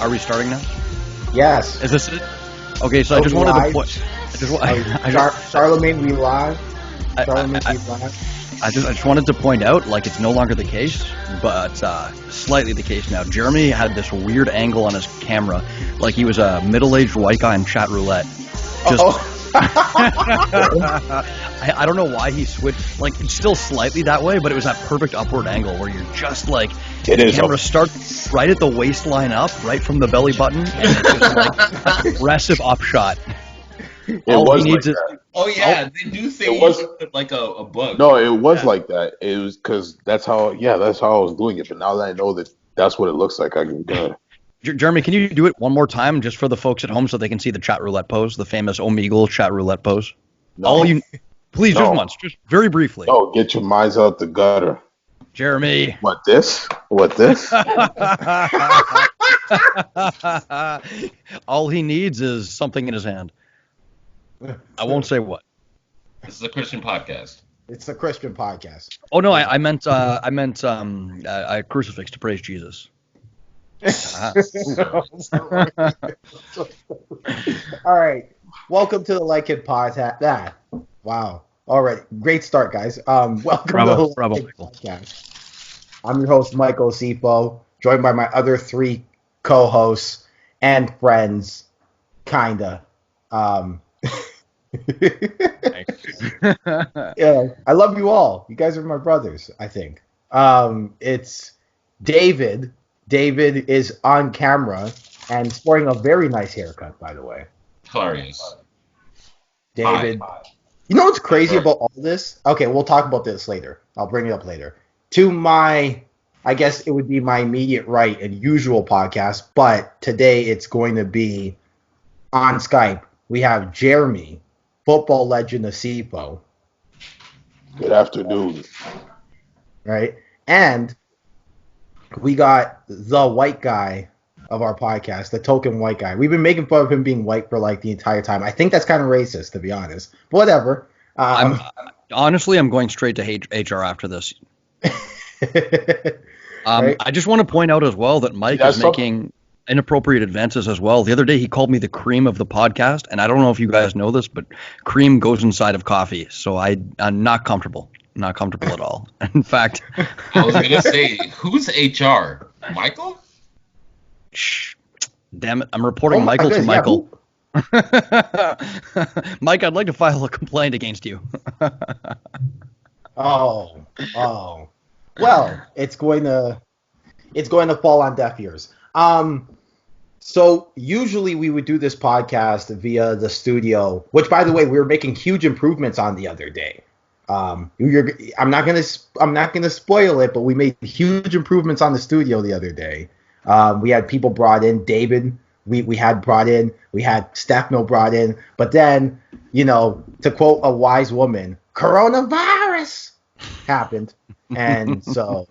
Are we starting now? Yes. Is this it? Okay, so I just wanted to point. Charlemagne, we live. I just wanted to point out, like, it's no longer the case, but slightly the case now. Jeremy had this weird angle on his camera, like he was a middle-aged white guy in chat roulette. I don't know why he switched. Like, it's still slightly that way, but it was that perfect upward angle where you're just like, the camera starts right at the waistline up, right from the belly button, and it's just like a progressive upshot. They do say it was like a bug. No, it was like that. It was because that's how I was doing it. But now that I know that that's what it looks like, I can do it. Jeremy, can you do it one more time just for the folks at home so they can see the chat roulette pose, the famous Omegle chat roulette pose? No. Please, just once, just very briefly. No, get your minds out the gutter. Jeremy. What this? All he needs is something in his hand. I won't say what. This is a Christian podcast. It's a Christian podcast. Oh no, I meant a crucifix to praise Jesus. All right, welcome to the Like It podcast. Wow. All right, great start, guys. Welcome to the Like It podcast. I'm your host, Michael Asiffo, joined by my other three co-hosts and friends, kinda. Yeah, I love you all. You guys are my brothers, I think. It's David. David is on camera and sporting a very nice haircut, by the way. Hilarious. David. Hi. You know what's crazy about all this? Okay, we'll talk about this later. I'll bring it up later. To my, I guess it would be my immediate right and usual podcast, but today it's going to be on Skype. We have Jeremy, football legend Asiffo. Good afternoon. Right? And we got the white guy of our podcast, the token white guy. We've been making fun of him being white for like the entire time. I think that's kind of racist, to be honest. But whatever. I'm going straight to HR after this. Right? I just want to point out as well that Mike is making inappropriate advances as well. The other day he called me the cream of the podcast, and I don't know if you guys know this, but cream goes inside of coffee, so I'm not comfortable. Not comfortable at all. In fact, I was gonna say, who's HR? Michael? Shh. Damn it! I'm reporting Michael to Michael. Mike, I'd like to file a complaint against you. Oh. Well, it's going to fall on deaf ears. So usually we would do this podcast via the studio, which, by the way, we were making huge improvements on the other day. I'm not gonna spoil it, but we made huge improvements on the studio the other day. We had people brought in. David, we had brought in. We had Stefano brought in. But then, to quote a wise woman, coronavirus happened, and so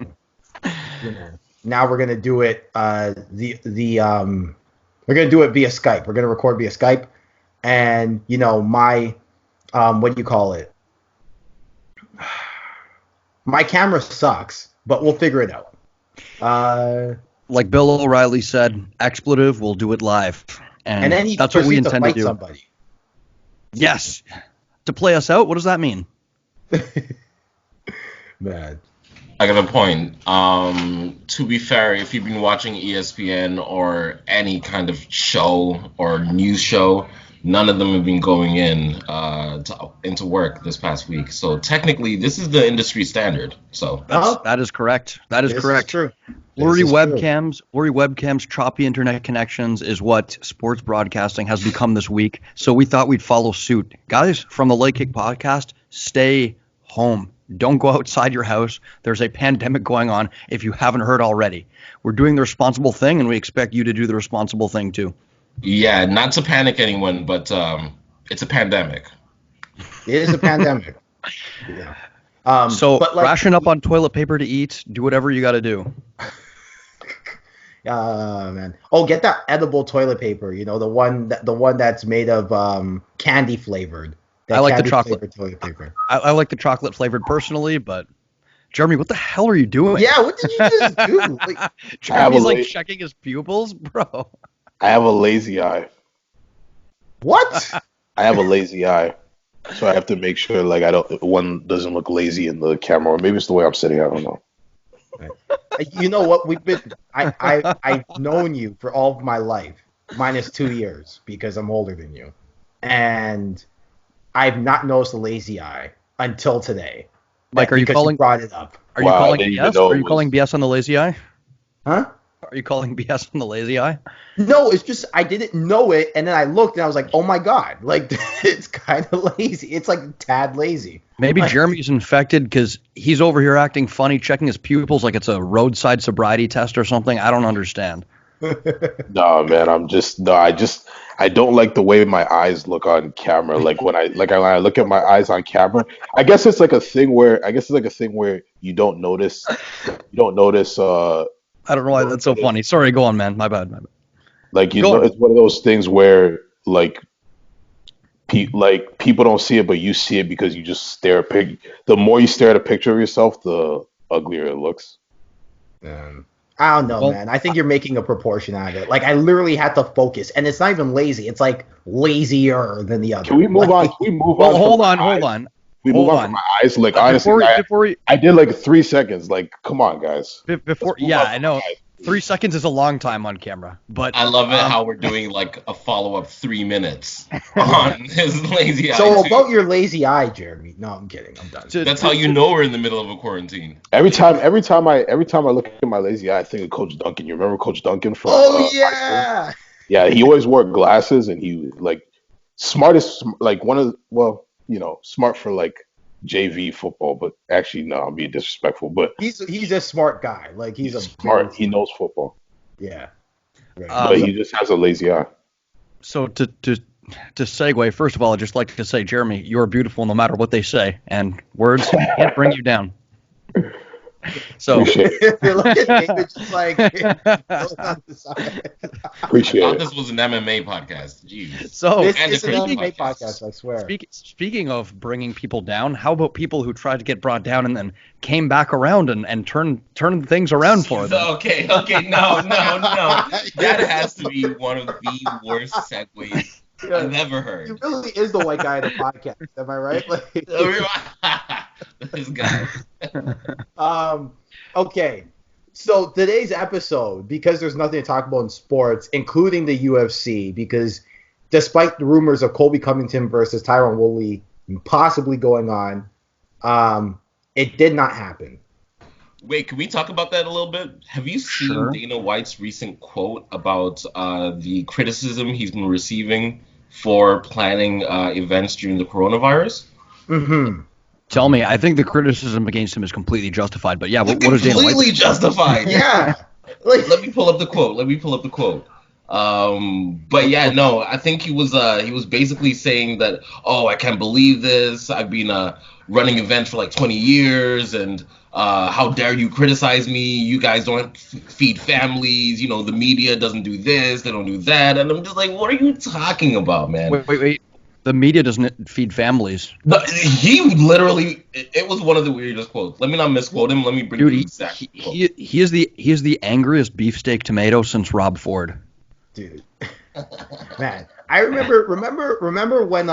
now we're gonna do it. We're gonna do it via Skype. We're gonna record via Skype, and my what do you call it? My camera sucks, but we'll figure it out. Like Bill O'Reilly said, expletive, we'll do it live. And then that's what we intend to do. Somebody. Yes. To play us out? What does that mean? Man. I got a point. To be fair, if you've been watching ESPN or any kind of show or news show, none of them have been going into work this past week. So technically, this is the industry standard. So that is correct. That is correct. True. Blurry webcams, choppy internet connections is what sports broadcasting has become this week. So we thought we'd follow suit. Guys, from the Late Kick podcast, stay home. Don't go outside your house. There's a pandemic going on if you haven't heard already. We're doing the responsible thing, and we expect you to do the responsible thing too. Yeah, not to panic anyone, but it's a pandemic. It is a pandemic. Yeah. Ration up on toilet paper to eat. Do whatever you got to do. Man. Oh, get that edible toilet paper. The one that's made of candy flavored. I like the chocolate toilet paper. I like the chocolate flavored personally, but Jeremy, what the hell are you doing? Yeah, what did you just do? Like, Jeremy's like checking his pupils, bro. I have a lazy eye. what? I have a lazy eye, so I have to make sure like one doesn't look lazy in the camera, or maybe it's the way I'm sitting. I don't know. You know what? I've known you for all of my life, minus 2 years because I'm older than you, and I've not noticed a lazy eye until today. Mike, are you calling? You brought it up? Are you calling BS? Are you calling BS on the lazy eye? Huh? Are you calling BS on the lazy eye? No, it's just I didn't know it, and then I looked and I was like, oh my god, like it's kind of lazy. It's like a tad lazy. Maybe Jeremy's infected because he's over here acting funny, checking his pupils like it's a roadside sobriety test or something. I don't understand. No, man, I don't like the way my eyes look on camera. Like when I look at my eyes on camera, I guess it's like a thing where you don't notice. I don't know why that's so funny. Sorry, go on, man. My bad. Like it's one of those things where like people don't see it, but you see it because you just stare at the more you stare at a picture of yourself, the uglier it looks. I don't know, man. I think you're making a proportion out of it. Like I literally had to focus, and it's not even lazy. It's like lazier than the other. Can we move on? Can we move on? Hold on. We move on from my eyes. Like honestly, I did like 3 seconds. Like, come on, guys. I know. 3 seconds is a long time on camera, but I love it how we're doing like a follow-up 3 minutes on his lazy eye. So about your lazy eye, Jeremy. No, I'm kidding. I'm done. That's how you know we're in the middle of a quarantine. Every time I look at my lazy eye, I think of Coach Duncan. You remember Coach Duncan from? Oh yeah. Yeah, he always wore glasses, and he like smartest, like smart for like JV football, but actually no, I'm being disrespectful. But he's a smart guy. Like he's smart. He knows football. Yeah. Right. But he just has a lazy eye. So to segue, first of all, I'd just like to say, Jeremy, you're beautiful no matter what they say, and words can't bring you down. So look at David just like on the side. Appreciate I thought it. this was an MMA podcast. Jeez. So this is an MMA podcast, I swear. Speaking of bringing people down, how about people who tried to get brought down and then came back around and turned things around for them? Okay, no. That has to be one of the worst segues I've ever heard. He really is the white guy of the podcast. Am I right? Like, this guy. Okay. So today's episode, because there's nothing to talk about in sports, including the UFC, because despite the rumors of Colby Covington versus Tyron Woodley possibly going on, it did not happen. Wait, can we talk about that a little bit? Have you seen Dana White's recent quote about the criticism he's been receiving for planning events during the coronavirus? Mm-hmm. Tell me, I think the criticism against him is completely justified. But yeah, what is Dana White? Completely justified. Yeah. Let me pull up the quote. But yeah, no, I think he was basically saying that, oh, I can't believe this. I've been running events for like 20 years, and how dare you criticize me? You guys don't feed families. You know, the media doesn't do this, they don't do that. And I'm just like, what are you talking about, man? Wait. The media doesn't feed families. He literally, it was one of the weirdest quotes. Let me not misquote him. Let me bring the exact quote. He is the angriest beefsteak tomato since Rob Ford. Dude. Man, I remember when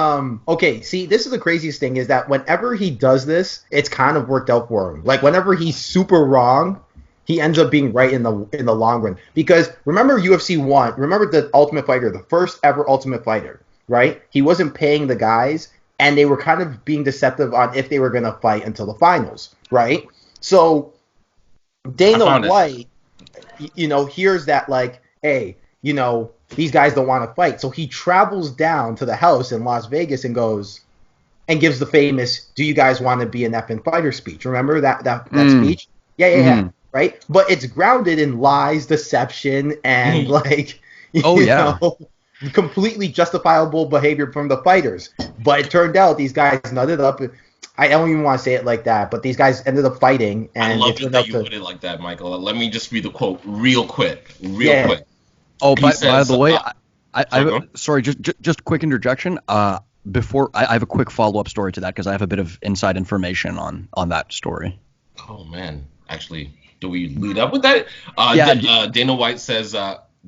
okay, see, this is the craziest thing is that whenever he does this, it's kind of worked out for him. Like whenever he's super wrong, he ends up being right in the long run. Because remember UFC 1, remember the Ultimate Fighter, the first ever Ultimate Fighter, right? He wasn't paying the guys, and they were kind of being deceptive on if they were going to fight until the finals, right? So Dana White, hears that like, hey, these guys don't want to fight. So he travels down to the house in Las Vegas and goes and gives the famous, do you guys want to be an effing fighter speech? Remember that speech? Yeah. Right? But it's grounded in lies, deception, and completely justifiable behavior from the fighters. But it turned out these guys nutted up. I don't even want to say it like that, but these guys ended up fighting. And I love it that you put it like that, Michael. Let me just read the quote real quick. Quick. Oh, by the way, sorry, just quick interjection. Before I have a quick follow-up story to that because I have a bit of inside information on that story. Oh man, actually, do we lead up with that? Yeah, Dana White says,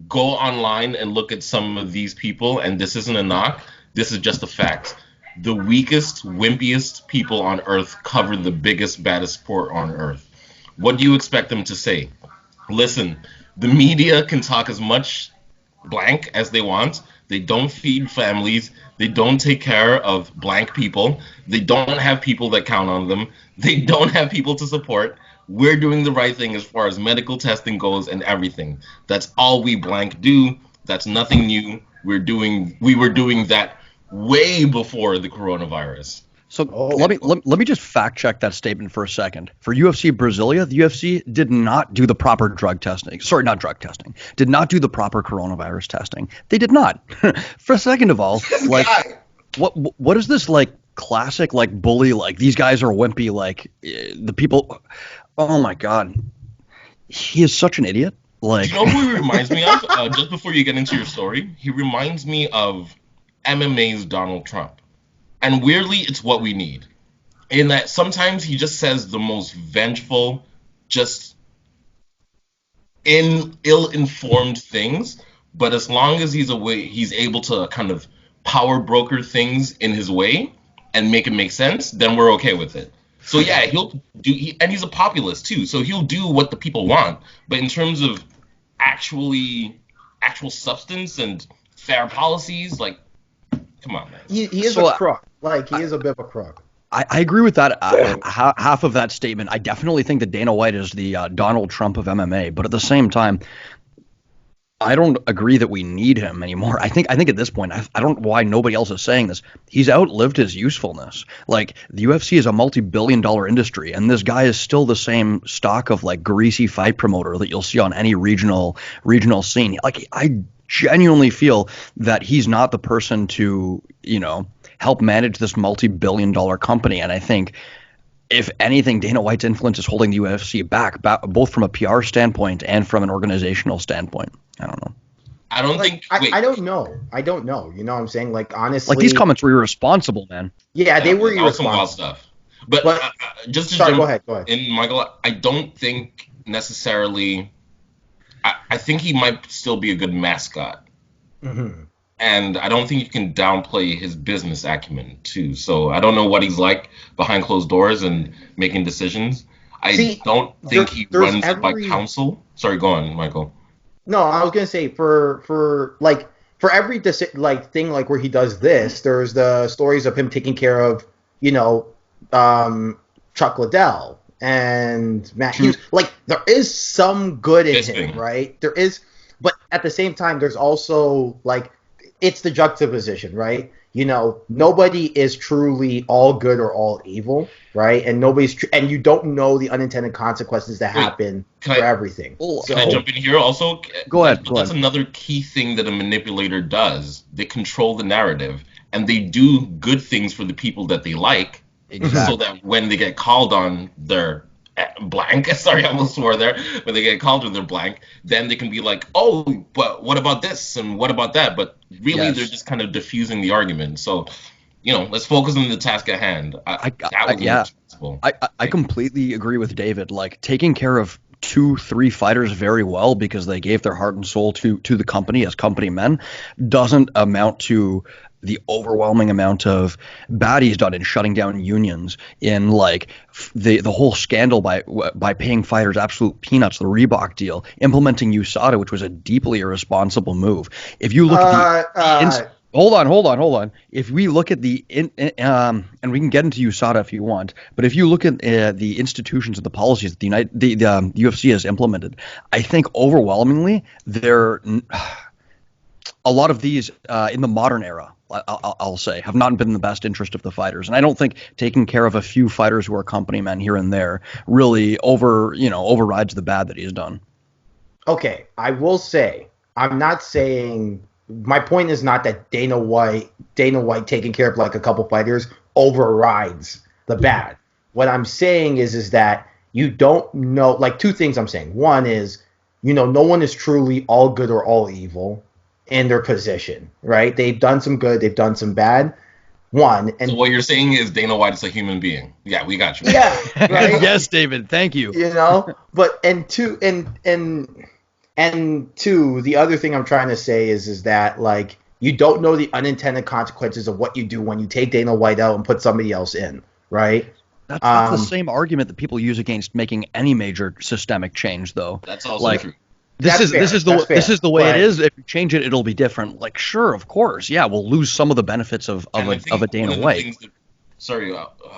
go online and look at some of these people, and this isn't a knock. This is just a fact. The weakest, wimpiest people on Earth cover the biggest, baddest sport on Earth. What do you expect them to say? Listen, the media can talk as much blank as they want. They don't feed families. They don't take care of blank people. They don't have people that count on them. They don't have people to support. We're doing the right thing as far as medical testing goes and everything. That's all we blank do. That's nothing new. We were doing that way before the coronavirus. So let me just fact check that statement for a second. For UFC Brasilia, the UFC did not do the proper drug testing. Sorry, not drug testing. Did not do the proper coronavirus testing. They did not. For a second of all, like what is this like classic like bully like these guys are wimpy like the people. Oh my god, he is such an idiot. Like, do you know who he reminds me of? Just before you get into your story, he reminds me of MMA's Donald Trump. And weirdly, it's what we need. In that sometimes he just says the most vengeful, just ill-informed things. But as long as he's able to kind of power broker things in his way and make it make sense, then we're okay with it. So yeah, and he's a populist too. So he'll do what the people want. But in terms of actual substance and fair policies, like, come on, man. He is a crook. Like, he is a bit of a crook. I agree with that. Half of that statement. I definitely think that Dana White is the Donald Trump of MMA. But at the same time, I don't agree that we need him anymore. I think at this point, I don't know why nobody else is saying this. He's outlived his usefulness. Like, the UFC is a multi-billion-dollar industry, and this guy is still the same stock of like greasy fight promoter that you'll see on any regional scene. Like, I genuinely feel that he's not the person to, help manage this multi-billion-dollar company. And I think, if anything, Dana White's influence is holding the UFC back, both from a PR standpoint and from an organizational standpoint. I don't know. I don't think. I don't know. I don't know. You know what I'm saying? Like, honestly, like, these comments were irresponsible, man. Yeah, they were irresponsible. Some wild stuff. But just to sorry, jump go ahead. in, Michael, I don't think necessarily. I think he might still be a good mascot. Mm-hmm. And I don't think you can downplay his business acumen too. So I don't know what he's like behind closed doors and making decisions. I don't think he runs by counsel. Sorry, go on, Michael. No, I was gonna say for every thing like where he does this, there's the stories of him taking care of Chuck Liddell and Matt Hughes. Like, there is some good in him, right? There is, but at the same time, there's also like, it's the juxtaposition, right? Nobody is truly all good or all evil, right? And and you don't know the unintended consequences that happen for everything. Can I jump in here also? Go ahead. That's another key thing that a manipulator does. They control the narrative, and they do good things for the people that they like, so that when they get called on their blank, sorry, I almost swore there, when they get called on their blank, then they can be like, oh, but what about this and what about that? But really, they're just kind of diffusing the argument. So, let's focus on the task at hand. I completely agree with David. Like, taking care of 2-3 fighters very well because they gave their heart and soul to the company as company men doesn't amount to the overwhelming amount of bad he's done in shutting down unions, in like the whole scandal by paying fighters absolute peanuts, the Reebok deal, implementing USADA, which was a deeply irresponsible move. If you look at hold on. If we look at and we can get into USADA if you want, but if you look at the institutions and the policies that the UFC has implemented, I think overwhelmingly a lot of these in the modern era, I'll say, have not been in the best interest of the fighters. And I don't think taking care of a few fighters who are company men here and there really overrides the bad that he's done. Okay, I will say, I'm not saying, my point is not that Dana White taking care of like a couple fighters overrides the bad. What I'm saying is that you don't know, like, two things I'm saying. One is, no one is truly all good or all evil in their position, right? They've done some good, they've done some bad, One, So what you're saying is Dana White is a human being. Yeah, we got you. yeah, right. Yes, David. Thank you. But and two, and two, the other thing I'm trying to say is that like you don't know the unintended consequences of what you do when you take Dana White out and put somebody else in, right? That's the same argument that people use against making any major systemic change, though. That's also true. This is the way it is. If you change it, it'll be different. Like, sure, of course, yeah, we'll lose some of the benefits of a Dana White. Sorry,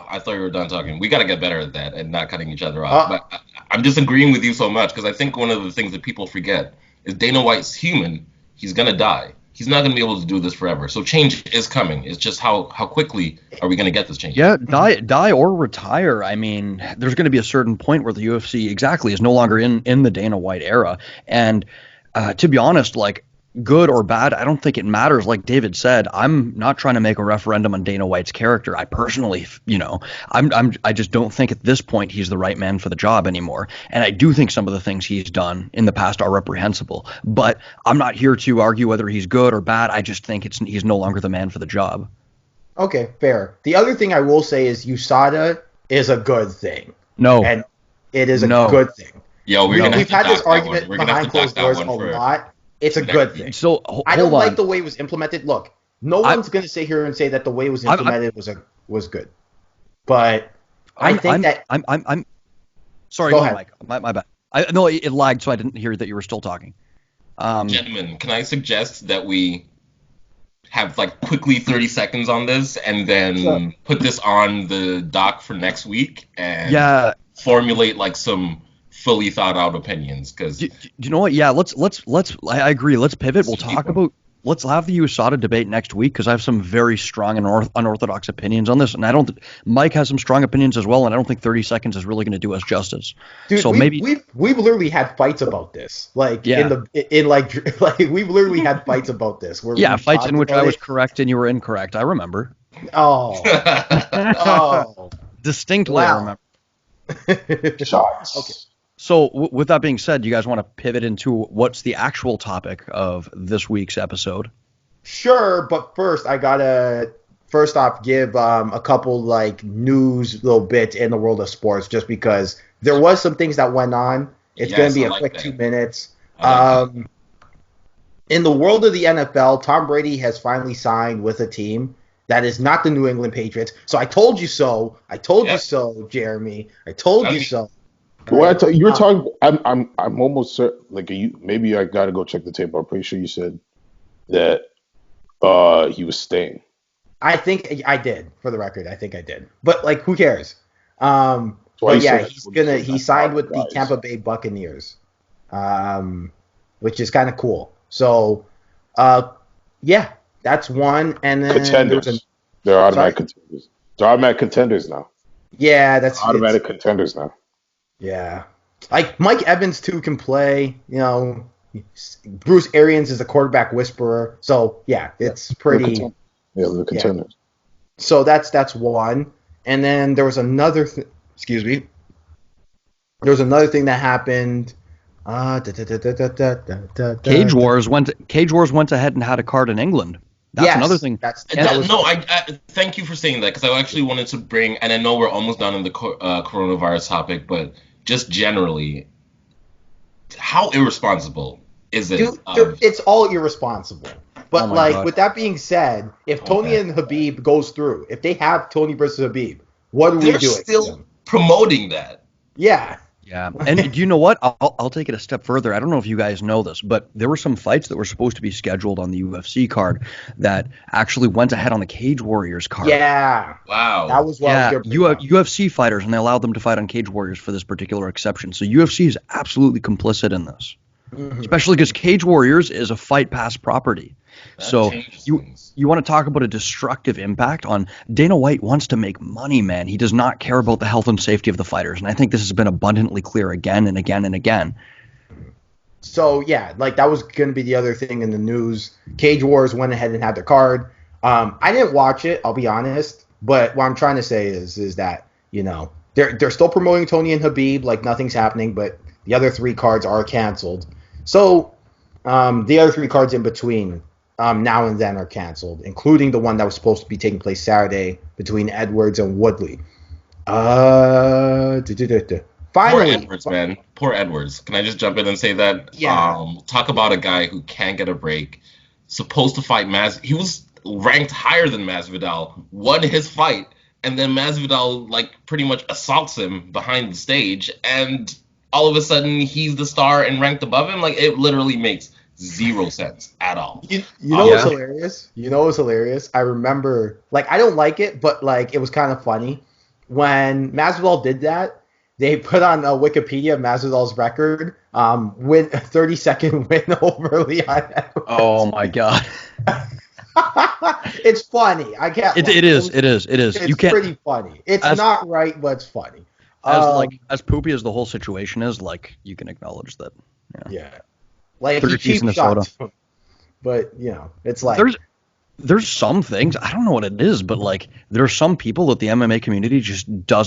I thought you were done talking. We got to get better at that and not cutting each other off. But I'm just agreeing with you so much because I think one of the things that people forget is Dana White's human. He's gonna die. He's not gonna be able to do this forever. So change is coming. It's just how quickly are we gonna get this change? Yeah, die or retire. I mean, there's going to be a certain point where the UFC exactly is no longer in the Dana White era. And to be honest, like, good or bad, I don't think it matters. Like David said, I'm not trying to make a referendum on Dana White's character. I personally, I just don't think at this point he's the right man for the job anymore. And I do think some of the things he's done in the past are reprehensible. But I'm not here to argue whether he's good or bad. I just think he's no longer the man for the job. Okay, fair. The other thing I will say is USADA is a good thing. No. And it is a good thing. Yo, we've had this argument behind closed doors a lot. It's a good thing. So I don't like the way it was implemented. Look, no one's going to sit here and say that the way it was implemented was good. But I think that I'm sorry. Go ahead. Mike. My bad. No, it lagged, so I didn't hear that you were still talking. Gentlemen, can I suggest that we have like quickly 30 seconds on this and then put this on the doc for next week and formulate like some fully thought out opinions? Because you know what? Yeah, let's. I agree. Let's pivot. Let's have the USADA debate next week because I have some very strong and unorthodox opinions on this, and Mike has some strong opinions as well, and I don't think 30 seconds is really going to do us justice. Dude, so we've literally had fights about this, like we've literally had fights about this. Fights in which I was correct and you were incorrect. I remember. Distinctly, I remember. Shots. Okay. So with that being said, do you guys want to pivot into what's the actual topic of this week's episode? Sure, but first I gotta give a couple like news little bits in the world of sports, just because there was some things that went on. It's gonna be a quick 2 minutes. In the world of the NFL, Tom Brady has finally signed with a team that is not the New England Patriots. So I told you so. I told you so, Jeremy. I told you so. Well, you were talking. I'm almost certain. Like, maybe I got to go check the tape. I'm pretty sure you said that he was staying. I think I did. For the record, I think I did. But like, who cares? But yeah, he signed with the Tampa Bay Buccaneers, which is kind of cool. So, yeah, that's one. And then contenders. They're automatic contenders. They're automatic contenders now. Yeah, that's automatic contenders now. Yeah. Like, Mike Evans, too, can play. Bruce Arians is a quarterback whisperer. So, yeah, it's pretty... the contenders. Yeah. So, that's one. And then there was another... Excuse me. There was another thing that happened... Cage Wars went ahead and had a card in England. That's another thing. I thank you for saying that, because I actually wanted to bring, and I know we're almost done on the coronavirus topic, but just generally, how irresponsible is it? Dude, it's all irresponsible. But God. With that being said, if Tony and Khabib goes through, if they have Tony versus Khabib, what are we doing? They're still promoting that. Yeah. Yeah, and you know what? I'll take it a step further. I don't know if you guys know this, but there were some fights that were supposed to be scheduled on the UFC card that actually went ahead on the Cage Warriors card. Yeah. Wow. That was UFC fighters, and they allowed them to fight on Cage Warriors for this particular exception. So UFC is absolutely complicit in this, especially because Cage Warriors is a Fight Pass property. So you want to talk about a destructive impact on Dana White wants to make money, man. He does not care about the health and safety of the fighters. And I think this has been abundantly clear again and again and again. So, yeah, that was going to be the other thing in the news. Cage Wars went ahead and had their card. I didn't watch it, I'll be honest. But what I'm trying to say is that, they're still promoting Tony and Khabib like nothing's happening, but the other 3 cards are canceled. So, the other 3 cards in between now and then are canceled, including the one that was supposed to be taking place Saturday between Edwards and Woodley. Finally, Poor Edwards, man. Poor Edwards. Can I just jump in and say that? Yeah. Talk about a guy who can't get a break. Supposed to fight He was ranked higher than Masvidal. Won his fight, and then Masvidal like pretty much assaults him behind the stage, and all of a sudden he's the star and ranked above him. Like, it literally makes zero sense at all. You know what's hilarious? You know what's hilarious? I remember, like, I don't like it, but like it was kind of funny when Masvidal did that. They put on Wikipedia Masvidal's record, 30-second win over Leon Edwards. Oh my God. It's funny. I can't. It is. It's You can't. pretty funny. It's not right, but it's funny. As poopy as the whole situation is, like, you can acknowledge that. Yeah. Like, he cheap shots, but it's like there's some things, I don't know what it is, but like there's some people that the MMA community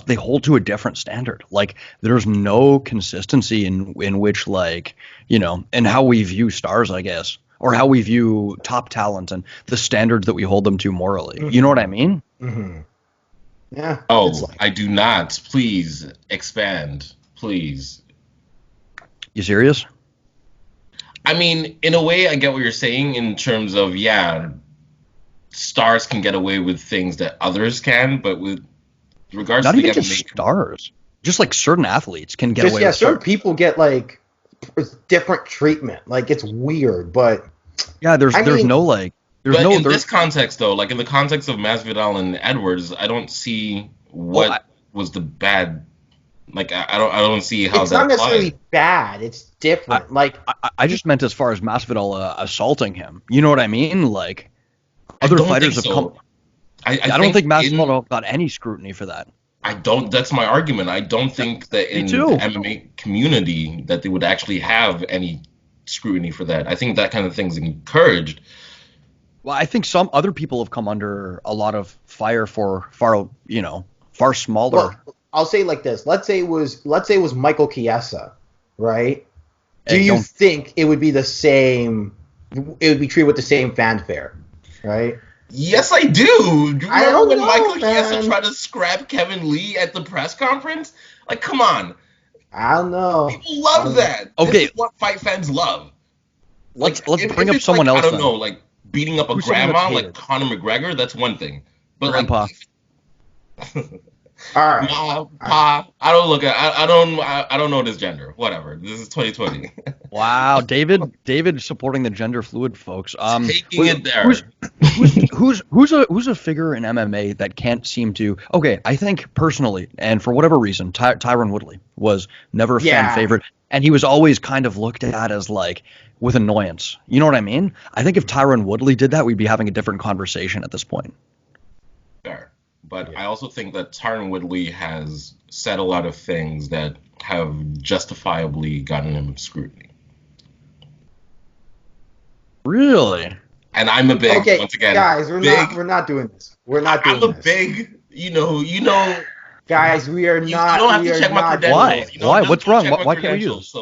they hold to a different standard. Like, there's no consistency in which, like, and how we view stars, I guess, or how we view top talent and the standards that we hold them to morally. Mm-hmm. You know what I mean? Mm-hmm. Yeah. Oh, I do not. Please expand, please. You serious? I mean, in a way, I get what you're saying in terms of, stars can get away with things that others can, but with regards not to even just stars, just like certain athletes can get away with certain people get like different treatment. Like, it's weird, but in this context though, like in the context of Masvidal and Edwards, I don't see what was the bad. Like, I don't see how it's that not necessarily applies. bad. It's different. I just meant as far as Masvidal assaulting him. You know what I mean? Like, other fighters have come. I don't think Masvidal got any scrutiny for that. That's my argument. I don't think that in the MMA community that they would actually have any scrutiny for that. I think that kind of thing's encouraged. Well, I think some other people have come under a lot of fire for far smaller. Well, I'll say it like this. Let's say it was Michael Chiesa, right? Do you think it would be the same? It would be treated with the same fanfare, right? Yes, I do. Do you remember when Michael Chiesa tried to scrap Kevin Lee at the press conference? Like, come on. I don't know. People love that. Okay. This is what fight fans love. Let's bring up someone else. I don't know, like beating up a grandma, like Conor McGregor. That's one thing. But Grandpa. All right. Pa, I don't look at. I don't know this gender. Whatever. This is 2020. Wow, David supporting the gender fluid folks. Taking it there. Who's a figure in MMA that can't seem to? Okay, I think personally, and for whatever reason, Tyron Woodley was never a fan favorite, and he was always kind of looked at as like with annoyance. You know what I mean? I think if Tyron Woodley did that, we'd be having a different conversation at this point. Fair. But I also think that Tyron Woodley has said a lot of things that have justifiably gotten him scrutiny. Really? And I'm a big, once again, guys, we're not doing this. We're not doing this. I'm a big, you know. Guys, we are not. You don't have to check my credentials. Why? What's wrong? Why can't we do this?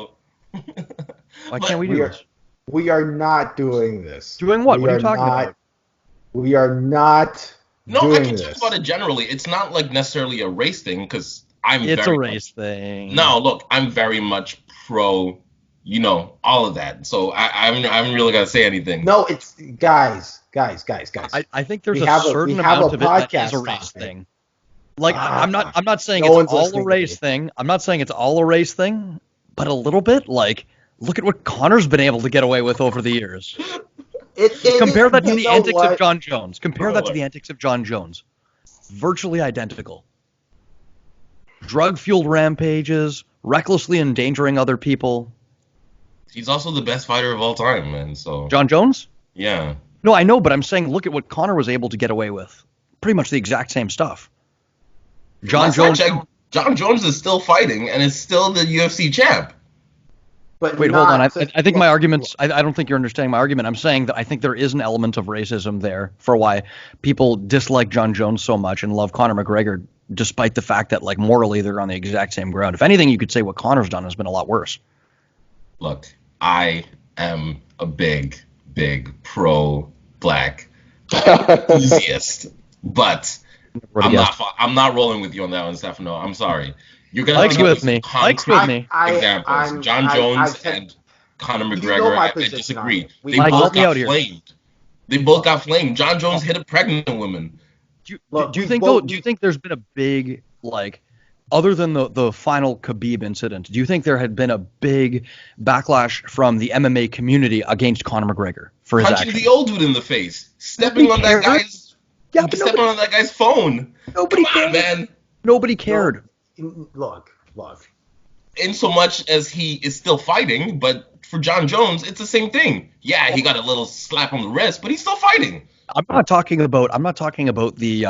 Why can't we do this? We are not doing this. Doing what? What are you talking about? We are not. No, I can talk about it generally. It's not like necessarily a race thing because It's a race thing. No, look, I'm very much pro, all of that. So I haven't really got to say anything. No, it's guys. I think there's a certain amount of it that is a race thing. Like, I'm not saying it's all a race thing. I'm not saying it's all a race thing, but a little bit. Like, look at what Conor's been able to get away with over the years. Compare that to the antics of John Jones. Compare that to the antics of John Jones. Virtually identical. Drug-fueled rampages, recklessly endangering other people. He's also the best fighter of all time, man. So John Jones? Yeah. No, I know, but I'm saying look at what Conor was able to get away with. Pretty much the exact same stuff. John Jones is still fighting and is still the UFC champ. But wait, hold on. I think my argument's... I don't think you're understanding my argument. I'm saying that I think there is an element of racism there for why people dislike John Jones so much and love Conor McGregor, despite the fact that, like, morally they're on the exact same ground. If anything, you could say what Conor's done has been a lot worse. Look, I am a big pro black enthusiast, but What a guess. I'm not rolling with you on that one, Stefano. I'm sorry. You're gonna Mike's have to with give me me. some Mike's concrete with me. examples. John Jones and Conor You McGregor, know my I position on disagree. it. We- They Mike, both help me got out here. flamed. They both got flamed. John Jones hit a pregnant woman. Do Look, you we think both- do you think there's been a big other than the final Khabib incident, do you think there had been a big backlash from the MMA community against Conor McGregor for his Punching actions? the old dude in the face, stepping on that cared. guy's, Yeah, but stepping on that guy's phone. nobody Come on, cared. man. Nobody cared. Look. In so much as he is still fighting, but for John Jones, it's the same thing. Yeah, he got a little slap on the wrist, but he's still fighting. I'm not talking about the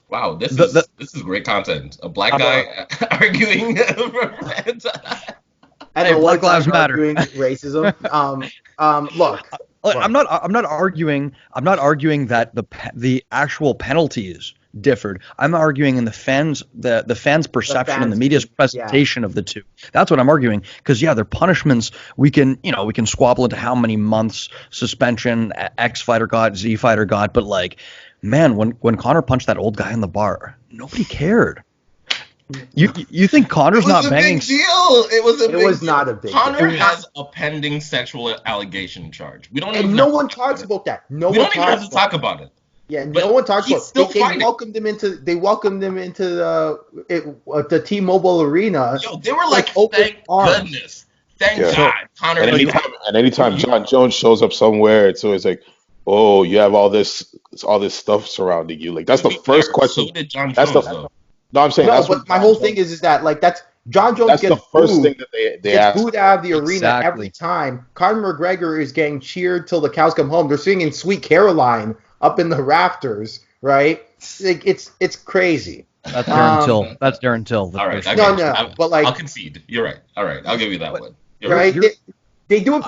Wow, this The- is great content. A black guy arguing. And Hey, the Black ones Lives that are Matter. arguing racism. Look. I'm not arguing that the actual penalties differed. I'm arguing in the fans perception and the media's presentation of the two. That's what I'm arguing, because their punishments, we can squabble into how many months suspension X fighter got, Z fighter got, but man, when Conor punched that old guy in the bar, nobody cared. You think Conor's not banging? Big deal. It was not a big Conor deal. has a pending sexual allegation charge. We don't. And even no have to one talk talks about about that. it. We don't even have to talk about it. Yeah, But no one talks he's about still it. They fighting. welcomed him into the T-Mobile Arena. Yo, they were like, open thank arms. goodness, thank Yeah. God, Conor. And anytime John Jones shows up somewhere, it's always like, oh, you have all this stuff surrounding you. Like, that's the first question. So did John That's Jones, the- though. No, I'm saying No, that's but what my John whole Jones- thing is that that's John Jones That's gets the first booed. thing that they Gets ask. booed out of the arena Exactly. every time. Conor McGregor is getting cheered till the cows come home. They're singing "Sweet Caroline" up in the rafters, right? It's crazy. That's Darren Till. That's Darren Till. All right, I No, got no, you. but I'll concede. You're right. All right, I'll give you that one. You're Right? You're- They do it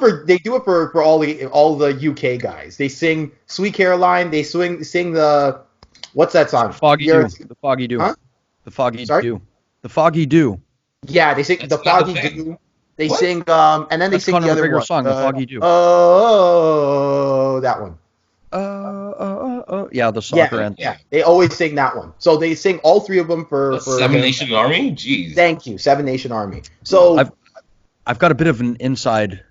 for all the UK guys. They sing "Sweet Caroline." They sing the what's that song? Foggy You're- Dew. The Foggy Dew. Huh? The Foggy Sorry? Dew. The Foggy Dew. Yeah, they sing That's the not the Foggy thing. Dew. They What? sing and then they That's sing Conor the other McGregor's one. song, The Foggy Dew. Oh, that one. Yeah, the soccer anthem. Yeah, they always sing that one. So they sing all three of them for Seven Nation Army. Jeez. Thank you, Seven Nation Army. So I've got a bit of an inside,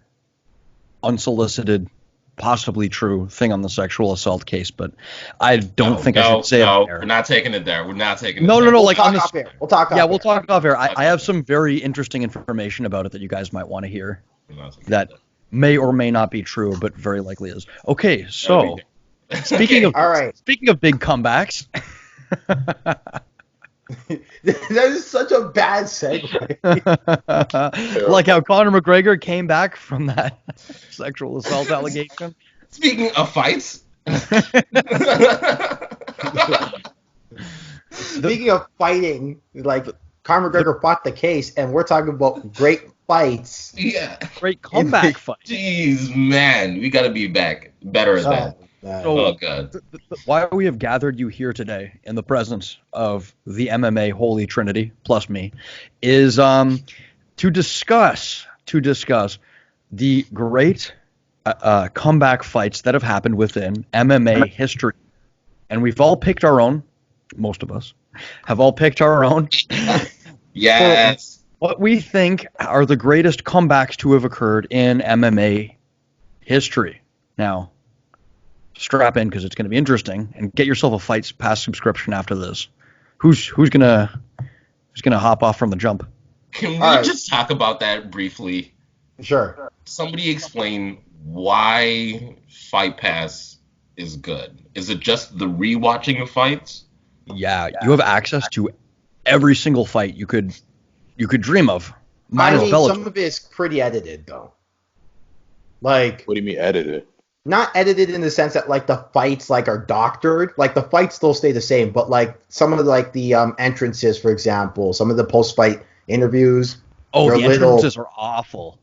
unsolicited, possibly true thing on the sexual assault case, but I don't think I should say it on air. We're not taking it there. We're not taking it No, there. no, no. we'll Like talk on this, off air. We'll talk off yeah, air. we'll talk off air. I have some very interesting information about it that you guys might want to hear. We're not taking That it may or may not be true, but very likely is. Okay, so there. speaking of All right. speaking of big comebacks, That is such a bad segue. like how Conor McGregor came back from that sexual assault allegation. Speaking of fights. Speaking of fighting, like Conor McGregor fought the case, and we're talking about great fights. Yeah. Great comeback fight. Jeez, man, we gotta be better at that. man. So- Oh god. Why we have gathered you here today in the presence of the MMA Holy Trinity plus me is to discuss the great comeback fights that have happened within MMA history, and we've all picked our own. Most of us have all picked our own. Yes. What we think are the greatest comebacks to have occurred in MMA history. Now, strap in because it's going to be interesting, and get yourself a Fight Pass subscription after this. Who's gonna hop off from the jump? Can we All right. just talk about that briefly? Sure. Somebody explain why Fight Pass is good. Is it just the rewatching of fights? Yeah, you have access to every single fight you could dream of. I Minus mean, Bellator. some of it is pretty edited, though. Like, What do you mean edited? not edited in the sense that like the fights are doctored. Like the fights still stay the same, but like some of the entrances, for example, some of the post-fight interviews. Oh, they're the entrances are awful.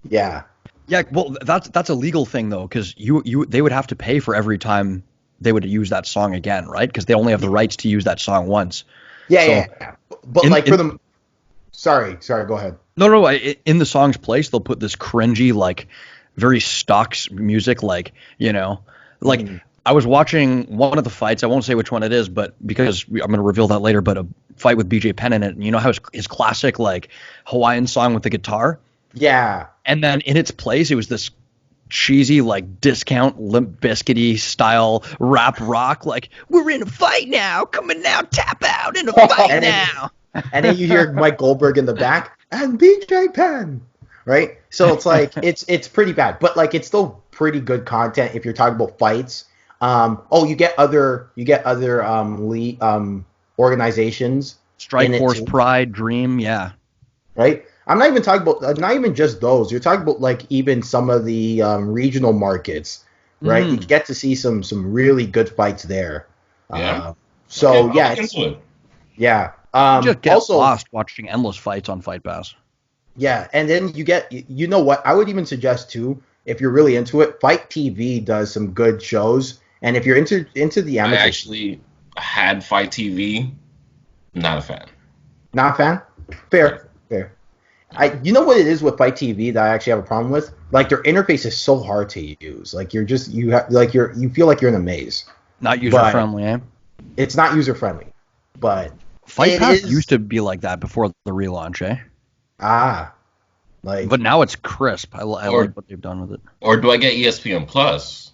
Yeah. Yeah, well, that's a legal thing though, because they would have to pay for every time they would use that song again, right? Because they only have the rights to use that song once. Yeah. But in- like for in- the. Sorry. Go ahead. No. In the song's place, they'll put this cringy, like, very stock music, like, Like, I was watching one of the fights. I won't say which one it is, but because I'm going to reveal that later. But a fight with BJ Penn in it, and you know how his classic like Hawaiian song with the guitar. Yeah. And then in its place, it was this cheesy like discount Limp Bizkit-y style rap rock. Like, we're in a fight now, coming out, tap out in a fight now. And then you hear Mike Goldberg in the back and BJ Penn, right? So it's like it's pretty bad, but like it's still pretty good content if you're talking about fights. You get other organizations. Strike Force, Pride, Dream, yeah. Right? I'm not even talking about not even just those. You're talking about like even some of the regional markets, right? You get to see some really good fights there. Yeah. Yeah. You just get lost watching endless fights on Fight Pass. Yeah, and then you know what? I would even suggest too, if you're really into it, Fight TV does some good shows. And if you're into the amateur, I actually had Fight TV. Not a fan. Not a fan? Fair. You know what it is with Fight TV that I actually have a problem with? Like their interface is so hard to use. Like you feel like you're in a maze. Not user friendly, eh? It's not user friendly. But Fight Pass used to be like that before the relaunch, eh? But now it's crisp. I like what they've done with it. Or do I get ESPN Plus?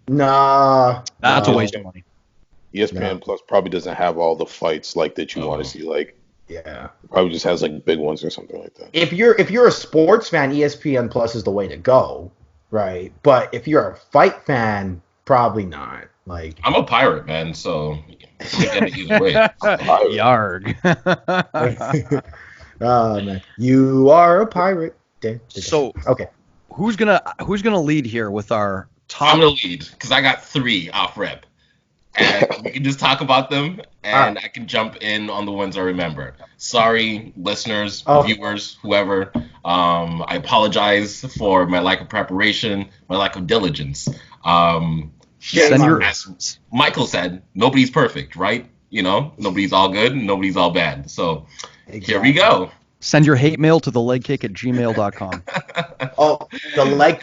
Nah. That's a waste of money. ESPN Plus probably doesn't have all the fights like that you want to see. Like, yeah, it probably just has like big ones or something like that. If you're a sports fan, ESPN Plus is the way to go, right? But if you're a fight fan, probably not. Like, I'm a pirate, man, so get it either way. Yarg. Oh man, you are a pirate. So okay, who's gonna lead here with our top? I'm gonna lead because I got 3 off rep, and we can just talk about them, and I can jump in on the ones I remember. Sorry, listeners, viewers, whoever. I apologize for my lack of preparation, my lack of diligence. As Michael said, nobody's perfect, right? You know, nobody's all good, and nobody's all bad. So. Exactly. Here we go. Send your hate mail to thelegkick@gmail.com. The leg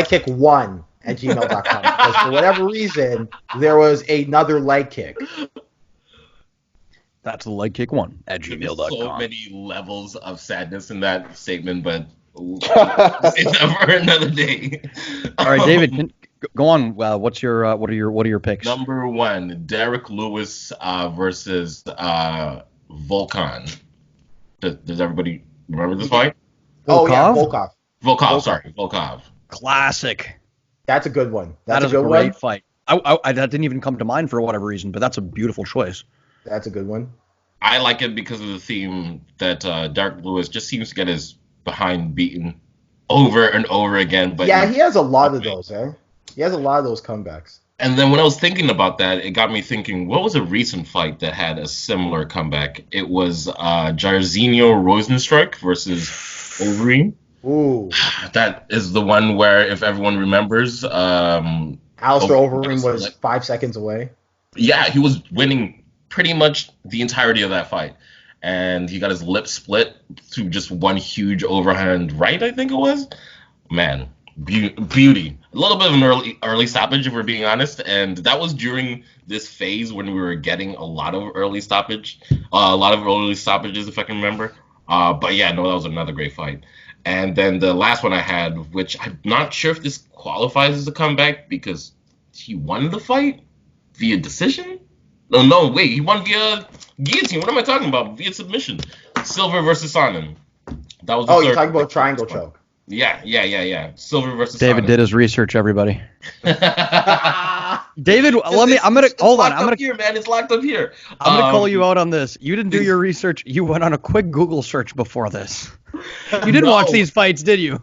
kick 1 at gmail.com. Because for whatever reason, there was another leg kick. That's thelegkick1 at gmail.com. So many levels of sadness in that statement, but save that for another day. All right, David, go on. What are your picks? Number 1, Derek Lewis versus Volkan. Does everybody remember this fight? Oh yeah, Volkov. Volkov. Classic. That's a good one. That's a great fight. That didn't even come to mind for whatever reason, but that's a beautiful choice. That's a good one. I like it because of the theme that Derek Lewis just seems to get his behind beaten over and over again. But yeah, he has a lot of those, eh? He has a lot of those comebacks. And then when I was thinking about that, it got me thinking, what was a recent fight that had a similar comeback? It was Jairzinho Rozenstruik versus Overeem. Ooh. That is the one where, if everyone remembers, Alistair Overeem was 5 seconds away. Yeah, he was winning pretty much the entirety of that fight. And he got his lip split through just one huge overhand right, I think it was. Man. Beauty. A little bit of an early stoppage, if we're being honest, and that was during this phase when we were getting a lot of early stoppages, if I can remember. But yeah, no, that was another great fight. And then the last one I had, which I'm not sure if this qualifies as a comeback because he won the fight via decision. No, wait, he won via guillotine. What am I talking about? Via submission. Silver versus Sonnen. That was. You're talking about triangle choke. Yeah. Silver versus David Sonnen. did his research, everybody. David, I'm gonna hold on. I'm gonna here, man. It's locked up here. I'm gonna call you out on this. You didn't do your research. You went on a quick Google search before this. You didn't watch these fights, did you?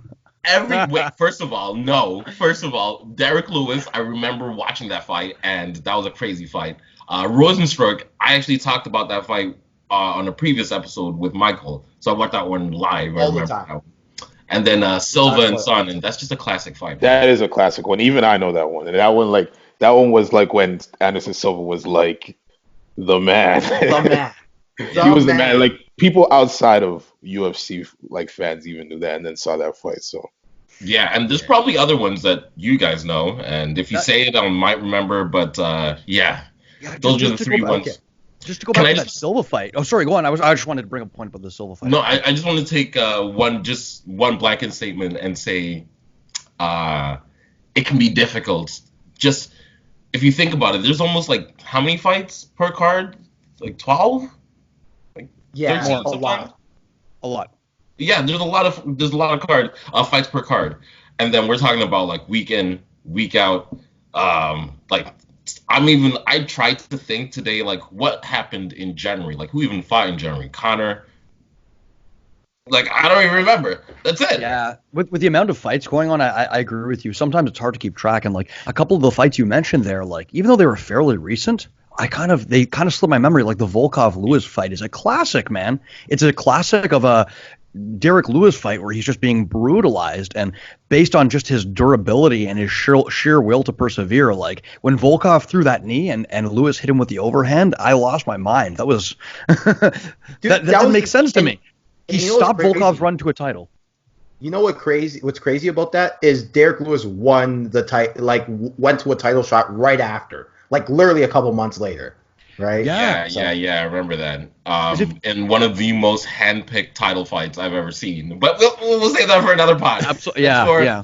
First of all, no. First of all, Derek Lewis, I remember watching that fight, and that was a crazy fight. Rozenstruik, I actually talked about that fight on a previous episode with Michael, so I watched that one live. All the time. And then Silva and Sonnen, that's just a classic fight. That is a classic one. Even I know that one. And that one was like when Anderson Silva was like the man. He was the man. Like people outside of UFC like fans even knew that and then saw that fight. So Yeah, and there's probably other ones that you guys know, and if you say it, I might remember. But yeah, those are the three ones. Just to go back to that Silva fight. Oh, sorry, go on. I just wanted to bring up a point about the Silva fight. No, I just want to take one blanket statement and say it can be difficult. Just if you think about it, there's almost like how many fights per card? Like 12? Like yeah, 13 a lot. Yeah, there's a lot of fights per card, and then we're talking about like week in, week out. Like I tried to think today, like what happened in January, like who even fought in January? Connor. Like I don't even remember. That's it. Yeah, with the amount of fights going on, I agree with you. Sometimes it's hard to keep track, and like a couple of the fights you mentioned there, like even though they were fairly recent, they kind of slipped my memory. Like the Volkov-Lewis fight is a classic, man. It's a classic of a Derek Lewis fight where he's just being brutalized, and based on just his durability and his sheer will to persevere. Like when Volkov threw that knee and Lewis hit him with the overhand, I lost my mind. That was that makes sense to me. He stopped Volkov's run to a title. You know what's crazy about that is Derek Lewis won the title, like went to a title shot right after, like literally a couple months later, right? Yeah, I remember that. In one of the most handpicked title fights I've ever seen. But we'll save that for another pod. Absolutely, yeah.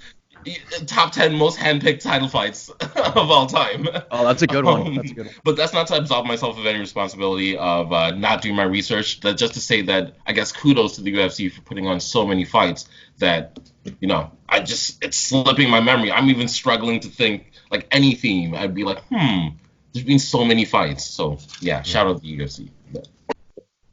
Top 10 most handpicked title fights of all time. Oh, that's a good one. But that's not to absolve myself of any responsibility of not doing my research. That just to say that I guess kudos to the UFC for putting on so many fights that, it's slipping my memory. I'm even struggling to think like any theme. I'd be like, there's been so many fights. So yeah, shout out to the UFC.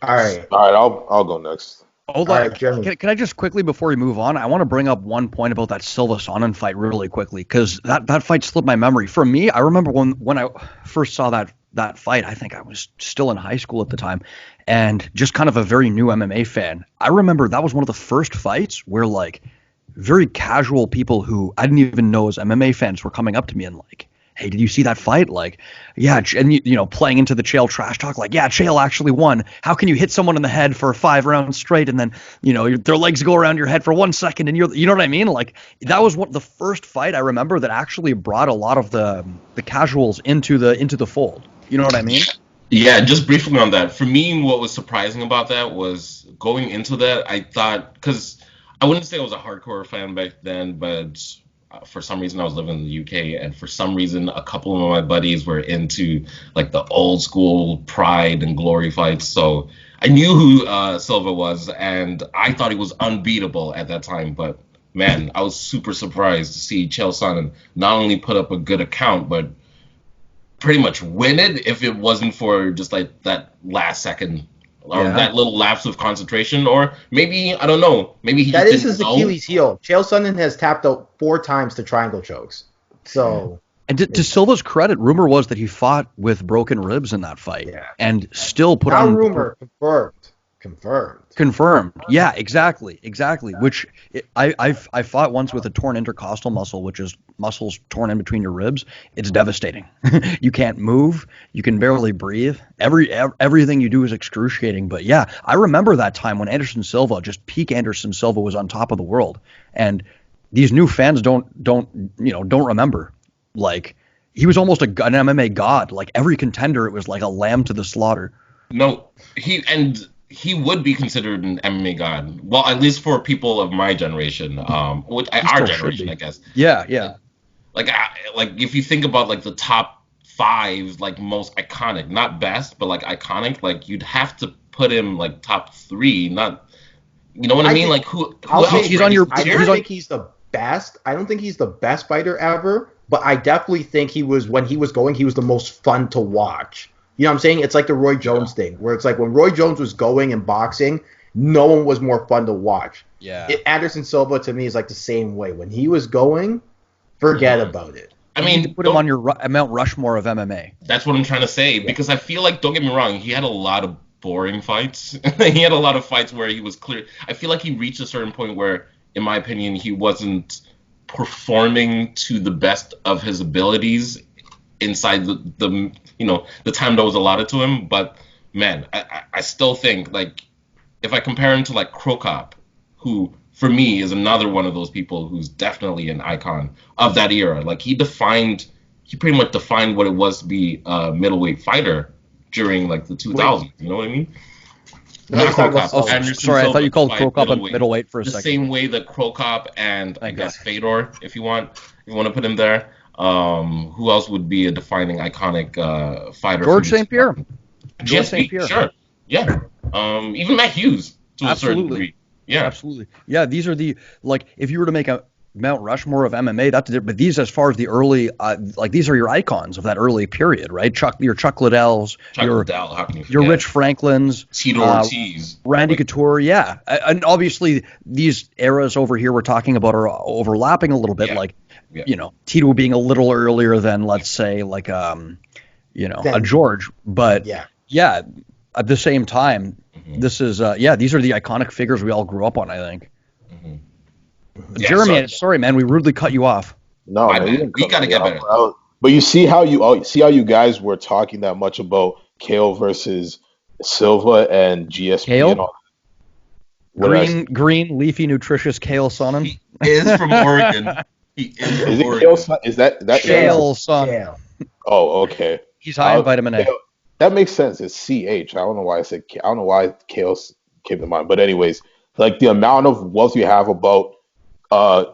All right, I'll go next. Hold on. Can I just quickly, before we move on, I want to bring up one point about that Silva-Sonnen fight really quickly, because that fight slipped my memory. For me, I remember when I first saw that fight, I think I was still in high school at the time, and just kind of a very new MMA fan. I remember that was one of the first fights where, like, very casual people who I didn't even know as MMA fans were coming up to me and like, hey, did you see that fight? Like, yeah, and playing into the Chael trash talk, like, yeah, Chael actually won. How can you hit someone in the head for 5 rounds straight and then, their legs go around your head for 1 second and you know what I mean? Like, that was the first fight I remember that actually brought a lot of the casuals into the fold. You know what I mean? Yeah, just briefly on that. For me, what was surprising about that was going into that, I thought, because I wouldn't say I was a hardcore fan back then, but for some reason I was living in the UK, and for some reason a couple of my buddies were into like the old school Pride and Glory fights, so I knew who Silva was, and I thought he was unbeatable at that time. But man, I was super surprised to see Chael Sonnen not only put up a good account, but pretty much win it if it wasn't for just like that last second or that little lapse of concentration, or maybe, I don't know, maybe he that just is his Achilles heel. Chael Sonnen has tapped out 4 times to triangle chokes. So, and to Silva's credit, rumor was that he fought with broken ribs in that fight, and still put on. Rumor confirmed. Yeah, exactly. Which I fought once with a torn intercostal muscle, which is muscles torn in between your ribs. It's devastating. You can't move. You can barely breathe. Everything you do is excruciating. But yeah, I remember that time when Anderson Silva, just peak Anderson Silva, was on top of the world, and these new fans don't remember. Like, he was almost an MMA god. Like every contender, it was like a lamb to the slaughter. No, he would be considered an MMA god. Well, at least for people of my generation, our generation, I guess. Yeah. Like if you think about like the top 5, like most iconic, not best, but like iconic, like you'd have to put him like top 3. Not, you know what I mean? Like who else? He's on your. I don't think he's the best. I don't think he's the best fighter ever, but I definitely think when he was going, he was the most fun to watch. You know what I'm saying? It's like the Roy Jones thing, where it's like when Roy Jones was going and boxing, no one was more fun to watch. Yeah. Anderson Silva, to me, is like the same way. When he was going, forget about it. I mean, put him on your Mount Rushmore of MMA. That's what I'm trying to say, because I feel like, don't get me wrong, he had a lot of boring fights. He had a lot of fights where he was clear. I feel like he reached a certain point where, in my opinion, he wasn't performing to the best of his abilities inside the time that was allotted to him. But man, I still think, like, if I compare him to like Krokop, who for me, is another one of those people who's definitely an icon of that era. Like he pretty much defined what it was to be a middleweight fighter during like the 2000s. You know what I mean? Not Crow Cop. Sorry, I thought you called Crow Cop a middleweight for a second. The same way that Crow Cop and I guess Fedor, if you want to put him there. Who else would be a defining iconic fighter? George St. Pierre. George St. Pierre. Sure. Yeah. Even Matt Hughes to a certain degree. Yeah. Absolutely. Yeah, these are if you were to make a Mount Rushmore of MMA, but these, as far as the early, these are your icons of that early period, right? Your Chuck Liddells, your Rich Franklins, Tito Ortiz, Randy Couture, yeah. And obviously, these eras over here we're talking about are overlapping a little bit, Tito being a little earlier than, let's say, a George. But, yeah, at the same time, this is, these are the iconic figures we all grew up on, I think. Mm-hmm. Jeremy, sorry, man, we rudely cut you off. No, we gotta get better. But you see how you guys were talking that much about Kale versus Silva and GSP Kale? And all. Green, leafy, nutritious Kale Sonnen. He is from Oregon. Is Oregon. Is that Kale Sonnen? Oh, okay. He's high in vitamin A. That makes sense. It's CH. I don't know why I said. I don't know why Kale came to mind. But anyways, like the amount of wealth you have about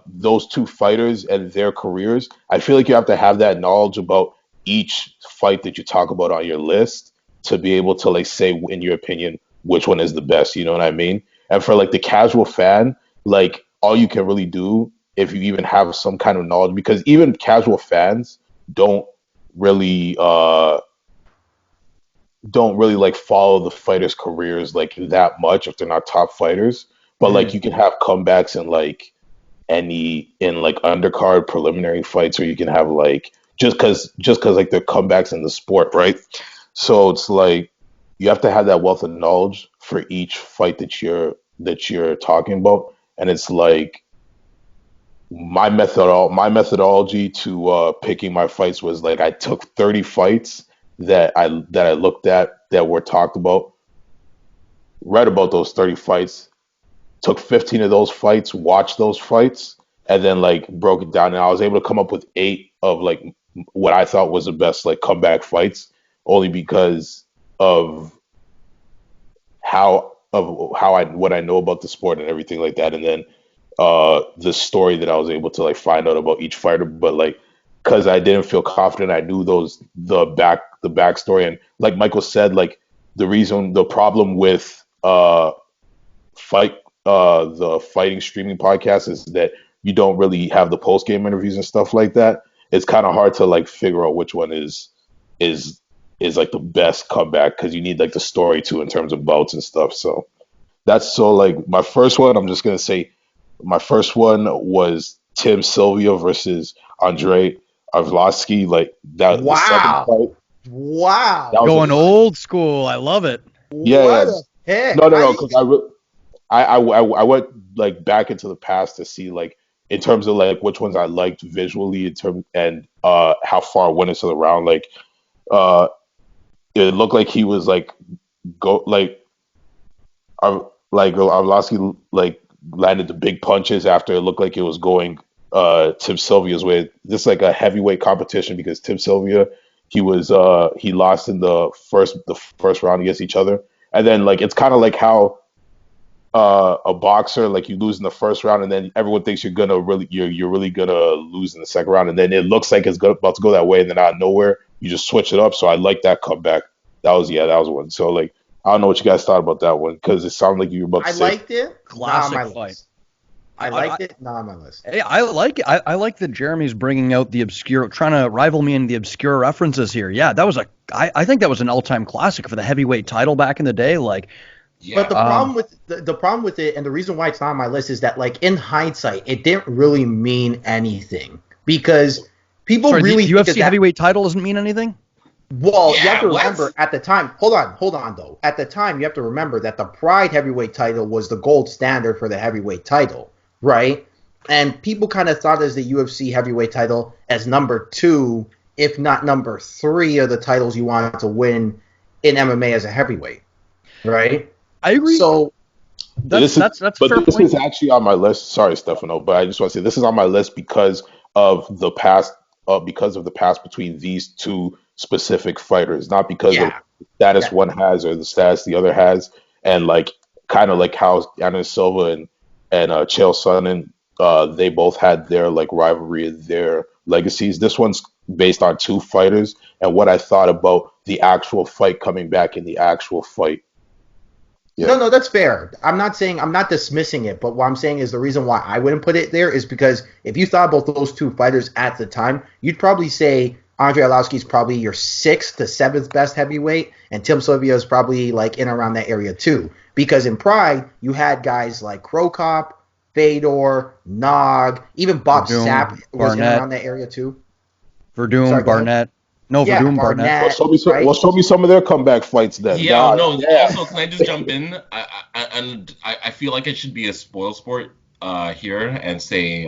those two fighters and their careers, I feel like you have to have that knowledge about each fight that you talk about on your list to be able to say, in your opinion, which one is the best. You know what I mean? And for the casual fan, all you can really do, if you even have some kind of knowledge, because even casual fans don't really follow the fighters' careers that much if they're not top fighters. But you can have comebacks in undercard preliminary fights, or you can have just because they're comebacks in the sport, right? So it's you have to have that wealth of knowledge for each fight that you're talking about, and it's my methodology to picking my fights was I took 30 fights that I looked at that were talked about, read about those 30 fights, took 15 of those fights, watched those fights, and then broke it down, and I was able to come up with 8 of what I thought was the best comeback fights, only because of what I know about the sport and everything like that, and then the story that I was able to find out about each fighter. But because I didn't feel confident, I knew the backstory, and like Michael said, the problem with the fighting streaming podcast is that you don't really have the post game interviews and stuff like that. It's kind of hard to figure out which one is the best comeback, because you need the story too in terms of bouts and stuff. So that's my first one. I'm just gonna say my first one was Tim Sylvia versus Andre Arlovsky. That. Wow. The second fight, wow. Going old school. I love it. Yeah. What the heck? No. Because I went back into the past to see in terms of which ones I liked visually and how far I went into the round. It looked like he was Arlovsky landed the big punches after it looked like it was going Tim Sylvia's way. This is a heavyweight competition, because Tim Sylvia, he lost in the first round against each other, and then it's kind of how a boxer, you lose in the first round, and then everyone thinks you're really gonna lose in the second round, and then it looks like it's about to go that way, and then out of nowhere you just switch it up. So I like that comeback. That was one. So I don't know what you guys thought about that one, because it sounded like you were about to say. I liked it. Classic fight. I liked it. Not on my list. Hey, I like it. I like that Jeremy's bringing out the obscure, trying to rival me in the obscure references here. Yeah, that was I think that was an all-time classic for the heavyweight title back in the day. Yeah. But the problem with it, and the reason why it's not on my list, is that in hindsight, it didn't really mean anything, because people really the UFC heavyweight title doesn't mean anything. Well, you have to remember at the time. Hold on though. At the time, you have to remember that the Pride heavyweight title was the gold standard for the heavyweight title, right? And people kind of thought as the UFC heavyweight title as number 2, if not number 3, of the titles you wanted to win in MMA as a heavyweight, right? I agree. So That's a fair this point. is actually on my list. Sorry, Stefano, but I just want to say this is on my list because of the past, between these two specific fighters, not because of Yeah. the status Yeah. one has or the status the other has, and like kind of like how Anderson Silva and Chael Sonnen, they both had their like rivalry and their legacies. This one's based on two fighters and what I thought about the actual fight coming back in the actual fight. Yeah. No, that's fair. I'm not dismissing it, but what I'm saying is the reason why I wouldn't put it there is because if you thought about those two fighters at the time, you'd probably say Andre Arlovski's probably your sixth to seventh best heavyweight, and Tim Sylvia is probably like in around that area too. Because in Pride, you had guys like Crow Cop, Fedor, Nog, even Bob Verdum, Sapp was in Barnett. around that area too. Verdum, Sorry, go ahead. Barnett. No, Yeah, Verdum, Barnett. Well, Barnett, well, right? show me some of their comeback fights then. Yeah, God, no. yeah. Also, can I just jump in? I feel like it should be a spoil sport here and say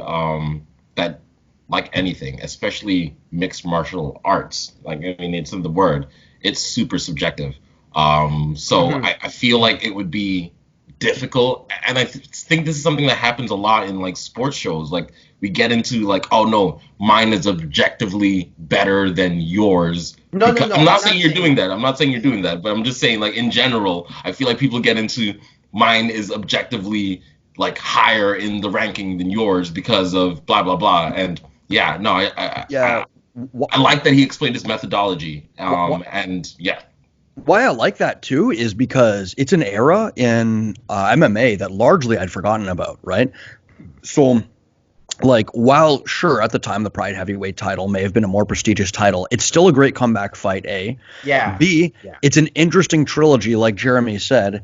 that like anything, especially mixed martial arts, like I mean, it's in the word, it's super subjective. So I feel like it would be difficult, and I think this is something that happens a lot in like sports shows. Like we get into like, oh no, mine is objectively better than yours. No. I'm not saying you're doing that. I'm not saying you're doing that, but I'm just saying like in general, I feel like people get into mine is objectively like higher in the ranking than yours because of blah blah blah. And yeah, no, I like that he explained his methodology. And yeah. Why I like that too is because it's an era in MMA that largely I'd forgotten about, right? So, like, while sure at the time the Pride Heavyweight title may have been a more prestigious title, it's still a great comeback fight. A, Yeah. B, Yeah. it's an interesting trilogy, like Jeremy said,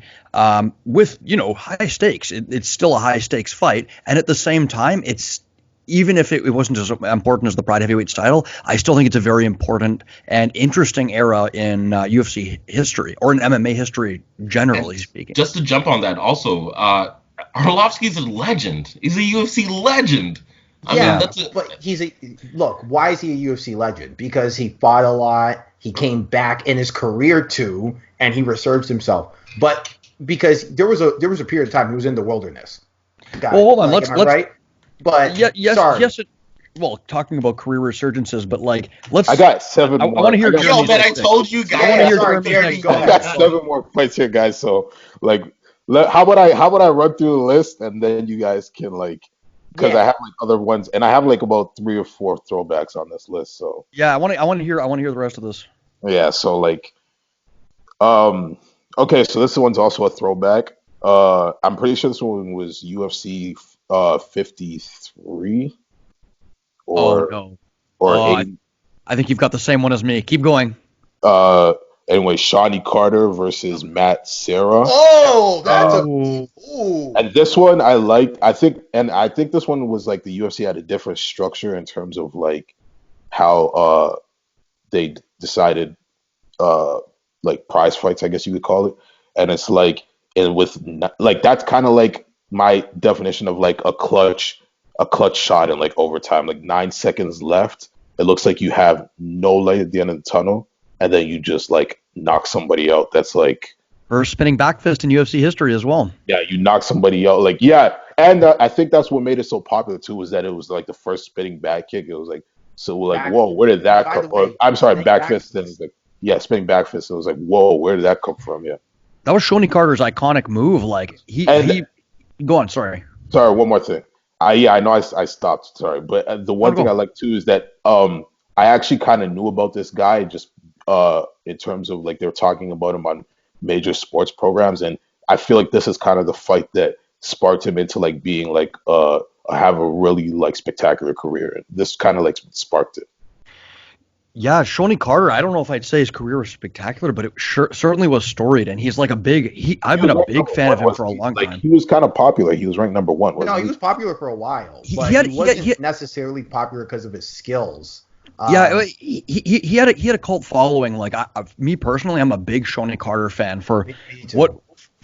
with high stakes. It's still a high stakes fight, and at the same time, it's even if it wasn't as important as the Pride Heavyweight title, I still think it's a very important and interesting era in UFC history or in MMA history, generally speaking. Just to jump on that, also, Arlovski's a legend. He's a UFC legend. I mean, but why is he a UFC legend? Because he fought a lot, he came back in his career too, and he resurged himself. But because there was a period of time he was in the wilderness. Well, hold on, let's right. But yes. Well, talking about career resurgences, but like, let's. I got 7 I more. want to hear. Yo, man, I told you guys. I want to hear sorry, Jeremy's Jeremy, I next got 7 more fights here, guys. So, like, how about I run through the list and then you guys can like, because I have like other ones and I have like about 3 or 4 throwbacks on this list. So Yeah, I want to hear the rest of this. yeah, so like, okay, so this one's also a throwback. I'm pretty sure this one was UFC 53 or no. or 80. I think you've got the same one as me. Keep going. Anyway, Shawnee Carter versus Matt Serra. Oh, that's And this one I liked. I think this one was like the UFC had a different structure in terms of like how they decided like prize fights, I guess you could call it. And it's like, and with like that's kind of like my definition of like a clutch shot in like overtime, like 9 seconds left. It looks like you have no light at the end of the tunnel, and then you just like knock somebody out. That's like First spinning back fist in UFC history as well. yeah, you knock somebody out. Like yeah, and I think that's what made it so popular too, was that it was like the first spinning back kick. It was like so like whoa, where did that come? Or I'm sorry, back fist. Then like yeah, spinning back fist. It was like whoa, where did that come from? Yeah, that was Shawnee Carter's iconic move. Like he go on. Sorry, one more thing. I know I stopped. Sorry, but the one thing I like too is that I actually kind of knew about this guy just in terms of like they were talking about him on major sports programs, and I feel like this is kind of the fight that sparked him into like being like have a really like spectacular career. And this kind of like sparked it. Yeah, Shawnee Carter. I don't know if I'd say his career was spectacular, but it certainly was storied, and he's like I've been a big fan of him for a long time. He was kind of popular. He was ranked number 1. No, he was popular for a while, but he wasn't necessarily popular because of his skills. Yeah, he had a cult following. Like me personally, I'm a big Shawnee Carter fan for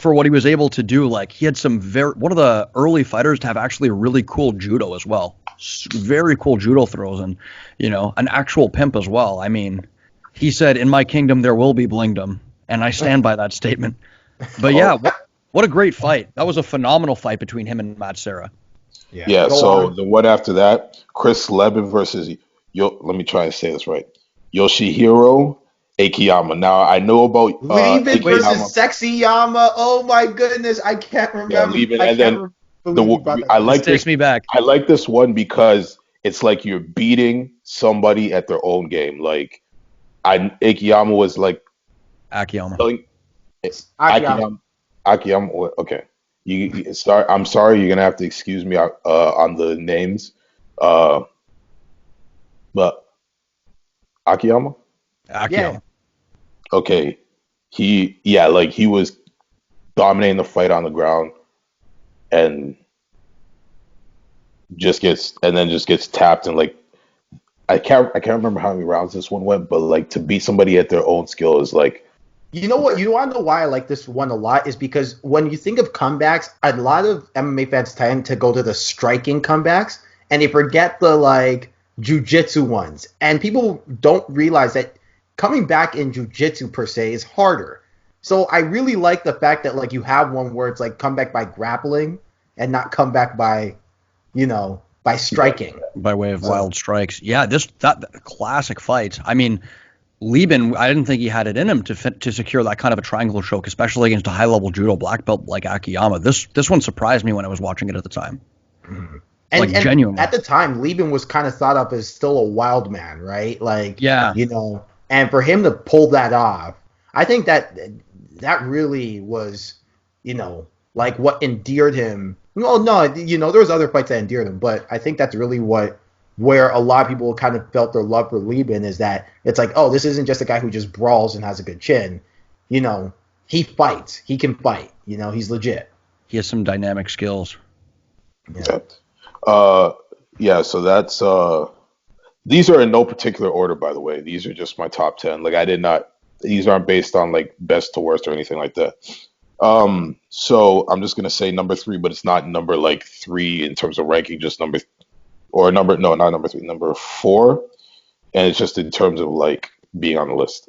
what he was able to do. Like he had one of the early fighters to have actually really cool judo as well. Very cool judo throws, and an actual pimp as well. I mean, he said, "In my kingdom there will be blingdom," and I stand by that statement. But yeah, What a great fight. That was a phenomenal fight between him and Matt Serra. Yeah, Go so on. the one after that, Chris Leben versus let me try to say this right. Yoshihiro Akiyama. Now I know about Lieben Akiyama. versus Sexy Yama. Oh my goodness, I can't Yeah, remember. Leben, I and can't then believe you brought that I up. This like takes this. me back. I like this one because it's like you're beating somebody at their own game. Like Akiyama was like Akiyama. telling Akiyama. Akiyama. Okay, you start. I'm sorry, you're gonna have to excuse me on the names. Uh, but Akiyama. Yeah. Akiyama. Okay, like he was dominating the fight on the ground and just gets tapped and like I can't remember how many rounds this one went, but like to beat somebody at their own skill is like You know what? You want to know why I like this one a lot is because when you think of comebacks, a lot of MMA fans tend to go to the striking comebacks and they forget the like jujitsu ones. And people don't realize that coming back in jujitsu per se is harder. So I really like the fact that like you have one where it's like come back by grappling and not come back by, by striking. By way of So- wild strikes. Yeah, that classic fight. I mean, Lieben, I didn't think he had it in him to secure that kind of a triangle choke, especially against a high-level judo black belt like Akiyama. This one surprised me when I was watching it at the time. And Genuinely. at the time, Lieben was kind of thought of as still a wild man, right? Like, Yeah. And for him to pull that off, I think that really was, like what endeared him. Well, no, there was other fights that endeared him, but I think that's really where a lot of people kind of felt their love for Lieben is that it's like, oh, this isn't just a guy who just brawls and has a good chin. He fights. He can fight. He's legit. He has some dynamic skills. yeah. So that's these are in no particular order, by the way. These are just my top 10. Like these aren't based on like best to worst or anything like that. So I'm just gonna say number 3, but it's not number like 3 in terms of ranking, just number no, not number 3, number 4, and it's just in terms of like being on the list.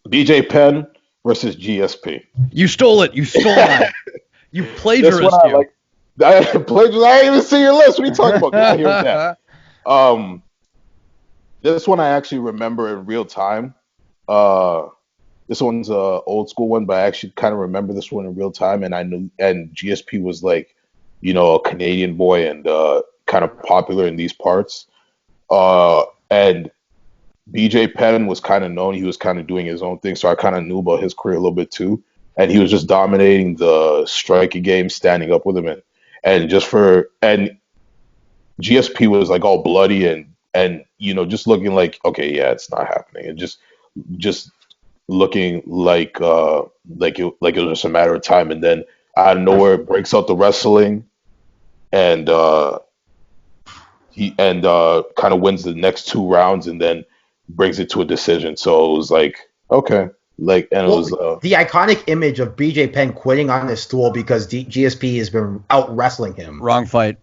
BJ Penn versus GSP. You stole it. You stole that. You This plagiarized one I you. like. I didn't even see your list. What are you talking about? Get out of here with that. This one I actually remember in real time. This one's a old school one, but I actually kind of remember this one in real time, and I knew. And GSP was like, a Canadian boy and kind of popular in these parts. And BJ Penn was kind of known. He was kind of doing his own thing, so I kind of knew about his career a little bit too. And he was just dominating the striking game, standing up with him, and GSP was like all bloody and just looking like, okay, yeah, it's not happening, and just looking like it was just a matter of time, and then out of nowhere it breaks out the wrestling, and he kind of wins the next 2 rounds, and then brings it to a decision. So it was like, okay, like, and it was the iconic image of BJ Penn quitting on his stool because GSP has been out wrestling him. Wrong fight.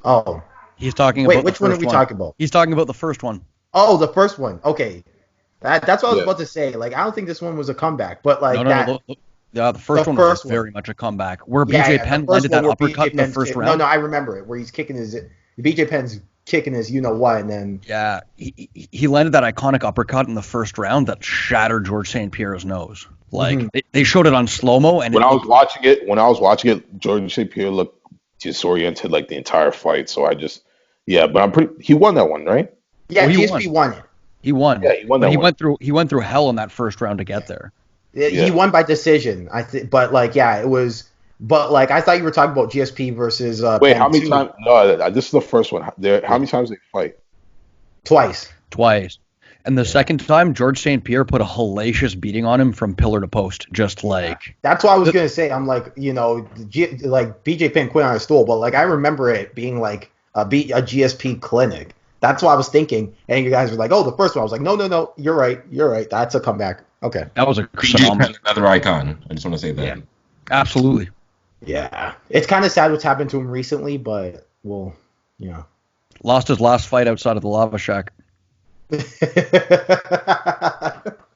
Oh, He's talking wait, about which the one are first we one. talking about? He's talking about the first one. Oh, the first one. Okay, that's what I was Yeah. about to say. Like, I don't think this one was a comeback, but like No. The first The one was first one. very much a comeback. Where yeah, BJ the Penn first landed one that where uppercut BJ in the Penn's first kick- round. No, I remember it where he's kicking BJ Penn's kicking his what, and then Yeah, he landed that iconic uppercut in the first round that shattered George St. Pierre's nose. Like they showed it on slow mo, and when I was watching it, Jordan St. Pierre looked disoriented like the entire fight. So but he won that one, right? yeah, he GSP won it. he won. Yeah, he won But that he one. went through hell in that first round to get there. He Yeah. won by decision, I think. But like, yeah, it was. But like, I thought you were talking about GSP versus. Wait, Penn how many too. times? No, this is the first one. How many times did they fight? Twice. Twice. And the second time, George St. Pierre put a hellacious beating on him from pillar to post, just like That's what I was gonna say. I'm like, like BJ Penn quit on his stool, but like I remember it being like a GSP clinic. That's what I was thinking. And you guys were like, oh, the first one. I was like, no, you're right. That's a comeback. Okay. that was a BJ phenomenal. Penn, another icon. I just want to say that. Yeah. Absolutely. Yeah. It's kind of sad what's happened to him recently, but Lost his last fight outside of the Lava Shack.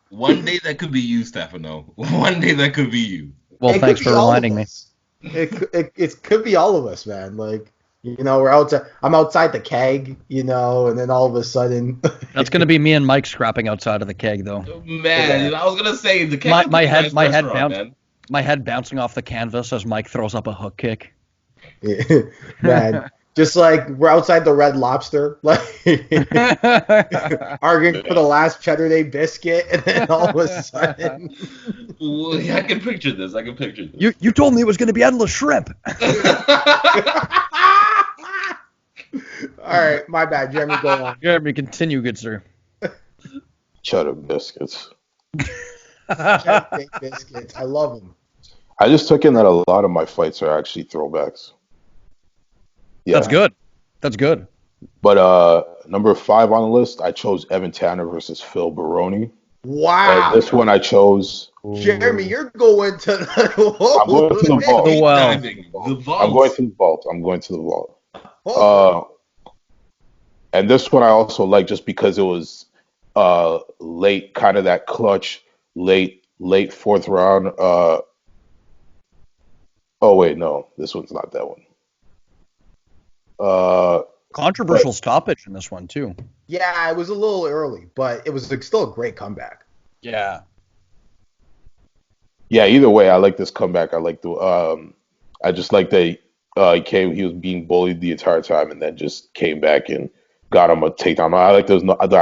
One day that could be you, Stefano. One day that could be you. Well, thanks for reminding me. It could be all of us, man. Like, we're outside. I'm outside the keg, and then all of a sudden. That's gonna be me and Mike scrapping outside of the keg, though. Man, I was gonna say the keg. My head bouncing off the canvas as Mike throws up a hook kick. Man, just like we're outside the Red Lobster, like arguing for the last Cheddar Day biscuit, and then all of a sudden. I can picture this. You told me it was going to be endless shrimp. All right, my bad. Jeremy, go on. Jeremy, continue, good sir. Cheddar biscuits. Cheddar Day biscuits. I love them. I just took in that a lot of my fights are actually throwbacks. Yeah. That's good. But number 5 on the list, I chose Evan Tanner versus Phil Baroni. Wow. And this one I chose. Jeremy, you're going to the I'm going to the vault. I'm going to the vault. And this one I also like just because it was late, kind of that clutch, late 4th round. Oh wait, no, this one's not that one. Controversial stoppage in this one too. Yeah, it was a little early, but it was still a great comeback. Yeah. Yeah, either way, I like this comeback. I like I just like that he was being bullied the entire time and then just came back and got him a takedown. I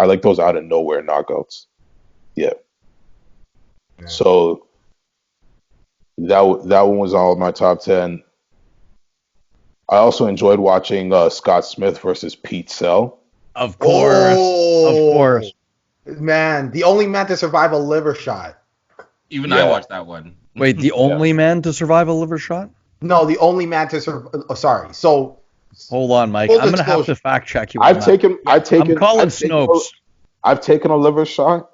like those out of nowhere knockouts. Yeah. So that one was all of my top 10. I also enjoyed watching Scott Smith versus Pete Sell. Of course. Man, the only man to survive a liver shot. Even I watched that one. Wait, the only man to survive a liver shot? No, the only man to survive. Sorry. So. Hold on, Mike. I'm gonna have to fact check you. I'm calling Snopes. I've taken a liver shot,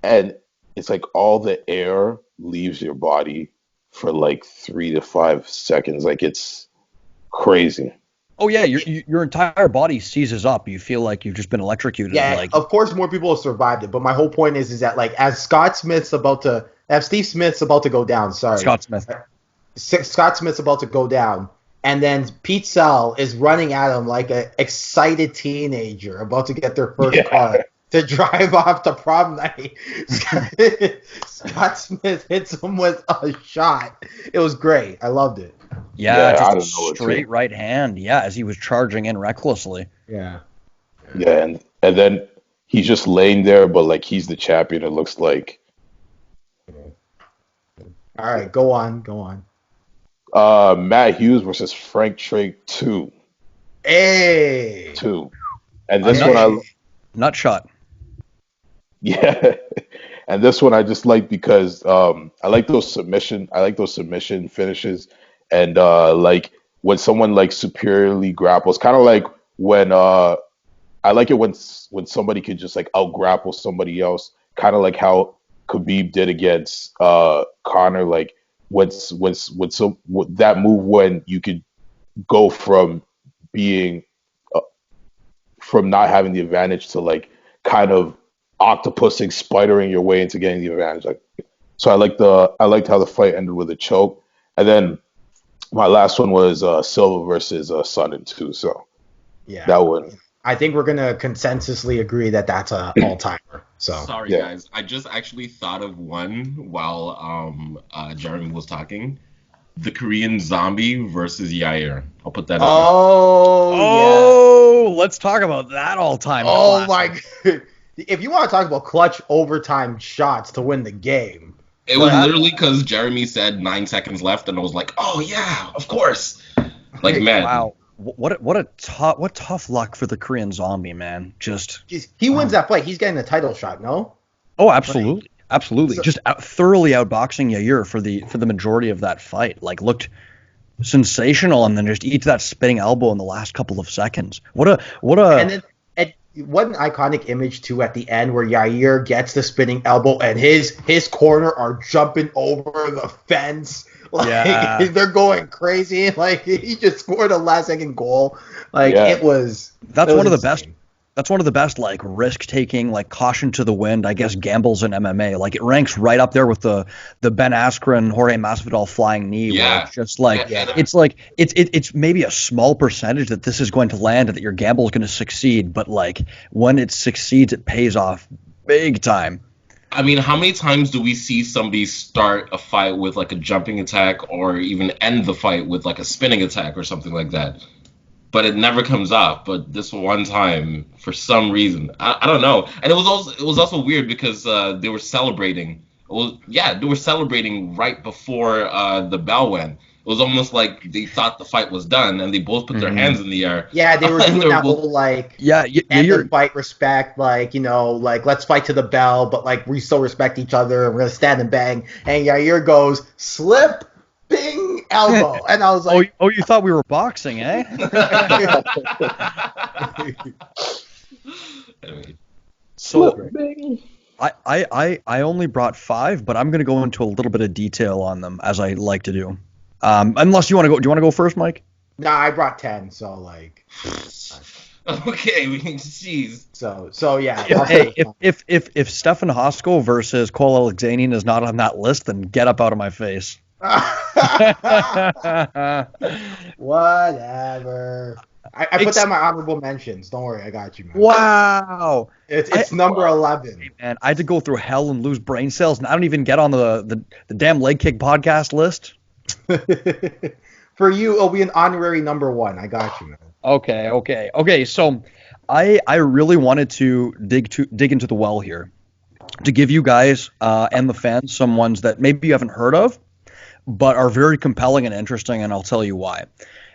and it's like all the air leaves your body for like 3 to 5 seconds. Like it's crazy. Oh yeah, your entire body seizes up. You feel like you've just been electrocuted. Yeah, of course more people have survived it, but my whole point is that like as Steve Smith's about to go down. Sorry, Scott Smith's about to go down, and then Pete Sell is running at him like an excited teenager about to get their first car to drive off to prom night. Scott Smith hits him with a shot. It was great. I loved it. Yeah, just a straight right hand. Yeah, as he was charging in recklessly. Yeah. Yeah, and then he's just laying there, but like he's the champion. It looks like. All right, go on. Matt Hughes versus Frank Trigg 2. Hey. 2. And this one nut shot. Yeah. And this one I just like because I like those submission finishes, and like when someone like superiorly grapples, kind of like when I like it when somebody can just like out grapple somebody else, kind of like how Khabib did against Conor, like that move when you could go from being from not having the advantage to like kind of octopusing, spidering your way into getting the advantage. Like, so I liked how the fight ended with a choke, and then my last one was Silva versus Sonnen too. So yeah, that one. I think we're gonna consensusly agree that that's a all timer. So sorry guys, I just actually thought of one while Jeremy was talking. The Korean Zombie versus Yair. I'll put that. Oh, let's talk about that all time. Oh my god. If you want to talk about clutch overtime shots to win the game. It was literally because Jeremy said 9 seconds left, and I was like, oh, yeah, of course. Like, man. Wow. What tough luck for the Korean Zombie, man. He wins that fight. He's getting a title shot, no? Oh, absolutely. Absolutely. So, just thoroughly outboxing Yair for the majority of that fight. Like, looked sensational, and then just eats that spinning elbow in the last couple of seconds. What an iconic image too at the end where Yair gets the spinning elbow and his corner are jumping over the fence. Like they're going crazy. Like he just scored a last second goal. Like it was. That's one of the best. That's one of the best, like, risk-taking, like, caution to the wind, I guess, gambles in MMA. Like, it ranks right up there with the Ben Askren, Jorge Masvidal flying knee, where it's just like, it's like, it's maybe a small percentage that this is going to land and that your gamble is going to succeed, but, like, when it succeeds, it pays off big time. I mean, how many times do we see somebody start a fight with, like, a jumping attack or even end the fight with, like, a spinning attack or something like that? But it never comes off. But this one time, for some reason, I don't know. And it was also weird because they were celebrating. They were celebrating right before the bell went. It was almost like they thought the fight was done, and they both put their hands in the air. Yeah, they were doing that whole like end the fight, respect, like, you know, like, let's fight to the bell, but like we still respect each other, and we're gonna stand and bang. And Yair goes slip. Bing, elbow, and I was like, "Oh, you thought we were boxing, eh?" So, I only brought 5, but I'm going to go into a little bit of detail on them, as I like to do. Unless you want to go. Do you want to go first, Mike? Nah, I brought 10, so like. Okay, jeez. So yeah. If Stefano Hosko versus Cole Alexanian is not on that list, then get up out of my face. Whatever. I put that in my honorable mentions. Don't worry, I got you, man. Wow. It's number 11. Hey, man, I had to go through hell and lose brain cells, and I don't even get on the damn Leg Kick podcast list. For you, it'll be an honorary number 1. I got you, man. Okay. So I really wanted to dig into the well here to give you guys and the fans some ones that maybe you haven't heard of, but are very compelling and interesting, and I'll tell you why.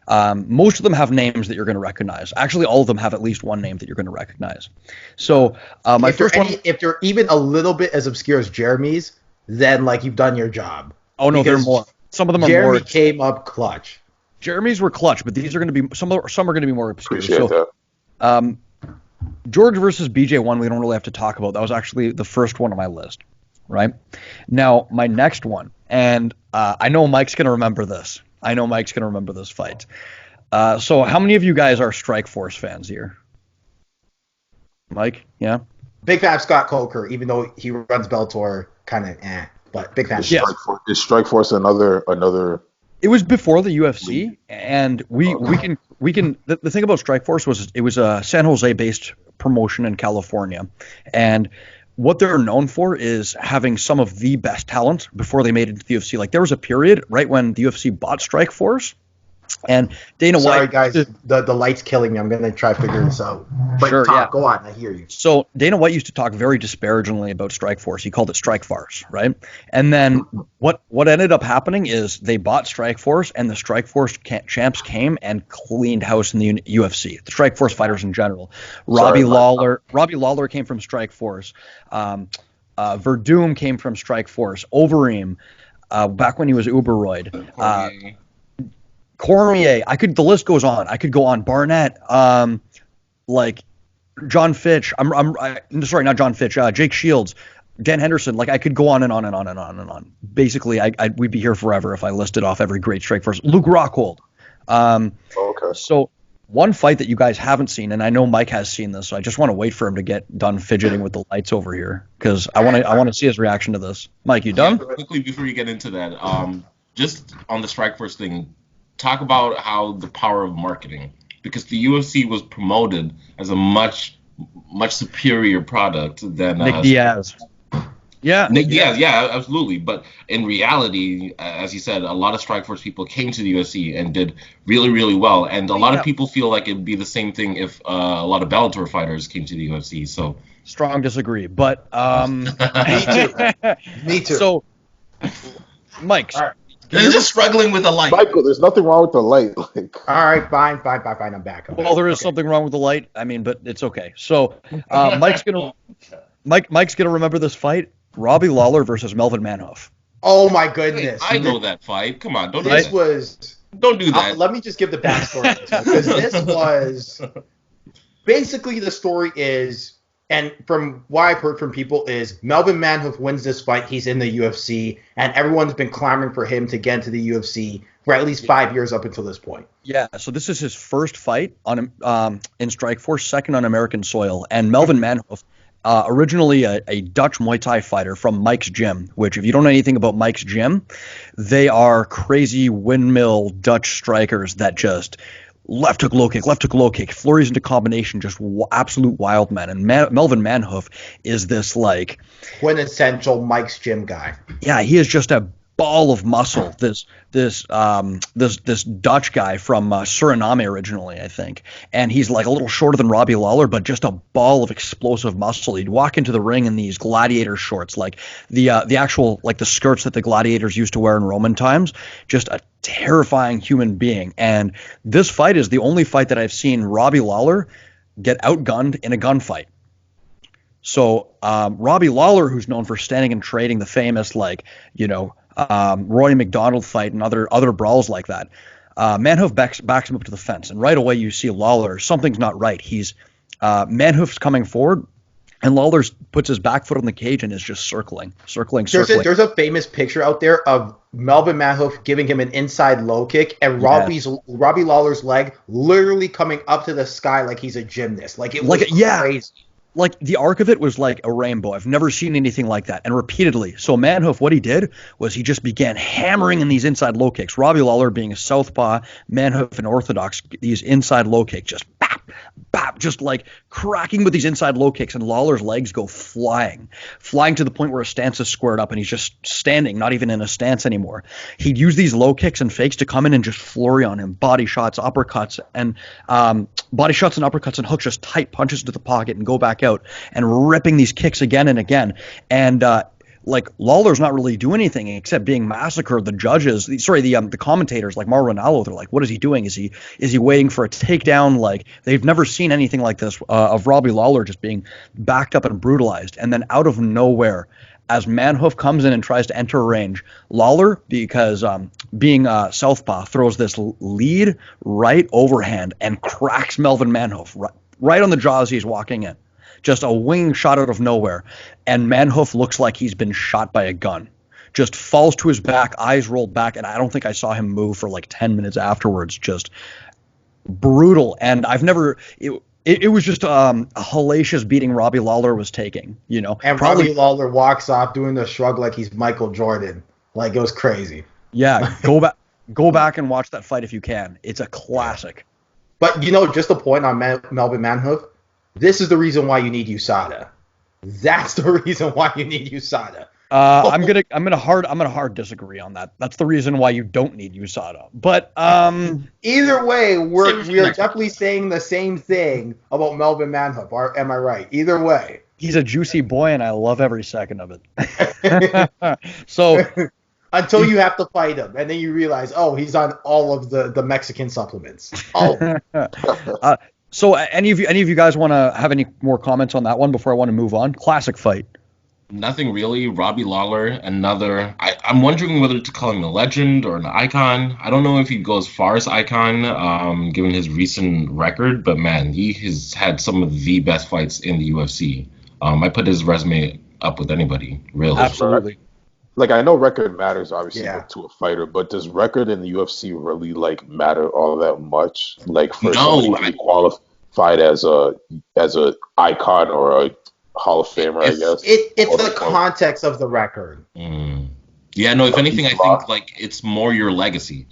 Most of them have names that you're going to recognize. Actually, all of them have at least one name that you're going to recognize. So if they're even a little bit as obscure as Jeremy's, then like you've done your job. Oh no, they're more. Some of them are Jeremy more. Jeremy came up clutch. Jeremy's were clutch, but these are going to be some are going to be more obscure. Appreciate that. George versus BJ1, we don't really have to talk about. That was actually the first one on my list, right? Now, my next one, and I know Mike's going to remember this. Fight. So how many of you guys are Strikeforce fans here? Mike, yeah? Big fan of Scott Coker, even though he runs Bellator, kind of but big fan. Is Strikeforce another? It was before the UFC, and we can the thing about Strikeforce was it was a San Jose based promotion in California, and what they're known for is having some of the best talent before they made it to the UFC. Like, there was a period right when the UFC bought Strikeforce, and Dana White. Sorry, guys, the light's killing me. I'm gonna try to figure this out. But sure, go on. I hear you. So Dana White used to talk very disparagingly about Strikeforce. He called it Strike Farce, right? And then what ended up happening is they bought Strikeforce, and the Strikeforce champs came and cleaned house in the UFC. The Strikeforce fighters in general. Robbie Lawler came from Strikeforce. Verdum came from Strikeforce. Overeem, back when he was Uberoid. Cormier, the list goes on. I could go on. Barnett, like John Fitch. Sorry, not John Fitch. Jake Shields, Dan Henderson. Like, I could go on and on and on and on and on. Basically, we'd be here forever if I listed off every great Strikeforce. Luke Rockhold. Okay. So one fight that you guys haven't seen, and I know Mike has seen this, so I just want to wait for him to get done fidgeting with the lights over here because I want to see his reaction to this. Mike, you done? Yeah, quickly before you get into that, just on the Strikeforce thing. Talk about how the power of marketing, because the UFC was promoted as a much superior product than Nick Diaz. Yeah, Nick Diaz, yeah, absolutely. But in reality, as you said, a lot of Strikeforce people came to the UFC and did really, really well. And a lot of people feel like it'd be the same thing if a lot of Bellator fighters came to the UFC. So strong disagree, but me too. So, Mike. They're just struggling with the light. Michael, there's nothing wrong with the light. Like, all right, fine. I'm back. Well, there is something wrong with the light. I mean, but it's okay. So, Mike's gonna remember this fight: Robbie Lawler versus Melvin Manhoef. Oh my goodness! I know that fight. Come on, don't do that. Let me just give the backstory because this was basically the story is and from what I've heard from people is Melvin Manhoef wins this fight, he's in the UFC, and everyone's been clamoring for him to get into the UFC for at least 5 years up until this point. Yeah, so this is his first fight on in Strikeforce, second on American soil, and Melvin Manhoef, originally a Dutch Muay Thai fighter from Mike's Gym, which if you don't know anything about Mike's Gym, they are crazy windmill Dutch strikers that just left hook, low kick, flurries into combination, just absolute wild men. And Melvin Manhoef is this like quintessential Mike's Gym guy. Yeah, he is just a ball of muscle. This Dutch guy from Suriname originally, I think, and he's like a little shorter than Robbie Lawler, but just a ball of explosive muscle. He'd walk into the ring in these gladiator shorts, like the actual like the skirts that the gladiators used to wear in Roman times. Just a terrifying human being. And this fight is the only fight that I've seen Robbie Lawler get outgunned in a gunfight. So Robbie Lawler, who's known for standing and trading, the famous Roy McDonald fight and other brawls like that, Manhoef backs him up to the fence, and right away you see Lawler. Something's not right. Manhoef's coming forward, and Lawler puts his back foot on the cage and is just circling. There's a famous picture out there of Melvin Manhoef giving him an inside low kick, and Robbie Lawler's leg literally coming up to the sky like he's a gymnast. Like it was crazy. Like the arc of it was like a rainbow. I've never seen anything like that. And repeatedly. So Manhoef, what he did was he just began hammering in these inside low kicks. Robbie Lawler being a southpaw, Manhoef an orthodox, these inside low kicks, just bap, bap, just like cracking with these inside low kicks. And Lawler's legs go flying to the point where his stance is squared up and he's just standing, not even in a stance anymore. He'd use these low kicks and fakes to come in and just flurry on him. Body shots, uppercuts, and hooks, just tight punches into the pocket and go back out and ripping these kicks again and again. And Lawler's not really doing anything except being massacred. The commentators like Mauro Ranallo, they're like, what is he doing? Is he waiting for a takedown? Like, they've never seen anything like this of Robbie Lawler just being backed up and brutalized. And then out of nowhere, as Manhoef comes in and tries to enter range, Lawler, because being southpaw, throws this lead right overhand and cracks Melvin Manhoef right on the jaw as he's walking in. Just a wing shot out of nowhere. And Manhoef looks like he's been shot by a gun. Just falls to his back, eyes rolled back, and I don't think I saw him move for like 10 minutes afterwards. Just brutal. And it was just a hellacious beating Robbie Lawler was taking, And Robbie Lawler walks off doing the shrug like he's Michael Jordan. Like, it was crazy. Yeah, go back and watch that fight if you can. It's a classic. But, just a point on Melvin Manhoef, this is the reason why you need USADA. That's the reason why you need USADA. I'm gonna hard disagree on that. That's the reason why you don't need USADA. But either way, we're definitely saying the same thing about Melvin Manhoef. Am I right? Either way, he's a juicy boy, and I love every second of it. So until you have to fight him, and then you realize, oh, he's on all of the Mexican supplements. Oh. So any of you guys want to have any more comments on that one before I want to move on? Classic fight. Nothing really. Robbie Lawler, another. I'm wondering whether to call him a legend or an icon. I don't know if he'd go as far as icon, given his recent record. But man, he has had some of the best fights in the UFC. I put his resume up with anybody, really. Absolutely. Like, I know record matters, obviously, to a fighter, but does record in the UFC really matter all that much? Like, for somebody to be qualified as a icon or a Hall of Famer, I guess. It's the context of the record. Yeah, no. If anything, I think it's more your legacy.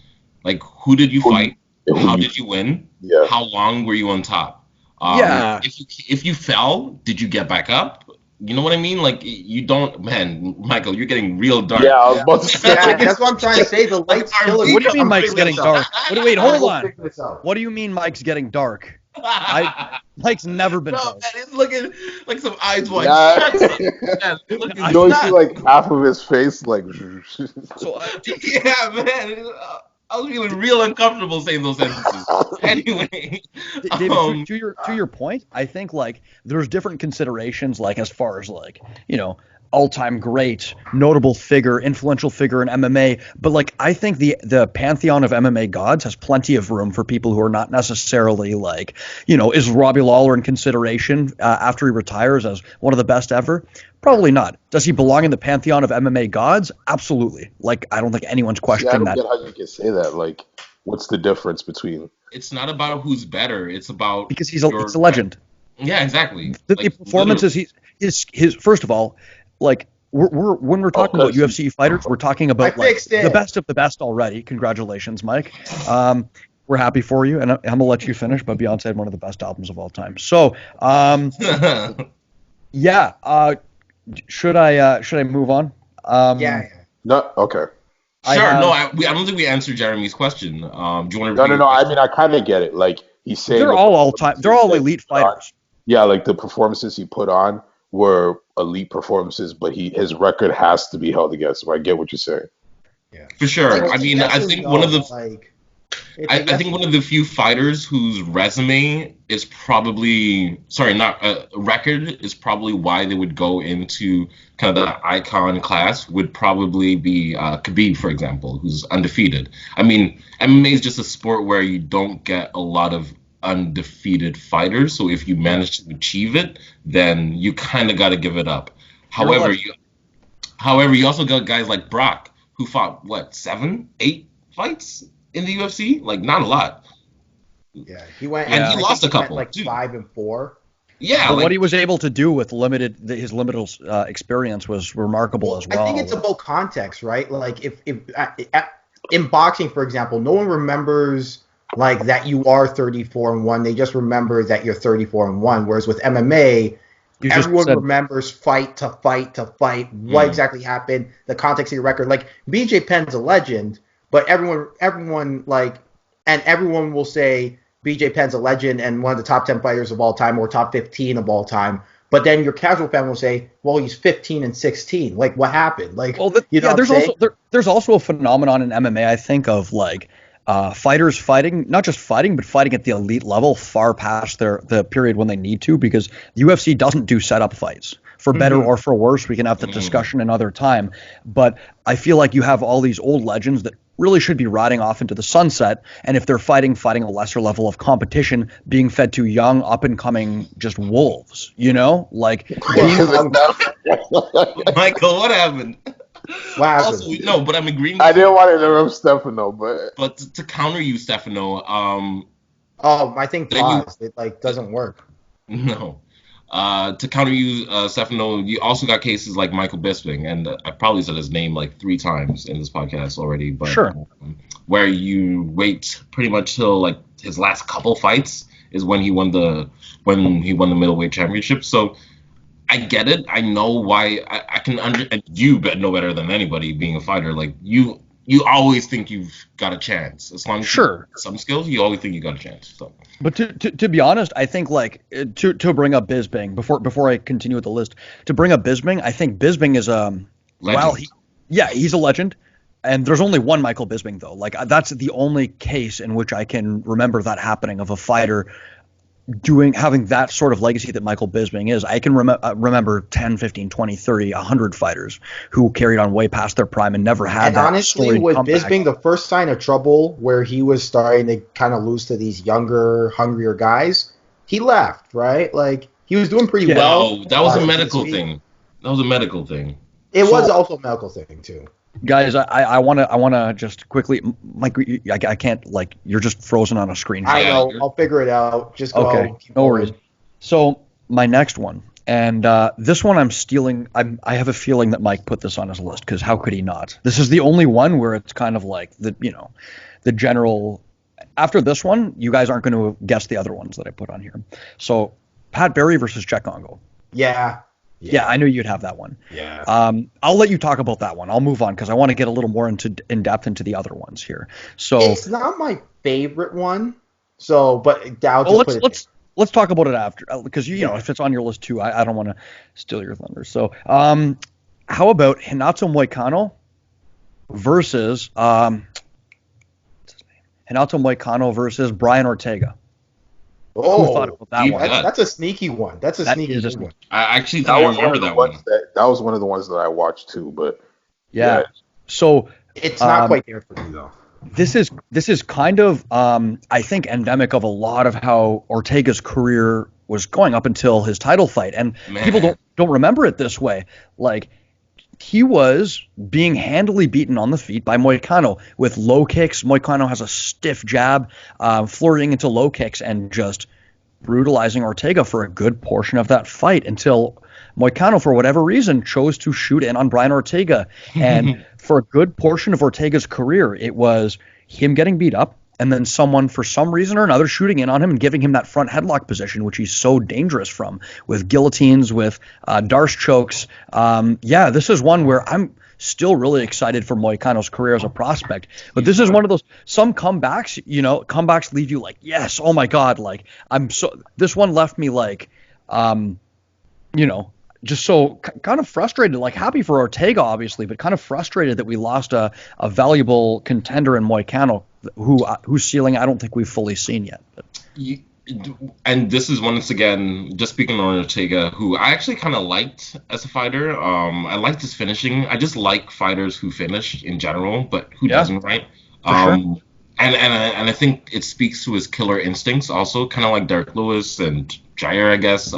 Like, who did you fight? How did you win? Yeah. How long were you on top? If you fell, did you get back up? You know what I mean? Like, you don't, man, Michael, you're getting real dark. Yeah, I was about to say. That's what I'm trying to say. The lights kill. What do you mean Mike's getting dark? Wait, hold on. What do you mean Mike's getting dark? Mike's never been dark. Man, he's looking like some eyes wide. Yeah. You don't see half of his face, like. Yeah, man. I was feeling real uncomfortable saying those sentences. Anyway, David, to your point, I think there's different considerations as far as all-time great, notable figure, influential figure in MMA. But like, I think the pantheon of MMA gods has plenty of room for people who are not necessarily like, is Robbie Lawler in consideration after he retires as one of the best ever? Probably not. Does he belong in the pantheon of MMA gods? Absolutely. Like, I don't think anyone's questioning that. I don't get how you can say that. Like, what's the difference between? It's not about who's better. It's about because he's a legend. Yeah, exactly. The performances his first of all, like when we're talking about UFC fighters, we're talking about like the best of the best already. Congratulations, Mike. We're happy for you, and I'm gonna let you finish. But Beyonce had one of the best albums of all time. So, yeah. Should I move on? Yeah. No. Okay. Sure. I don't think we answered Jeremy's question. Do you want to? No. I mean, I kind of get it. Like he's saying, they're all time. They're all elite fighters. Yeah, like the performances he put on were elite performances, but his record has to be held against. So I get what you're saying. Yeah, for sure. I mean, I think one of the I think one of the few fighters whose resume is probably record is probably why they would go into kind of the icon class would probably be Khabib, for example, who's undefeated. I mean, MMA is just a sport where you don't get a lot of undefeated fighters, so if you manage to achieve it, then you kind of got to give it up. However, you also got guys like Brock who fought 7, 8 fights in the UFC, like not a lot. Yeah, he went and he lost a couple, like 5 and 4. Yeah, but what he was able to do with his limited experience was remarkable as well. I think it's about context, right? Like if in boxing, for example, no one remembers like that you are 34-1. They just remember that you're 34-1. Whereas with MMA, everyone remembers fight to fight to fight, what exactly happened, the context of your record. Like BJ Penn's a legend, but everyone will say BJ Penn's a legend and one of the top 10 fighters of all time or top 15 of all time. But then your casual fan will say, well, he's 15-16. Like, what happened? Like, there's also a phenomenon in MMA, I think, of like fighters fighting, not just fighting, but fighting at the elite level far past the period when they need to, because the UFC doesn't do setup fights. For better or for worse, we can have the discussion another time. But I feel like you have all these old legends that really should be riding off into the sunset. And if they're fighting a lesser level of competition, being fed to young, up-and-coming just wolves, Like, Michael, what happened? Also, no, but I'm agreeing. I didn't want to interrupt Stefano, but to counter you, Stefano. I think it doesn't work. No. To counter you, Stefano, you also got cases like Michael Bisping, and I probably said his name like 3 times in this podcast already, but sure. Where you wait pretty much till like his last couple fights is when he won the middleweight championship. So I get it. I know why. I can and you know better than anybody being a fighter. Like you always think you've got a chance. As long as you have some skills, you always think you got a chance. So. But to be honest, I think like to bring up Bisping before I continue with the list, to bring up Bisping, I think Bisping is he's a legend. And there's only one Michael Bisping though. Like that's the only case in which I can remember that happening of a fighter having that sort of legacy that Michael Bisping is. I can remember 10, 15, 20, 30, 100 fighters who carried on way past their prime and never had that. And honestly, with Bisping, the first sign of trouble where he was starting to kind of lose to these younger, hungrier guys, he left, right? Like, he was doing pretty well. No, that was a medical thing. That was a medical thing. It was also a medical thing, too. Guys, I wanna just quickly, Mike. I can't, like, you're just frozen on a screen. I know. I'll figure it out. Just go. Okay, no worries. So my next one, and this one I'm stealing. I have a feeling that Mike put this on his list because how could he not? This is the only one where it's kind of like the general. After this one, you guys aren't going to guess the other ones that I put on here. So Pat Barry versus Chet Congo. Yeah, I knew you'd have that one. Yeah. I'll let you talk about that one. I'll move on because I want to get a little more in depth into the other ones here. So it's not my favorite one. So, but let's talk about it after because if it's on your list too, I don't want to steal your thunder. So, how about Renato Moicano versus Renato Moicano versus Brian Ortega? Oh, Who thought about that deep one? cut. that's a sneaky one. That's a That sneaky is a good sneaky. one. I actually That think I was one remember of the that ones one. that was one of the ones that I watched too. But Yeah. So It's not um, quite there for me though. this is kind of I think endemic of a lot of how Ortega's career was going up until his title fight, and Man. people don't remember it this way. Like he was being handily beaten on the feet by Moicano with low kicks. Moicano has a stiff jab, flirting into low kicks and just brutalizing Ortega for a good portion of that fight until Moicano, for whatever reason, chose to shoot in on Brian Ortega. And for a good portion of Ortega's career, it was him getting beat up and then someone, for some reason or another, shooting in on him and giving him that front headlock position, which he's so dangerous from, with guillotines, with Darce chokes. Yeah, this is one where I'm still really excited for Moicano's career as a prospect. But this is one of those, some comebacks leave you like, yes, oh my God, like, this one left me like, just so kind of frustrated, like happy for Ortega, obviously, but kind of frustrated that we lost a valuable contender in Moicano, whose ceiling I don't think we've fully seen yet. But. And this is once again, just speaking on Ortega, who I actually kind of liked as a fighter. I liked his finishing. I just like fighters who finish in general, but who doesn't, right? Sure. And I think it speaks to his killer instincts also, kind of like Derek Lewis and Jair, I guess,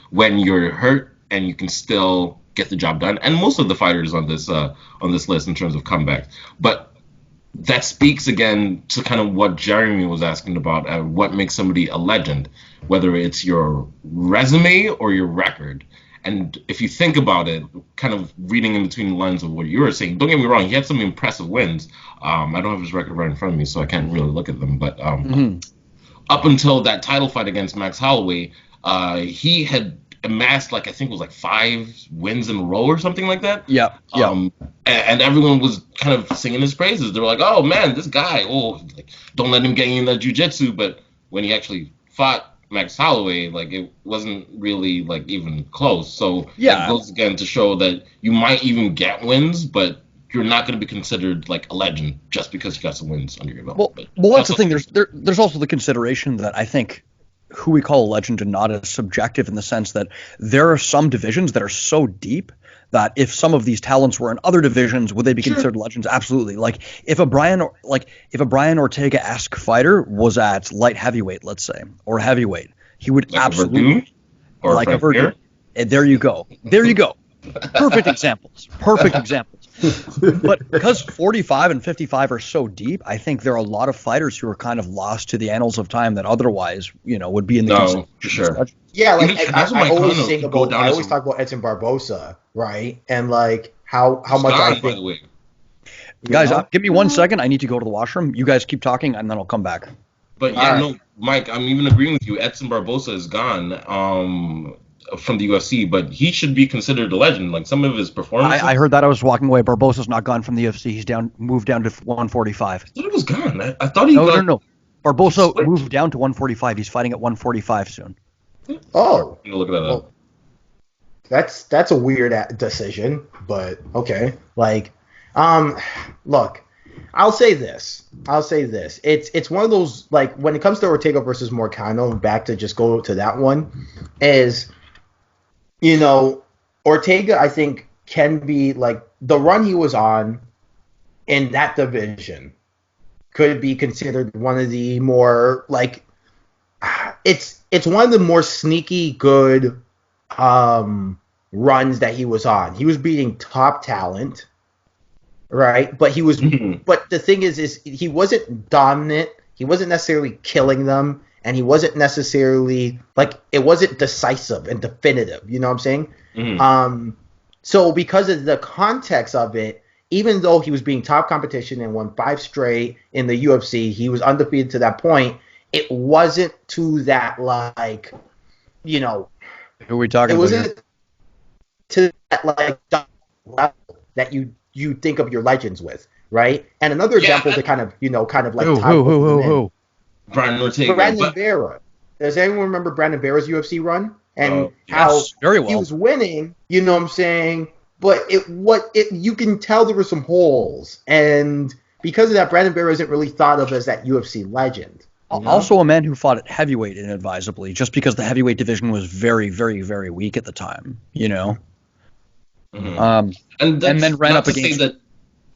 when you're hurt and you can still get the job done. And most of the fighters on this list in terms of comebacks. But that speaks again to kind of what Jeremy was asking about, what makes somebody a legend, whether it's your resume or your record. And if you think about it, kind of reading in between the lines of what you were saying, don't get me wrong, he had some impressive wins. I don't have his record right in front of me, so I can't really look at them. But up until that title fight against Max Holloway, he had amassed I think it was 5 wins in a row or something like that. Yeah. And everyone was kind of singing his praises. They were like, "Oh man, this guy! Don't let him get you in that jujitsu." But when he actually fought Max Holloway, it wasn't really even close. So Yeah. it goes again to show that you might even get wins, but you're not going to be considered a legend just because you got some wins under your belt. Well, that's the thing. There's also the consideration that I think who we call a legend and not is subjective, in the sense that there are some divisions that are so deep that if some of these talents were in other divisions, would they be considered legends? Absolutely. If a Brian Ortega-esque fighter was at light heavyweight, let's say, or heavyweight, he would absolutely or like a Verdun. There you go. Perfect examples. But because 45 and 55 are so deep, I think there are a lot of fighters who are kind of lost to the annals of time that otherwise, would be in the No, for sure. Yeah, I always talk about Edson Barbosa, right? And how much I think. By the way. Guys, give me 1 second. I need to go to the washroom. You guys keep talking, and then I'll come back. But no, Mike, I'm even agreeing with you. Edson Barbosa is gone from the UFC, but he should be considered a legend. Some of his performances. I heard that. I was walking away. Barbosa's not gone from the UFC. He's moved down to 145. I thought he was gone. I thought he No. Barbosa moved down to 145. He's fighting at 145 soon. Oh. Look at that up. That's a weird decision, but okay. Look, I'll say this. It's one of those, when it comes to Ortega versus Moicano, back to just go to that one, is, Ortega, I think, can be, the run he was on in that division could be considered one of the more, it's one of the more sneaky good runs that he was on. He was beating top talent, right? But he was, but the thing is he wasn't dominant. He wasn't necessarily killing them, and he wasn't necessarily it wasn't decisive and definitive. You know what I'm saying? Mm-hmm. So because of the context of it, even though he was being top competition and won 5 straight in the UFC, he was undefeated to that point. It wasn't to that Who are we talking about? It wasn't to that level that you think of your legends with, right? And another example to kind of who? Brian Ortega. Brandon Vera. Does anyone remember Brandon Vera's UFC run and how very well. He was winning? You know what I'm saying? But you can tell there were some holes, and because of that, Brandon Vera isn't really thought of as that UFC legend. Also a man who fought at heavyweight inadvisably, just because the heavyweight division was very, very, very weak at the time. Mm-hmm. And then ran up say against. that.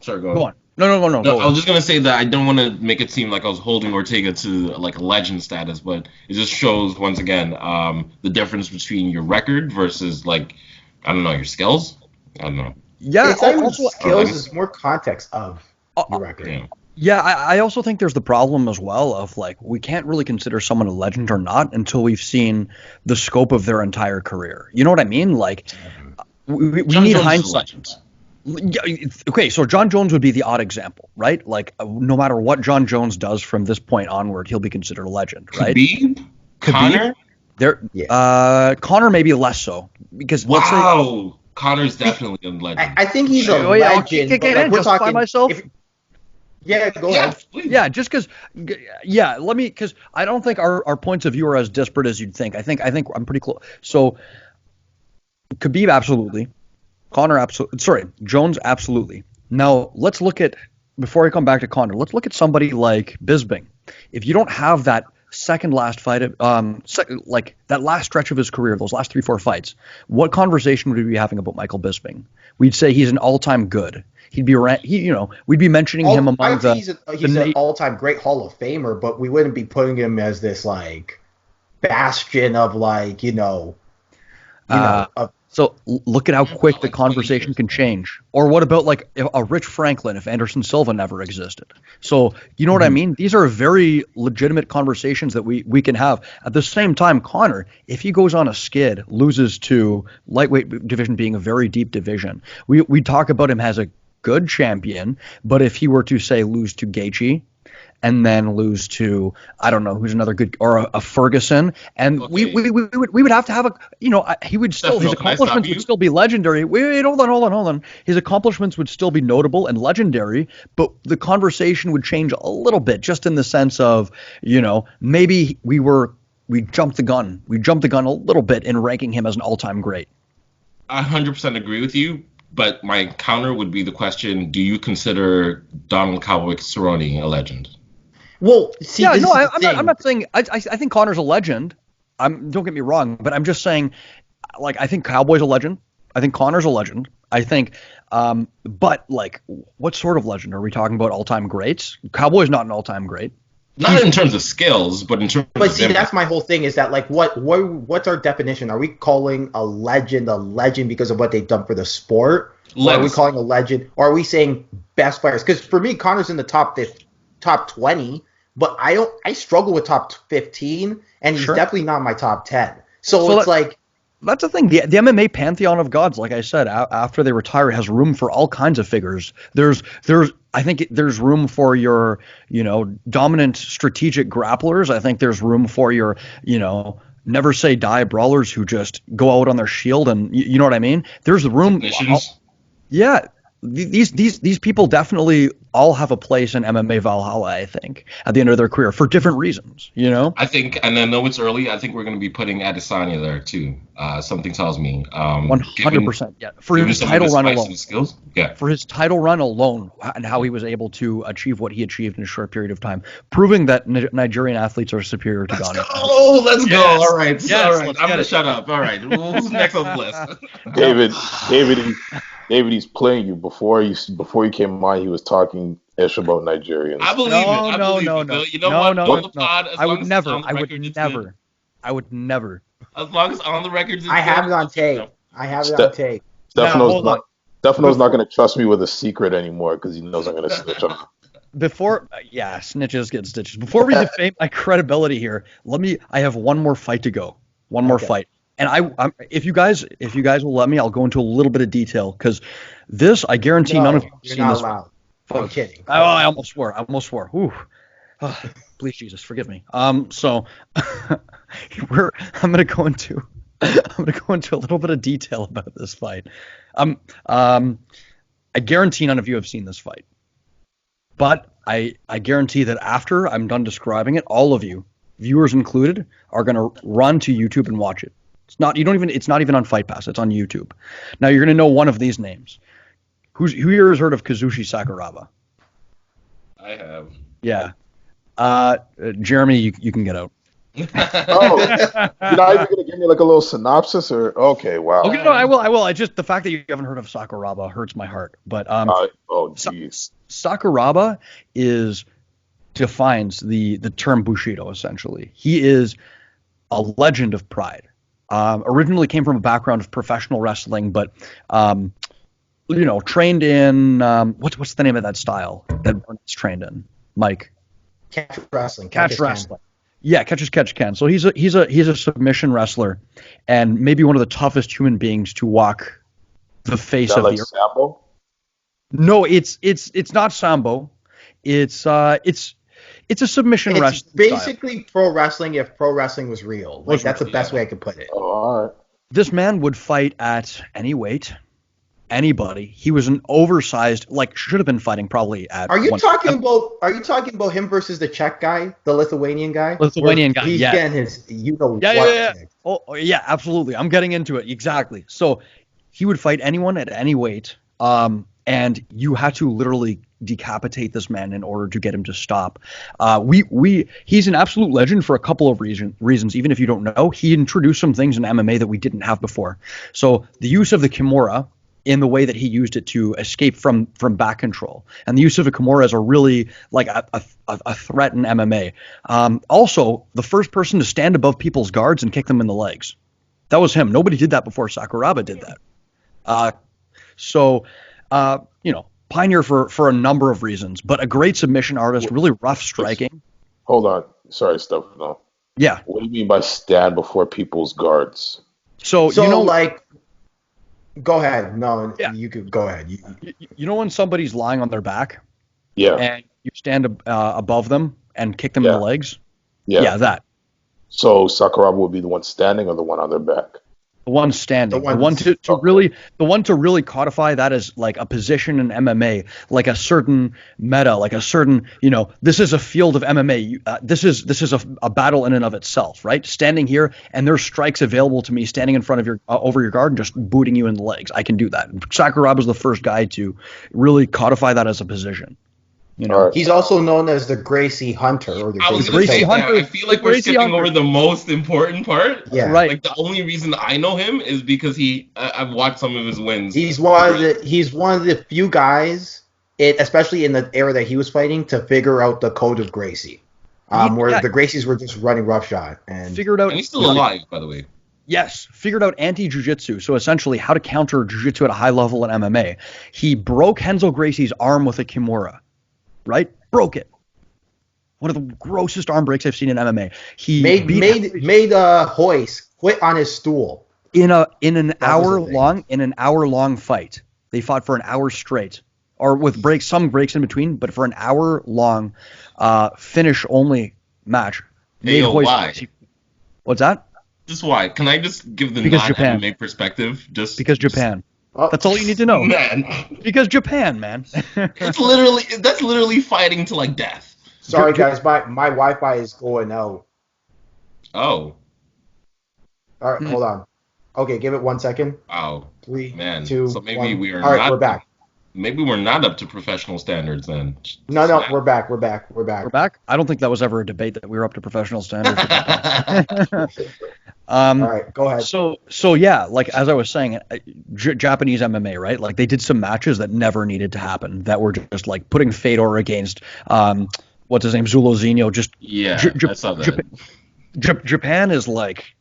Sorry, go on. Go on. No. No, I was just gonna say that I don't want to make it seem like I was holding Ortega to like a legend status, but it just shows once again the difference between your record versus like I don't know your skills. I don't know. Yeah, it's also skills is more context of your record. Yeah, I also think there's the problem as well of like we can't really consider someone a legend or not until we've seen the scope of their entire career. You know what I mean? Like we need hindsight. Yeah, okay, so John Jones would be the odd example, right? Like, no matter what John Jones does from this point onward, he'll be considered a legend, right? Khabib? Conor? Conor maybe less so because Conor's definitely a legend. I think he's a legend. We're talking by myself. Go ahead. Please. Yeah, just because. Yeah, because I don't think our points of view are as disparate as you'd think. I think I'm pretty close. So, Khabib absolutely. Conor absolutely. Sorry, Jones absolutely. Now let's look at before I come back to Conor. Let's look at somebody like Bisping. If you don't have that second last fight, like that last stretch of his career, those last 3-4 fights, what conversation would we be having about Michael Bisping? We'd say he's an all-time good. He'd be we'd be mentioning him among he's an all-time great Hall of Famer, but we wouldn't be putting him as this like bastion of like So look at how quick the conversation can change. Or what about like a Rich Franklin if Anderson Silva never existed? So you know what I mean? These are very legitimate conversations that we can have. At the same time, Conor, if he goes on a skid, loses to lightweight division being a very deep division, we talk about him as a good champion. But if he were to say lose to Gaethje, and then lose to I don't know who's another good or a Ferguson, and we would have to have he would still his accomplishments would still be legendary. Wait, hold on. His accomplishments would still be notable and legendary, but the conversation would change a little bit, just in the sense of maybe we jumped the gun. We jumped the gun a little bit in ranking him as an all-time great. I 100% agree with you. But my counter would be the question: do you consider Donald Cowboy Cerrone a legend? Well, see, I'm not saying. I think Conor's a legend. Don't get me wrong, but I'm just saying, like, I think Cowboy's a legend. I think Conor's a legend. I think, but like, what sort of legend are we talking about? All-time greats? Cowboy's not an all-time great. Not in terms of skills, but in terms of impact. That's my whole thing is that, like, what's our definition? Are we calling a legend because of what they've done for the sport? Or are we calling a legend? Or are we saying best players? Because for me, Conor's in the top 20, but I struggle with top 15, and he's definitely not in my top 10. So it's like... That's the thing. The MMA pantheon of gods, like I said, after they retire, has room for all kinds of figures. I think there's room for your, dominant strategic grapplers. I think there's room for your, never say die brawlers who just go out on their shield, and you know what I mean. There's room. Yeah. These people definitely all have a place in MMA Valhalla, I think, at the end of their career for different reasons, I think, and I know it's early, I think we're going to be putting Adesanya there too. Something tells me. 100%. Yeah. For his title run alone. Skills? Yeah. For his title run alone and how he was able to achieve what he achieved in a short period of time, proving that Nigerian athletes are superior to Ghana. Let's go. All right. Yes, all right. I'm going to shut up. All right. Who's next on the list? David, he's playing you. Before you came on, he was talking ish about Nigerians. I believe it. No. You know what? On the pod, I would never. As long as on the record, I have it on tape. Stefano's not going to trust me with a secret anymore because he knows I'm going to snitch on him. Snitches get stitches. Before we defame my credibility here, I have one more fight to go. One more fight. And if you guys will let me, I'll go into a little bit of detail because this, I guarantee none of you have seen this. Allowed. I'm kidding. Oh, I almost swore. Ooh. Oh, please, Jesus, forgive me. So I'm gonna go into a little bit of detail about this fight. I guarantee none of you have seen this fight, but I guarantee that after I'm done describing it, all of you, viewers included, are gonna run to YouTube and watch it. It's not even on Fight Pass. It's on YouTube. Now you're gonna know one of these names. Who here has heard of Kazushi Sakuraba? I have. Yeah. Jeremy, you can get out. Oh, you're not even gonna give me like a little synopsis or okay, wow. Okay, no, I will. I just the fact that you haven't heard of Sakuraba hurts my heart. But Oh geez. Sakuraba defines the term Bushido essentially. He is a legend of Pride. Originally came from a background of professional wrestling, but trained in what's the name of that style that Burnett's trained in? Mike. Catch wrestling. Catch wrestling. Yeah, catch can. So he's a submission wrestler, and maybe one of the toughest human beings to walk the face of like the earth. Sambo? No, it's not Sambo. It's a submission wrestling. It's basically pro wrestling if pro wrestling was real. Like that's the best way I could put it. Oh, all right. This man would fight at any weight, anybody. He was an oversized, should have been fighting probably at. Are you talking about him versus the Czech guy, the Lithuanian guy? Lithuanian guy, he's yeah. Getting his, Yeah. Oh, yeah, absolutely. I'm getting into it exactly. So he would fight anyone at any weight, and you had to literally decapitate this man in order to get him to stop. He's an absolute legend for a couple of reasons. Even if you don't know, he introduced some things in MMA that we didn't have before. So the use of the Kimura in the way that he used it to escape from back control, and the use of a Kimura is a really a threat in MMA. Also, the first person to stand above people's guards and kick them in the legs. That was him. Nobody did that before. Sakuraba did that. Pioneer for a number of reasons, but a great submission artist, really rough striking. Hold on. Sorry, Stefano. Yeah. What do you mean by stand before people's guards? So go ahead. No, yeah. You could go ahead. You know when somebody's lying on their back? Yeah. And you stand above them and kick them in the legs? Yeah. Yeah, that. So Sakuraba would be the one standing or the one on their back? The one standing. The one to really codify that as like a position in MMA, like a certain meta, like a certain, this is a field of MMA. This is a battle in and of itself, right? Standing here and there's strikes available to me standing in front of your over your guard and just booting you in the legs. I can do that. Sakuraba was the first guy to really codify that as a position. Right. He's also known as the Gracie Hunter. Or the Gracie Hunter. I feel like we're skipping over the most important part. Yeah. Right. Like the only reason I know him is because I've watched some of his wins. He's one of the few guys, especially in the era that he was fighting, to figure out the code of Gracie. Where the Gracies were just running roughshod and figured out. And he's still alive, by the way. Yes, figured out anti-jiu-jitsu, so essentially how to counter jiu-jitsu at a high level in MMA. He broke Renzo Gracie's arm with a Kimura. Right? Broke it. One of the grossest arm breaks I've seen in MMA. He made Hoist quit on his stool. In an hour long fight. They fought for an hour straight. Or with some breaks in between, but for an hour long finish only match. Hey, why? What's that? Just why? Can I just give the non-MMA perspective? Because Japan. That's all you need to know. Man. Because Japan, man. That's literally fighting to like death. Sorry guys, my Wi-Fi is going out. Oh. All right, hold on. Okay, give it 1 second. Wow. 3, man. 2, so maybe 1. we are all right, we're back. Maybe we're not up to professional standards then. No, we're back. We're back? I don't think that was ever a debate that we were up to professional standards. All right, go ahead. So yeah, like as I was saying, Japanese MMA, right? Like they did some matches that never needed to happen, that were just like putting Fedor against what's his name, Zulozinho. Just I saw that. Japan is like,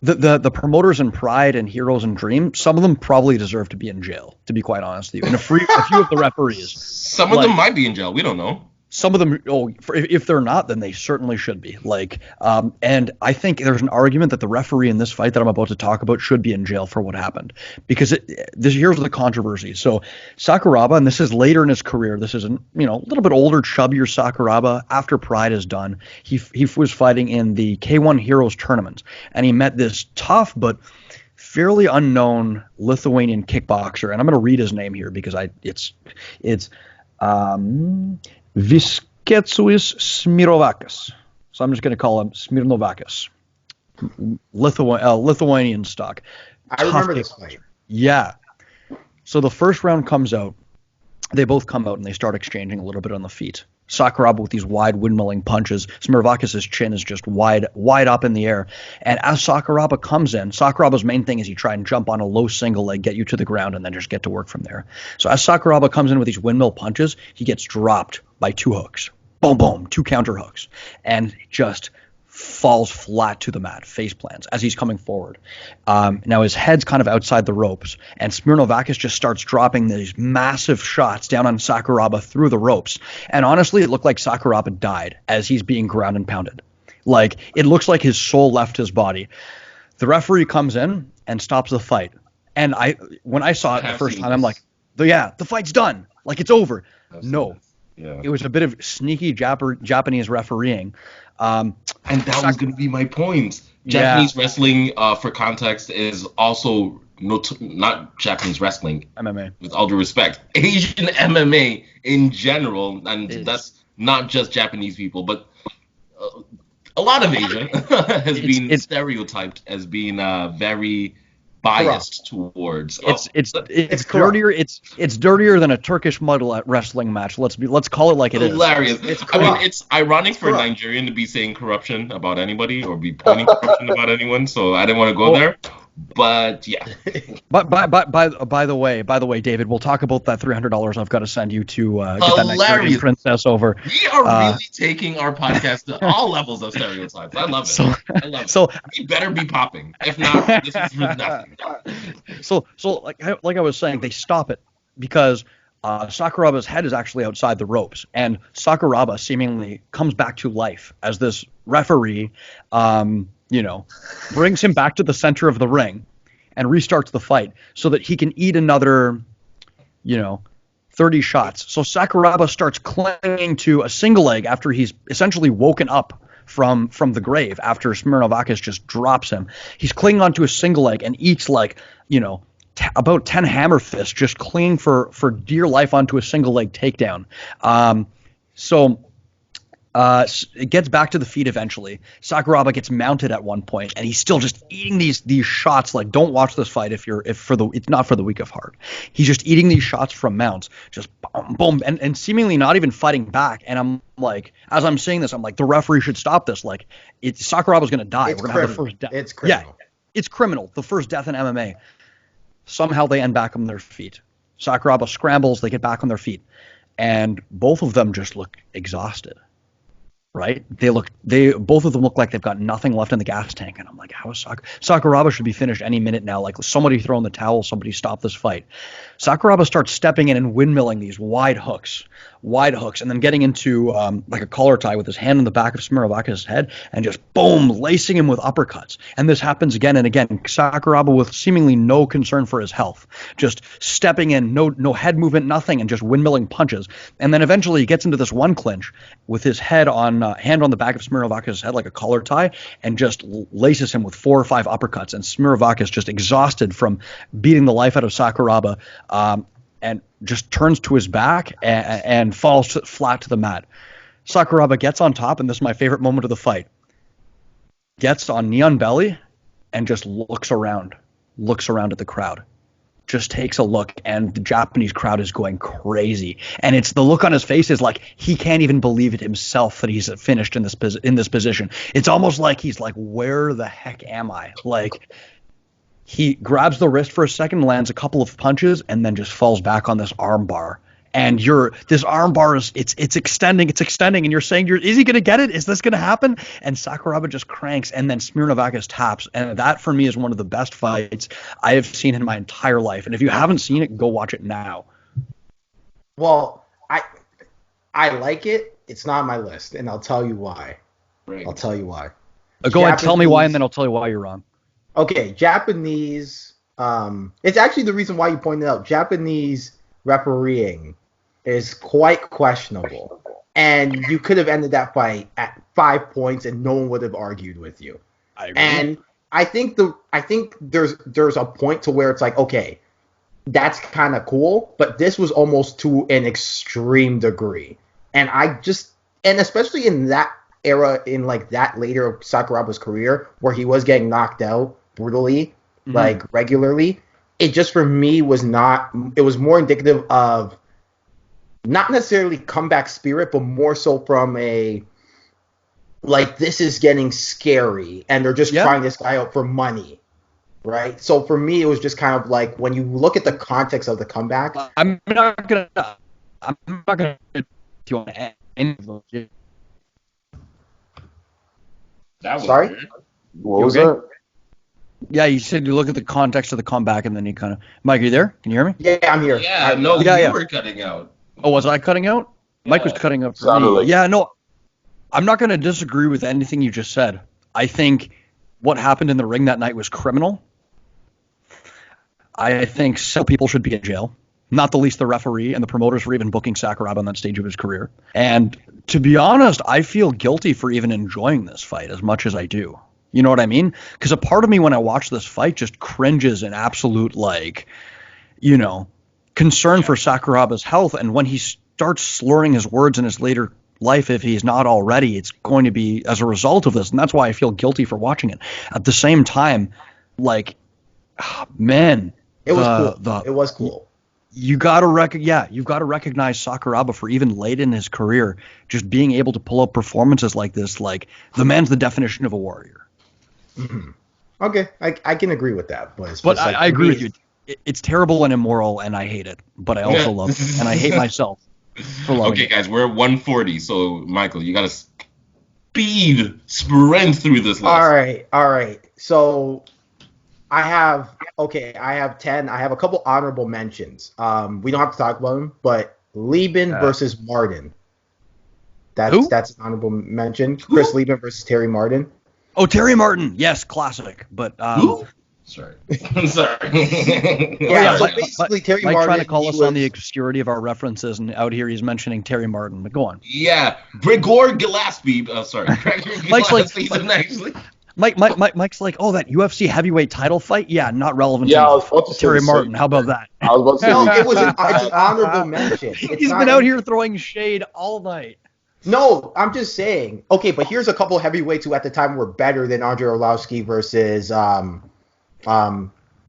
the promoters in Pride and Heroes and Dream, some of them probably deserve to be in jail, to be quite honest with you. And a few of the referees. Some of them might be in jail. We don't know. Some of them, if they're not, then they certainly should be. And I think there's an argument that the referee in this fight that I'm about to talk about should be in jail for what happened, because here's the controversy. So Sakuraba, and this is later in his career, this is a little bit older, chubbier Sakuraba. After Pride is done, he was fighting in the K1 Heroes tournament, and he met this tough but fairly unknown Lithuanian kickboxer, and I'm going to read his name here because it's Visketsuis Smirovakas. So I'm just going to call him Smirnovakis. Lithuanian stock. I remember this fight. Yeah. So the first round comes out. They both come out and they start exchanging a little bit on the feet. Sakuraba with these wide windmilling punches. Smirnovakis' chin is just wide up in the air. And as Sakuraba comes in, Sakuraba's main thing is he try and jump on a low single leg, get you to the ground, and then just get to work from there. So as Sakuraba comes in with these windmill punches, he gets dropped by 2 hooks. Boom, boom, 2 counter hooks. And just falls flat to the mat, face plants, as he's coming forward. Now his head's kind of outside the ropes, and Smirnovakis just starts dropping these massive shots down on Sakuraba through the ropes. And honestly, it looked like Sakuraba died as he's being ground and pounded. Like, it looks like his soul left his body. The referee comes in and stops the fight. And when I saw it the first time, I'm like, the fight's done. Like, it's over. No. Yeah. It was a bit of sneaky Japanese refereeing. And that was going to be my point. Japanese wrestling, for context, is also not Japanese wrestling. MMA. With all due respect. Asian MMA in general, and that's not just Japanese people, but a lot of Asia has been stereotyped as being very biased towards. It's dirtier. It's dirtier than a Turkish mud wrestling match. Let's call it like it is. Hilarious. It's ironic for a Nigerian to be saying corruption about anybody or be pointing corruption about anyone. So I didn't want to go there. But yeah. But by the way, David, we'll talk about that $300 I've got to send you to get that Nigerian princess over. We are really taking our podcast to all levels of stereotypes. I love it. I love it. So we better be popping. If not, this is for nothing. So like I was saying, they stop it because Sakuraba's head is actually outside the ropes, and Sakuraba seemingly comes back to life as this referee. Brings him back to the center of the ring and restarts the fight so that he can eat another, 30 shots. So Sakuraba starts clinging to a single leg after he's essentially woken up from the grave after Smirnovakis just drops him. He's clinging onto a single leg and eats about 10 hammer fists, just clinging for dear life onto a single leg takedown. It gets back to the feet eventually. Sakuraba gets mounted at one point, and he's still just eating these shots. Like, don't watch this fight if it's not for the weak of heart. He's just eating these shots from mounts, just boom, boom, and seemingly not even fighting back. And I'm like, as I'm saying this, I'm like, the referee should stop this. Like, Sakuraba's gonna die. We're gonna have the first death. It's criminal. Yeah, it's criminal. The first death in MMA. Somehow they end back on their feet. Sakuraba scrambles. They get back on their feet, and both of them just look exhausted. Right? Both of them look like they've got nothing left in the gas tank. And I'm like, how is Sakuraba should be finished any minute now. Like, somebody throw in the towel, somebody stop this fight. Sakuraba starts stepping in and windmilling these wide hooks, and then getting into like a collar tie with his hand in the back of Smirnovakis' head and just boom, lacing him with uppercuts. And this happens again and again. Sakuraba with seemingly no concern for his health, just stepping in, no head movement, nothing, and just windmilling punches. And then eventually he gets into this one clinch with his head on hand on the back of Smirnovakis' head like a collar tie and just laces him with 4 or 5 uppercuts. And Smirnovakis, just exhausted from beating the life out of Sakuraba, and just turns to his back and falls flat to the mat. Sakuraba gets on top, and this is my favorite moment of the fight. Gets on knee on belly and just looks around at the crowd. Just takes a look, and the Japanese crowd is going crazy. And it's the look on his face is like he can't even believe it himself that he's finished in this position. It's almost like he's like, where the heck am I? Like, he grabs the wrist for a second, lands a couple of punches, and then just falls back on this arm bar. And this arm bar is it's extending, and you're saying, is he gonna get it? Is this gonna happen? And Sakuraba just cranks, and then Smirnovakis taps. And that for me is one of the best fights I have seen in my entire life. And if you haven't seen it, go watch it now. Well, I like it. It's not on my list, and I'll tell you why. Right. I'll tell you why. Go ahead, tell me why, and then I'll tell you why you're wrong. Okay, Japanese. It's actually the reason why you pointed out Japanese refereeing is quite questionable, and you could have ended that fight at 5 points, and no one would have argued with you. I agree. And I think there's a point to where it's like, okay, that's kind of cool, but this was almost to an extreme degree, and especially in that era, in like that later of Sakuraba's career, where he was getting knocked out brutally, like regularly, it just for me was not. It was more indicative of not necessarily comeback spirit, but more so from a, like, this is getting scary, and they're just trying this guy out for money, right? So for me, it was just kind of like, when you look at the context of the comeback. I'm not gonna do you want to any of those. That was Sorry? weird. What was that? Yeah, you said you look at the context of the comeback, and then you kind of. Mike, are you there? Can you hear me? Yeah, I'm here. Yeah, you were cutting out. Oh, was I cutting out? Yeah. Mike was cutting out for Sounded me. like- Yeah, no, I'm not going to disagree with anything you just said. I think what happened in the ring that night was criminal. I think some people should be in jail, not the least the referee and the promoters for even booking Sakuraba on that stage of his career. And to be honest, I feel guilty for even enjoying this fight as much as I do. You know what I mean? Because a part of me when I watch this fight just cringes in absolute, like, you know, concern for Sakuraba's health. And when he starts slurring his words in his later life, if he's not already, it's going to be as a result of this. And that's why I feel guilty for watching it. At the same time, like, man. It was cool. It was cool. You got to recognize Sakuraba for even late in his career, just being able to pull up performances like this. Like, the man's the definition of a warrior. Mm-hmm. Okay, I can agree with that. But like, I agree with you. It's terrible and immoral, and I hate it. But I also love it, and I hate myself for loving it. Okay, guys, we're at 140. So, Michael, you got to sprint through this list. All right. So I have 10. I have a couple honorable mentions. We don't have to talk about them, but Lieben versus Martin. That's an honorable mention. Chris Lieben versus Terry Martin. Oh, Terry Martin. Yes, classic. But who? Sorry. I'm sorry. Yeah, so basically Terry Mike Martin. Trying to call us on the obscurity of our references, and out here he's mentioning Terry Martin. But go on. Yeah, Grigor Gillespie. Sorry, Mike's like, actually. Mike's like, oh, that UFC heavyweight title fight? Yeah, not relevant. Yeah, I was about to say Terry the Martin. same. How about that? I was about to say No, it was an honorable mention. He's been out here throwing shade all night. No, I'm just saying. Okay, but here's a couple heavyweights who at the time were better than Andrei Arlovski versus and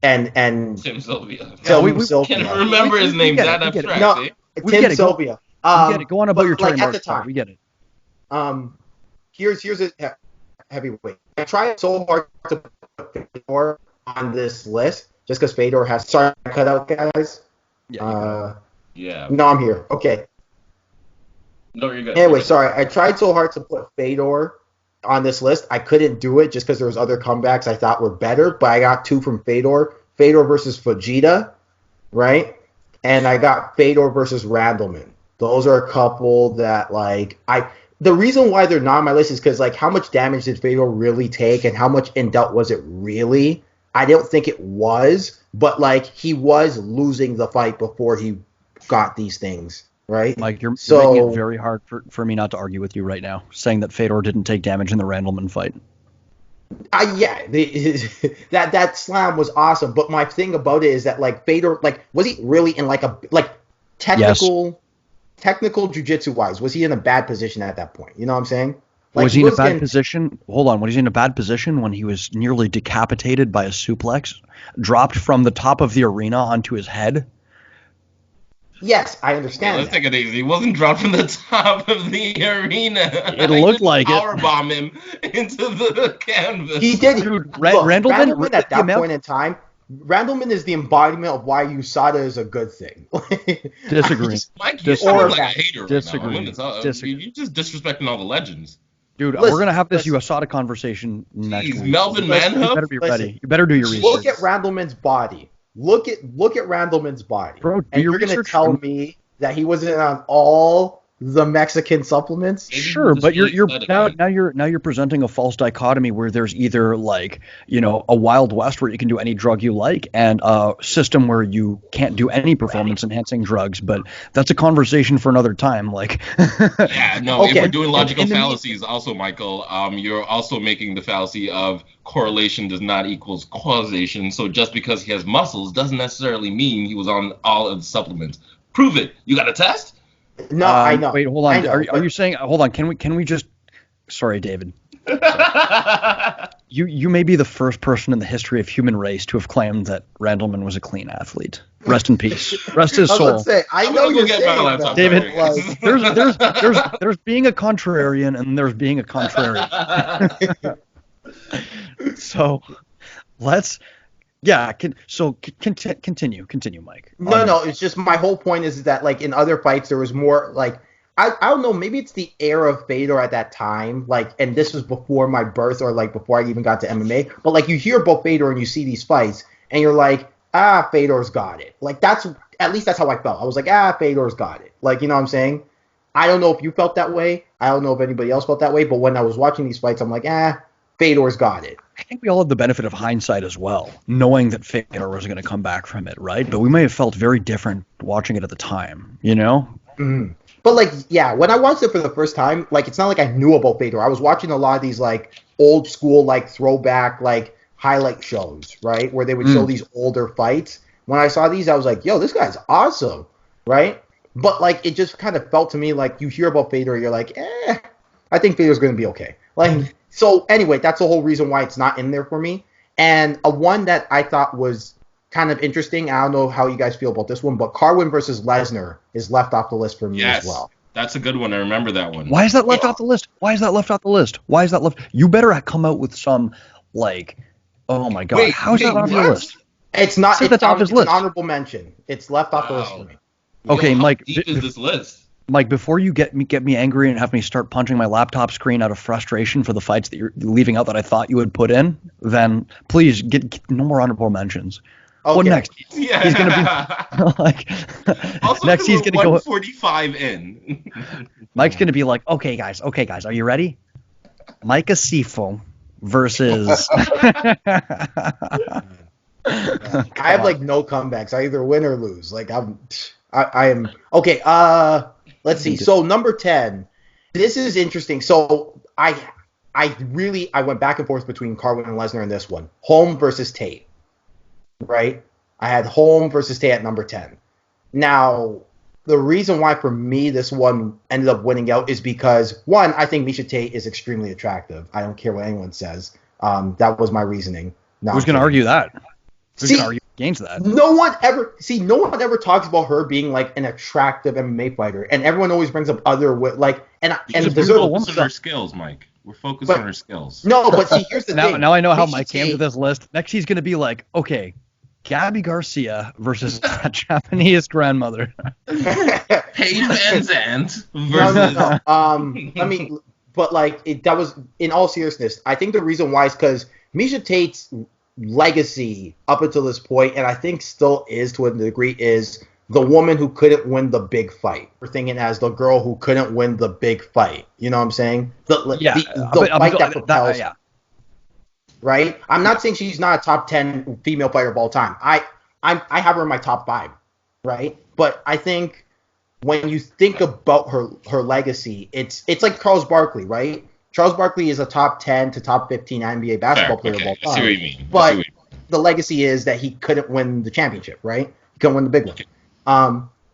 Tim Sylvia. Sylvia. Can't remember his name. That abstract. No, Tim Sylvia. We get it. Go on about your Terry Martin. At the time, we get it. Here's a heavyweight. I tried so hard to put Fedor on this list just because Fedor has. Sorry, cut out, guys. Yeah. No, I'm here. Okay. No, you're good. Anyway, sorry. I tried so hard to put Fedor on this list. I couldn't do it just because there was other comebacks I thought were better, but I got two from Fedor. Fedor versus Fujita, right? And I got Fedor versus Randleman. Those are a couple that, like, the reason why they're not on my list is because, like, how much damage did Fedor really take and how much in doubt was it really? I don't think it was, but, like, he was losing the fight before he got these things. Right, Mike, you're making it very hard for me not to argue with you right now, saying that Fedor didn't take damage in the Randleman fight. That slam was awesome, but my thing about it is that, like, Fedor, like, was he really in technical jiu-jitsu wise? Was he in a bad position at that point? You know what I'm saying? Like, was he in a bad position? Hold on, was he in a bad position when he was nearly decapitated by a suplex, dropped from the top of the arena onto his head? Yes, I understand. Let's take it easy. He wasn't dropped from the top of the arena. It looked like it. Powerbomb him into the canvas. He did. Dude, Randleman at that point in time, Randleman is the embodiment of why USADA is a good thing. Disagree. Mike, you sound like a hater Disagree. right now. You're just disrespecting all the legends. Dude, we're going to have this USADA conversation next week. Melvin Manhoef? You better be ready. You better do your research. Look at Randleman's body. Look at Randleman's body. Bro, and you're going to tell me that he wasn't on all the Mexican supplements? Sure, but you're now you're presenting a false dichotomy where there's either, like, you know, a Wild West where you can do any drug you like and a system where you can't do any performance enhancing drugs, but that's a conversation for another time. Like, yeah, no, if we're doing logical fallacies also, Michael, you're also making the fallacy of correlation does not equals causation. So just because he has muscles doesn't necessarily mean he was on all of the supplements. Prove it. You got a test? No, I know. Wait, hold on. Are you saying? Hold on. Can we just? Sorry, David. You may be the first person in the history of human race to have claimed that Randleman was a clean athlete. Rest in peace. Rest his soul. I know you're get my saying laptop, that, David, like, there's being a contrarian and there's being a contrarian. So continue, Mike. No, it's just my whole point is that, like, in other fights there was more, like, I don't know, maybe it's the era of Fedor at that time, like, and this was before my birth or, like, before I even got to MMA, but, like, you hear about Fedor and you see these fights and you're like, Fedor's got it. Like, at least that's how I felt. I was like, Fedor's got it. Like, you know what I'm saying? I don't know if you felt that way. I don't know if anybody else felt that way, but when I was watching these fights, I'm like, Fedor's got it. I think we all had the benefit of hindsight as well, knowing that Fedor was going to come back from it, right? But we may have felt very different watching it at the time, you know? Mm-hmm. But, like, yeah, when I watched it for the first time, like, it's not like I knew about Fedor. I was watching a lot of these, like, old school, like, throwback, like, highlight shows, right, where they would show these older fights. When I saw these, I was like, yo, this guy's awesome, right? But, like, it just kind of felt to me like you hear about Fedor, you're like, I think Fedor's going to be okay. Like, so anyway, that's the whole reason why it's not in there for me. And a one that I thought was kind of interesting, I don't know how you guys feel about this one, but Carwin versus Lesnar is left off the list for me as well. That's a good one. I remember that one. Why is that left off the list? Why is that left off the list? Why is that left? You better come out with some, like, oh my God, how is that on your list? It's not. It's off his list. An honorable mention. It's left off the list for me. Okay, Mike. How deep is this list? Mike, before you get me angry and have me start punching my laptop screen out of frustration for the fights that you're leaving out that I thought you would put in, then please get no more honorable mentions. Okay. What next? Yeah. He's gonna be like, also, next he's gonna go 145 in. Mike's gonna be like, okay guys, are you ready? Mike Asiffo versus. I have like no comebacks. I either win or lose. Like I am okay. Let's see. So number 10. This is interesting. So I went back and forth between Carwin and Lesnar in this one. Holm versus Tate. Right? I had Holm versus Tate at number 10. Now, the reason why for me this one ended up winning out is because, one, I think Miesha Tate is extremely attractive. I don't care what anyone says. That was my reasoning. Who's going to argue that? Who's going to argue against that? No one ever talks about her being like an attractive MMA fighter, and everyone always brings up other and we're focused on her skills, Mike. We're focused on her skills. No, but see, here's the thing. Now I know how Mike came to this list. Next, he's going to be like, okay, Gabby Garcia versus a Japanese grandmother. Paige Van Zandt versus. No. But like that was, in all seriousness, I think the reason why is because Miesha Tate's legacy up until this point, and I think still is to a degree, is the woman who couldn't win the big fight. We're thinking as the girl who couldn't win the big fight. You know what I'm saying? The fight that propels. Yeah. Right? I'm not saying she's not a top 10 female fighter of all time. I have her in my top 5, right? But I think when you think about her legacy, it's like Charles Barkley, right? Charles Barkley is a top 10 to top 15 NBA basketball player of all time. I see what you mean. But the legacy is that he couldn't win the championship, right? He couldn't win the big one.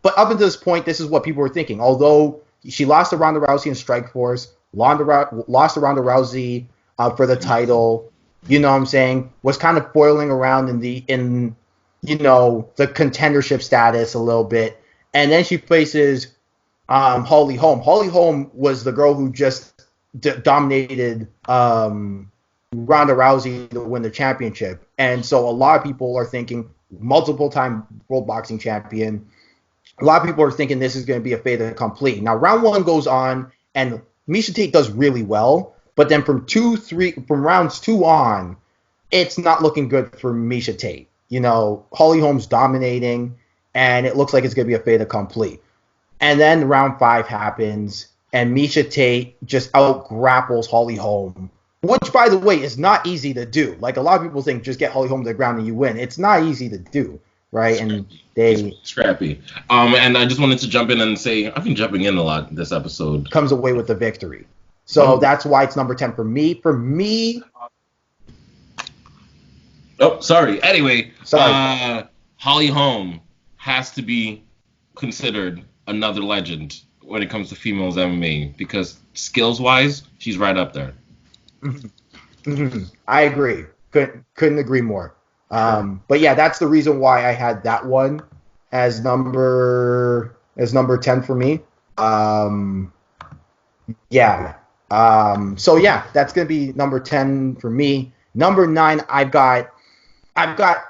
But up until this point, this is what people were thinking. Although she lost to Ronda Rousey in Strikeforce, lost to Ronda Rousey for the title, you know what I'm saying, was kind of foiling around in the contendership status a little bit. And then she faces Holly Holm. Holly Holm was the girl who just dominated Ronda Rousey to win the championship. And so a lot of people are thinking, multiple-time world boxing champion, a lot of people are thinking this is going to be a fait accompli. Now, round 1 goes on, and Miesha Tate does really well. But then from rounds 2 on, it's not looking good for Miesha Tate. You know, Holly Holm's dominating, and it looks like it's going to be a fait accompli. And then round 5 happens, and Miesha Tate just out-grapples Holly Holm, which, by the way, is not easy to do. Like, a lot of people think just get Holly Holm to the ground and you win. It's not easy to do, right? And scrappy. And I just wanted to jump in and say I've been jumping in a lot this episode. Comes away with the victory. So that's why it's number 10 for me. For me. Oh, sorry. Anyway, Holly Holm has to be considered another legend when it comes to females MMA because skills-wise, she's right up there. I agree. Couldn't agree more. But yeah, that's the reason why I had that one as number 10 for me. Yeah. So yeah, that's gonna be number 10 for me. Number 9, I've got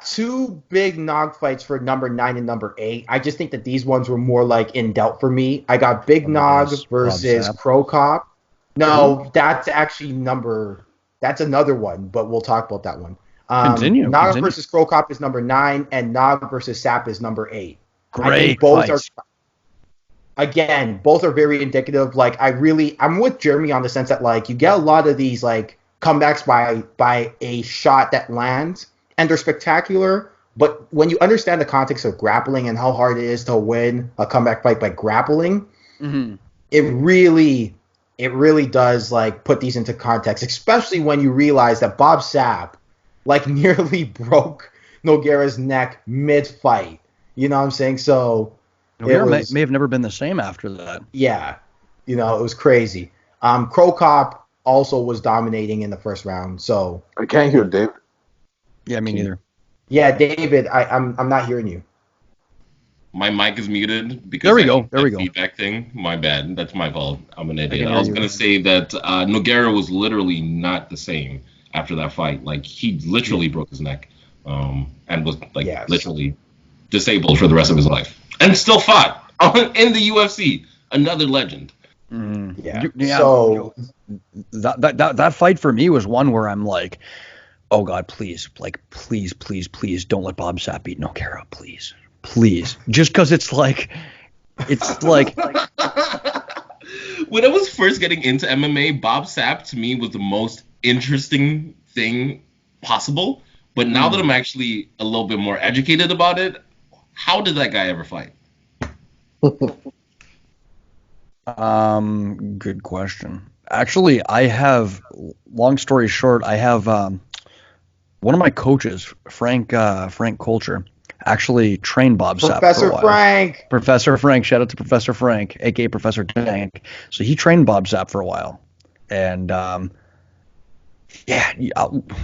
two big nog fights for number 9 and number 8. I just think that these ones were more like in doubt for me. I got Big Nog versus Crow Cop. No, that's actually that's another one, but we'll talk about that one. Continue. Versus Crow Cop is number 9, and Nog versus Sap is number 8. Great. I think both are very indicative. Like, I'm with Jeremy on the sense that, like, you get a lot of these, like, comebacks by a shot that lands, and they're spectacular. But when you understand the context of grappling and how hard it is to win a comeback fight by grappling, it really does, like, put these into context, especially when you realize that Bob Sapp, like, nearly broke Nogueira's neck mid-fight. You know what I'm saying? So Nogueira may have never been the same after that. Yeah. You know, it was crazy. Crow Cop also was dominating in the first round. So I can't hear David. Yeah, me neither. Yeah, David, I'm not hearing you. My mic is muted because there we go. Feedback thing. My bad. That's my fault. I'm an idiot. I was gonna say that Nogueira was literally not the same after that fight. Like, he literally broke his neck, and was literally disabled for the rest of his life, and still fought in the UFC. Another legend. Yeah. So that fight for me was one where I'm like, oh God, please don't let Bob Sapp beat Nogueira, please. Just because it's like when I was first getting into MMA, Bob Sapp to me was the most interesting thing possible. But now that I'm actually a little bit more educated about it, how did that guy ever fight? Good question. Actually, I have, long story short, I have one of my coaches, Frank Colcher, actually trained Bob Sapp for a while. Professor Frank, shout out to Professor Frank, aka Professor Tank. So he trained Bob Sapp for a while, and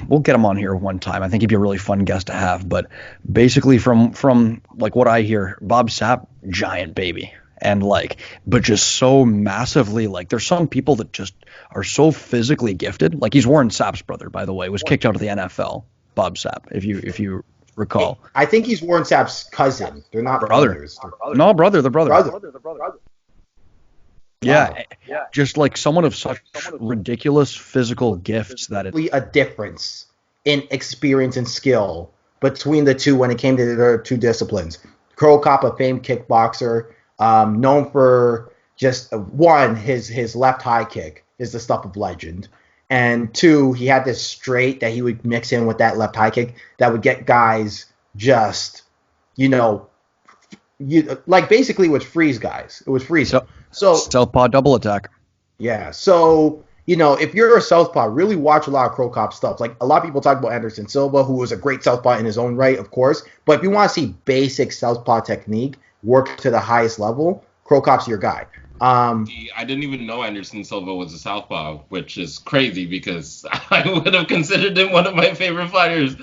we'll get him on here one time. I think he'd be a really fun guest to have. But basically, from like what I hear, Bob Sapp, giant baby. And but just so massively, there's some people that just are so physically gifted. Like, he's Warren Sapp's brother, by the way, was kicked out of the NFL. Bob Sapp, if you recall. I think he's Warren Sapp's cousin. They're not brothers. No, brother. They're brother. Yeah, just like someone of such ridiculous physical gifts that it's a difference in experience and skill between the two when it came to their two disciplines. Crow Cop, a famed kickboxer. Known for just his left high kick is the stuff of legend, and 2, he had this straight that he would mix in with that left high kick that would get guys just, basically would freeze guys. It was freeze. So southpaw double attack. Yeah. So if you're a southpaw, really watch a lot of Crow Cop stuff. Like, a lot of people talk about Anderson Silva, who was a great southpaw in his own right, of course. But if you want to see basic southpaw technique work to the highest level, Crow Cop's your guy. I didn't even know Anderson Silva was a southpaw, which is crazy because I would have considered him one of my favorite fighters.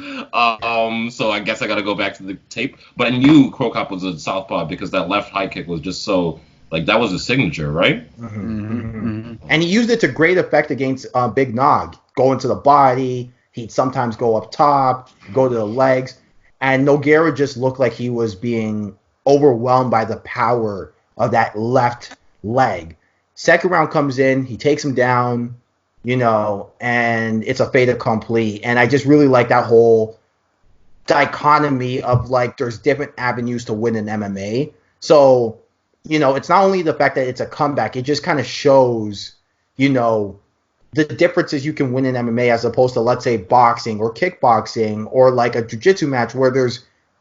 So I guess I got to go back to the tape. But I knew Crow Cop was a southpaw because that left high kick was just so, that was his signature, right? And he used it to great effect against Big Nog. Go into the body. He'd sometimes go up top, go to the legs. And Nogueira just looked like he was being overwhelmed by the power of that left leg. Second round comes in, he takes him down, and it's a fait accompli. And I just really like that whole dichotomy of there's different avenues to win in MMA. So, it's not only the fact that it's a comeback, it just kind of shows, the differences you can win in MMA as opposed to, let's say, boxing or kickboxing or a jiu-jitsu match where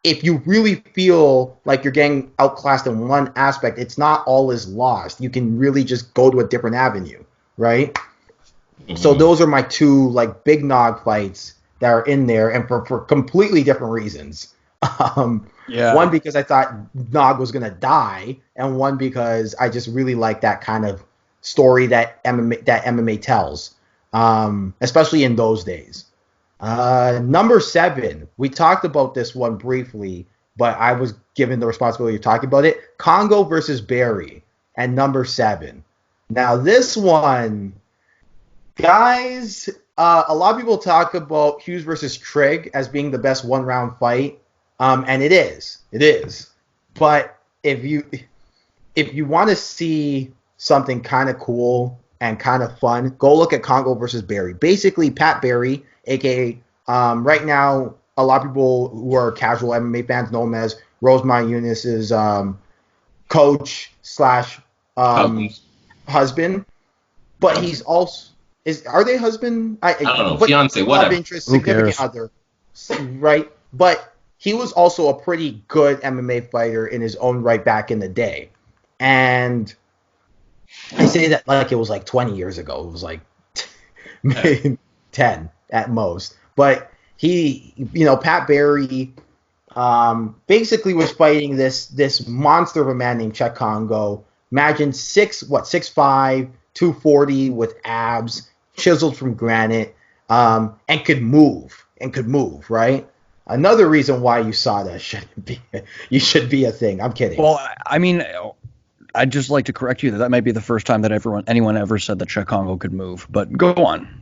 if you really feel like you're getting outclassed in one aspect, it's not all is lost. You can really just go to a different avenue, right? Mm-hmm. So those are my two big nog fights that are in there, and for completely different reasons. One because I thought Nog was gonna die, and one because I just really like that kind of story that MMA tells. especially in those days. Number 7, we talked about this one briefly, but I was given the responsibility of talking about it. Congo versus Barry at number 7. Now this one, guys, a lot of people talk about Hughes versus Trigg as being the best one-round fight, and it is. But if you want to see something kind of cool and kind of fun, go look at Congo versus Barry. Basically, Pat Barry, aka right now, a lot of people who are casual MMA fans know him as Rosemary Eunice's coach / husband, but he's also are they husband? I don't know, fiance, whatever. Love interest, significant other, right? But he was also a pretty good MMA fighter in his own right back in the day, and I say that like it was like 20 years ago. It was like 10 at most. But he, Pat Barry, basically was fighting this monster of a man named Cheick Kongo. Imagine 6'5", 240 with abs, chiseled from granite, and could move, right? Another reason why you saw that should be a thing. I'm kidding. Well, I mean, I'd just like to correct you that might be the first time that anyone ever said that Cheick Kongo could move. But go on.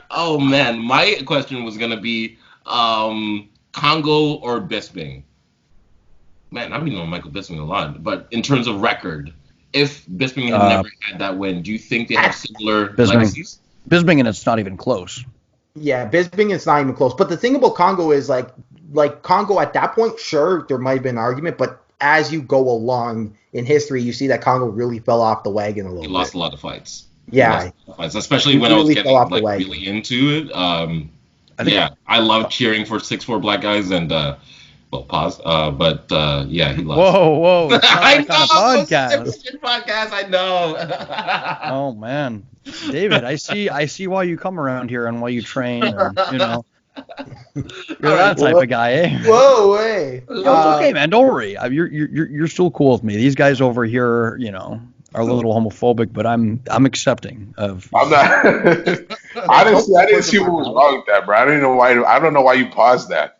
Oh man, my question was gonna be Kongo or Bisping. Man, I don't even know Michael Bisping a lot, but in terms of record, if Bisping had never had that win, do you think they have similar legacies? Bisping, and it's not even close. Yeah, Bisping, it's not even close. But the thing about Kongo is like Kongo at that point, sure, there might have been an argument, but as you go along in history, you see that Kongo really fell off the wagon a little bit. He lost a lot of fights. Yeah. Especially when I was getting really into it. I love cheering for 6'4" black guys and pause. Yeah, he lost. Whoa! It's not I that know. kind of podcast. I know. Oh man, David, I see why you come around here and why you train. Or, you're that type of guy, eh? Whoa, hey. It's okay, man. Don't worry. You're still cool with me. These guys over here, are a little homophobic, but I'm accepting of. I'm not. I didn't see what was wrong with that, bro. I don't know why you paused that.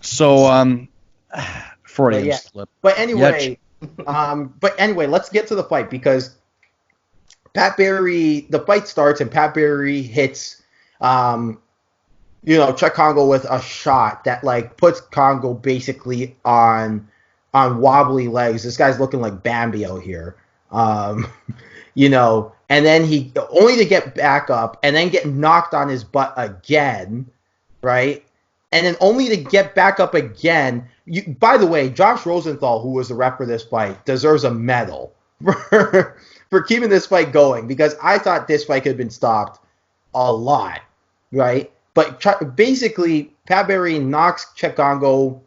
So Freudian slip. But anyway, let's get to the fight because Pat Barry. The fight starts and Pat Barry hits, Cheick Kongo with a shot that like puts Kongo basically on wobbly legs. This guy's looking like Bambi out here. And then he only to get back up and then get knocked on his butt again, right? And then only to get back up again. By the way, Josh Rosenthal, who was the ref for this fight, deserves a medal for keeping this fight going because I thought this fight could have been stopped a lot, right? But basically, Pat Barry knocks Cheick Kongo,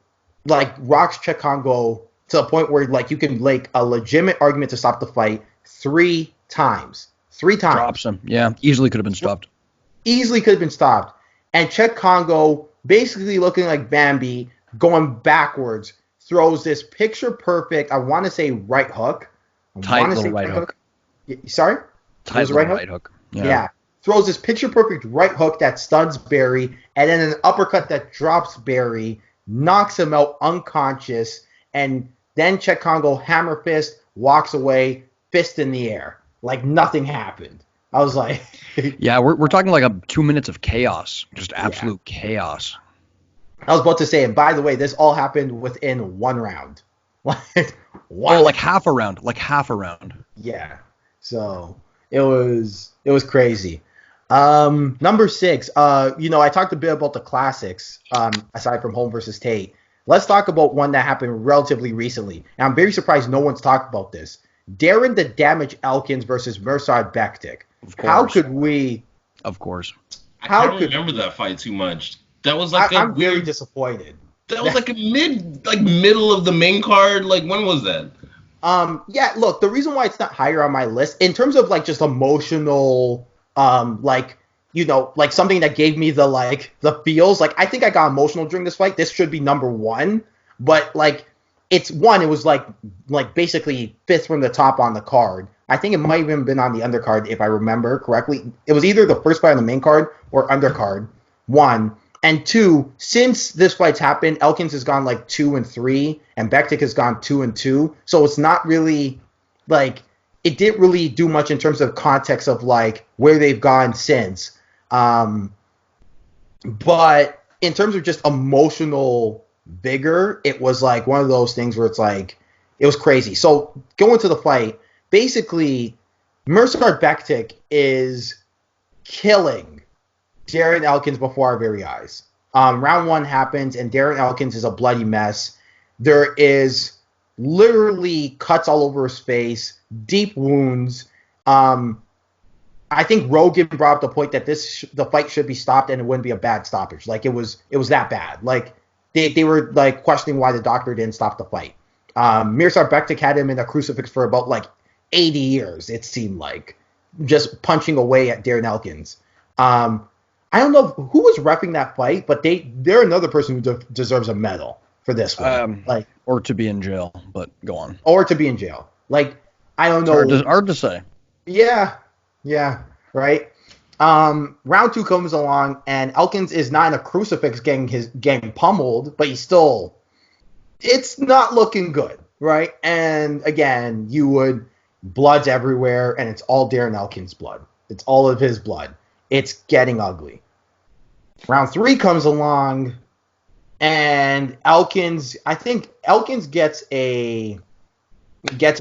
rocks Cheick Kongo to the point where you can make a legitimate argument to stop the fight 3 times. 3 times. Drops him. Yeah, easily could have been stopped. And Cheick Kongo, basically looking like Bambi, going backwards, throws this picture-perfect, I want to say right hook. Tight little right hook. Sorry? Tight little right hook. Yeah. Throws this picture-perfect right hook that stuns Barry, and then an uppercut that drops Barry, knocks him out unconscious, and then Cheick Kongo hammer fist, walks away, fist in the air. Like nothing happened. I was like... Yeah, we're talking like 2 minutes of chaos. Just absolute chaos. I was about to say, and by the way, this all happened within 1 round. Like half a round. Yeah. So it was crazy. Number 6, I talked a bit about the classics, aside from Holm versus Tate. Let's talk about one that happened relatively recently. And I'm very surprised no one's talked about this. Darren the Damage Elkins versus Mirsad Bektik. How could we? Of course. I don't remember that fight too much. That was like I'm very disappointed. That was like a middle of the main card. Like when was that? Yeah, look, the reason why it's not higher on my list in terms of just emotional, something that gave me the feels. I think I got emotional during this fight. This should be number 1, but it was basically 5th from the top on the card. I think it might have even been on the undercard if I remember correctly. It was either the first fight on the main card or undercard. 1. And 2, since this fight's happened, Elkins has gone like 2-3, and Bektic has gone 2-2. So it's not really like it didn't really do much in terms of context of like where they've gone since. But in terms of just emotional vigor, it was like one of those things where it's like it was crazy. So going to the fight, basically, Mirsad Bektic is killing Darren Elkins before our very eyes. Round 1 happens, and Darren Elkins is a bloody mess. There is literally cuts all over his face, deep wounds. I think Rogan brought up the point that the fight should be stopped, and it wouldn't be a bad stoppage. Like it was that bad. Like they were like questioning why the doctor didn't stop the fight. Mirsad Bektic had him in a crucifix for about like 80 years. It seemed like just punching away at Darren Elkins. I don't know who was reffing that fight, but they're another person who deserves a medal for this one. Or to be in jail, but go on. Or to be in jail. Like, I don't know. Hard to say. Yeah, right. Round 2 comes along, and Elkins is not in a crucifix getting pummeled, but it's not looking good, right? And again, blood's everywhere, and it's all Darren Elkins' blood. It's all of his blood. It's getting ugly. Round 3 comes along, and I think Elkins gets a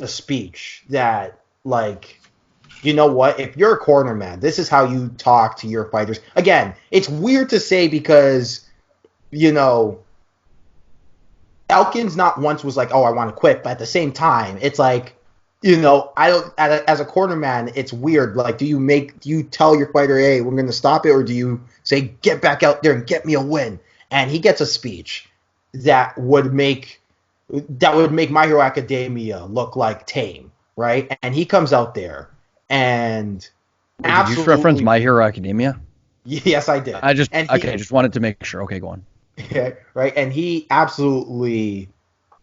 speech that, like, you know what? If you're a corner man, this is how you talk to your fighters. Again, it's weird to say because, you know, Elkins not once was like, oh, I want to quit. But at the same time, it's like, you know, as a corner man, it's weird. Like, do you tell your fighter, hey, we're going to stop it? Or do you say, get back out there and get me a win? And he gets a speech that would make My Hero Academia look like tame, right? And he comes out there and Did you reference My Hero Academia? Yes, I did. Just wanted to make sure. Okay, go on. Right, and he absolutely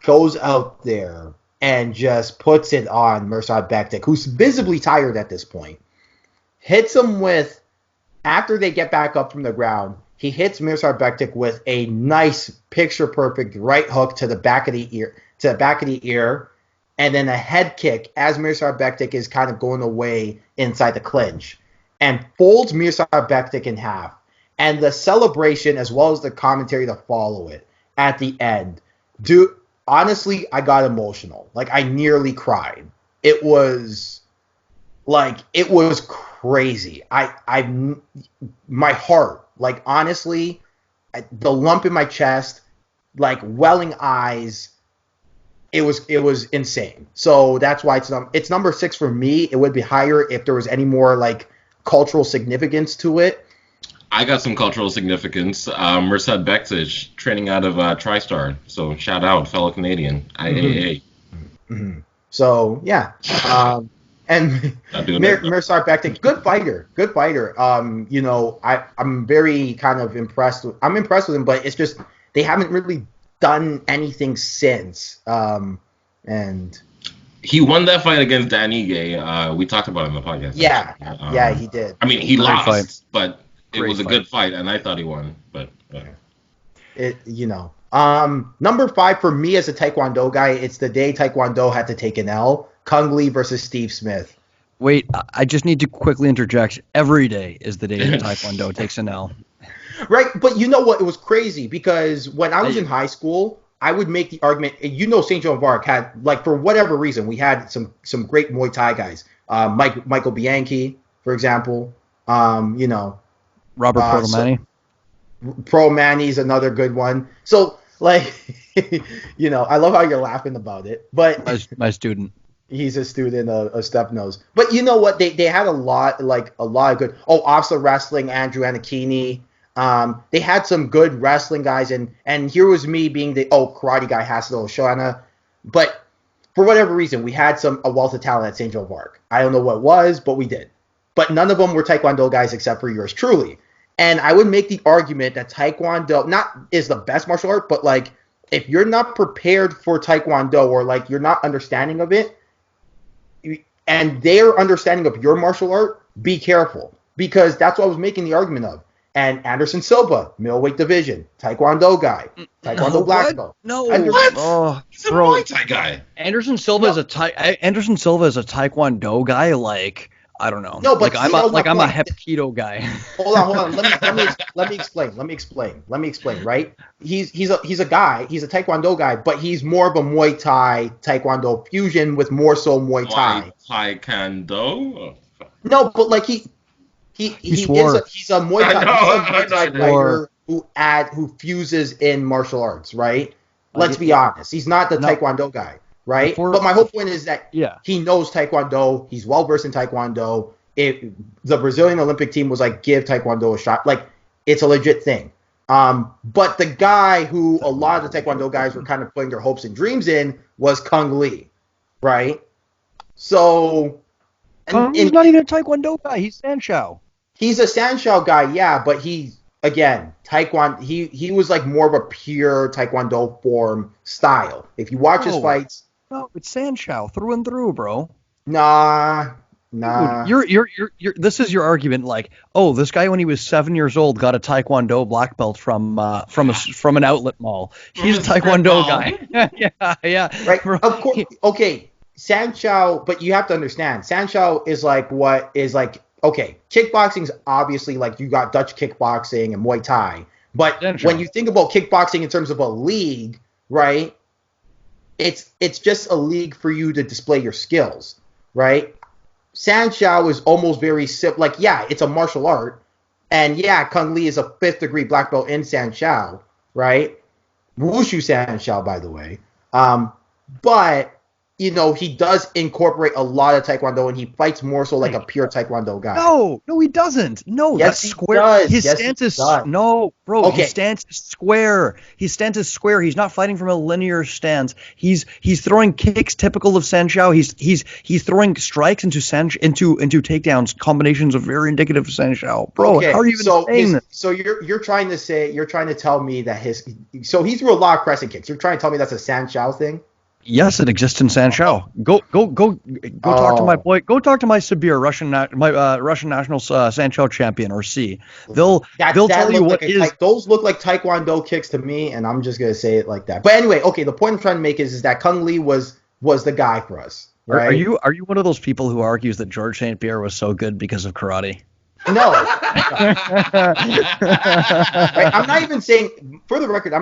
goes out there and just puts it on Mirsad Bektic, who's visibly tired at this point. Hits him with, after they get back up from the ground, he hits Mirsad Bektic with a nice picture-perfect right hook to the back of the ear, and then a head kick as Mirsad Bektic is kind of going away inside the clinch, and folds Mirsad Bektic in half. And the celebration, as well as the commentary to follow it at the end, dude, honestly, I got emotional. Like, I nearly cried. It was crazy. My heart, like, honestly, the lump in my chest, like, welling eyes, it was insane. So that's why it's number 6 for me. It would be higher if there was any more, like, cultural significance to it. I got some cultural significance. Mirsad Bektic, training out of TriStar. So shout out, fellow Canadian, IAA. Mm-hmm. So yeah, and Mirsad Bektic, good fighter. You know, I'm very kind of impressed. I'm impressed with him, but it's just they haven't really done anything since. And he won that fight against Dan Ige. We talked about it in the podcast. Yeah, he did. I mean, he lost, fight. but it was a good fight, and I thought he won. But you know, number 5 for me as a Taekwondo guy, it's the day Taekwondo had to take an L. Kung Lee versus Steve Smith. Wait, I just need to quickly interject. Every day is the day that Taekwondo takes an L. Right, but you know what? It was crazy because when I was in high school, I would make the argument. You know, St. Joan of Arc had, like, for whatever reason, we had some great Muay Thai guys. Michael Bianchi, for example. You know. Robert Protomani. Pro Manny's another good one. So, like, you know, I love how you're laughing about it. But my student. He's a student of Stefano's. But you know what? They had a lot of good. Oh, Officer Wrestling, Andrew Anakini. They had some good wrestling guys, and here was me being the karate guy, Hasido Oshana. But for whatever reason, we had a wealth of talent at St. Joe of Arc. I don't know what it was, but we did. But none of them were Taekwondo guys except for yours truly. And I would make the argument that Taekwondo is the best martial art, but like if you're not prepared for Taekwondo or like you're not understanding of it, and their understanding of your martial art, be careful. Because that's what I was making the argument of. And Anderson Silva, middleweight division, Taekwondo guy, Taekwondo black belt. No, What? oh, He's a bro. Muay Thai guy. Anderson Silva is a Taekwondo guy. Like, I don't know. No, but I'm a Hapkido guy. Hold on. Let me explain. Right? He's a guy. He's a Taekwondo guy, but he's more of a Muay Thai Taekwondo fusion with more so Muay Thai. Taekwondo. No, but like he's a Muay Thai fighter who fuses in martial arts, right? Let's be honest. He's not the Taekwondo guy, right? But my whole point is that he knows Taekwondo. He's well versed in Taekwondo. The Brazilian Olympic team was like, give Taekwondo a shot. Like, it's a legit thing. But the guy who a lot of the Taekwondo guys were kind of putting their hopes and dreams in was Kung Lee, right? So... he's not even a Taekwondo guy. He's Sanshao. He's a Sanshao guy, yeah, but Taekwondo. He was like more of a pure Taekwondo form style. If you watch his fights, no, it's Sanshao through and through, bro. Nah. Dude, you're this is your argument. Like, oh, this guy when he was 7 years old got a Taekwondo black belt from an outlet mall. He's a Taekwondo guy. yeah. Right. Bro. Of course. Okay. Sanshao, but you have to understand, Sanshao is okay, kickboxing's obviously like you got Dutch kickboxing and Muay Thai, but when you think about kickboxing in terms of a league, right, it's just a league for you to display your skills, right? Sanshao is almost very simple, like, yeah, it's a martial art, and yeah, Kung Lee is a 5th degree black belt in Sanshao, right? Wushu Sanshao, by the way, but you know, he does incorporate a lot of Taekwondo, and he fights more so like a pure Taekwondo guy. No, he doesn't. No, yes, that's square. Does. His stance is no, bro. Okay. His stance is square. His stance is square. He's not fighting from a linear stance. He's throwing kicks typical of Sanshao. He's throwing strikes into takedowns, combinations of very indicative of Sanshao. Bro, how are you even saying this? So you're trying to tell me that he threw a lot of crescent kicks. You're trying to tell me that's a Sanshao thing? Yes, it exists in Sanshao. Go talk to my boy. Go talk to my Sabir, Russian national Sanshao champion, or C. They'll tell you what is. Those look like Taekwondo kicks to me, and I'm just gonna say it like that. But anyway, okay. The point I'm trying to make is that Kung Lee was the guy for us. Right? Are you one of those people who argues that George St. Pierre was so good because of karate? No. Right? I'm not even saying, for the record,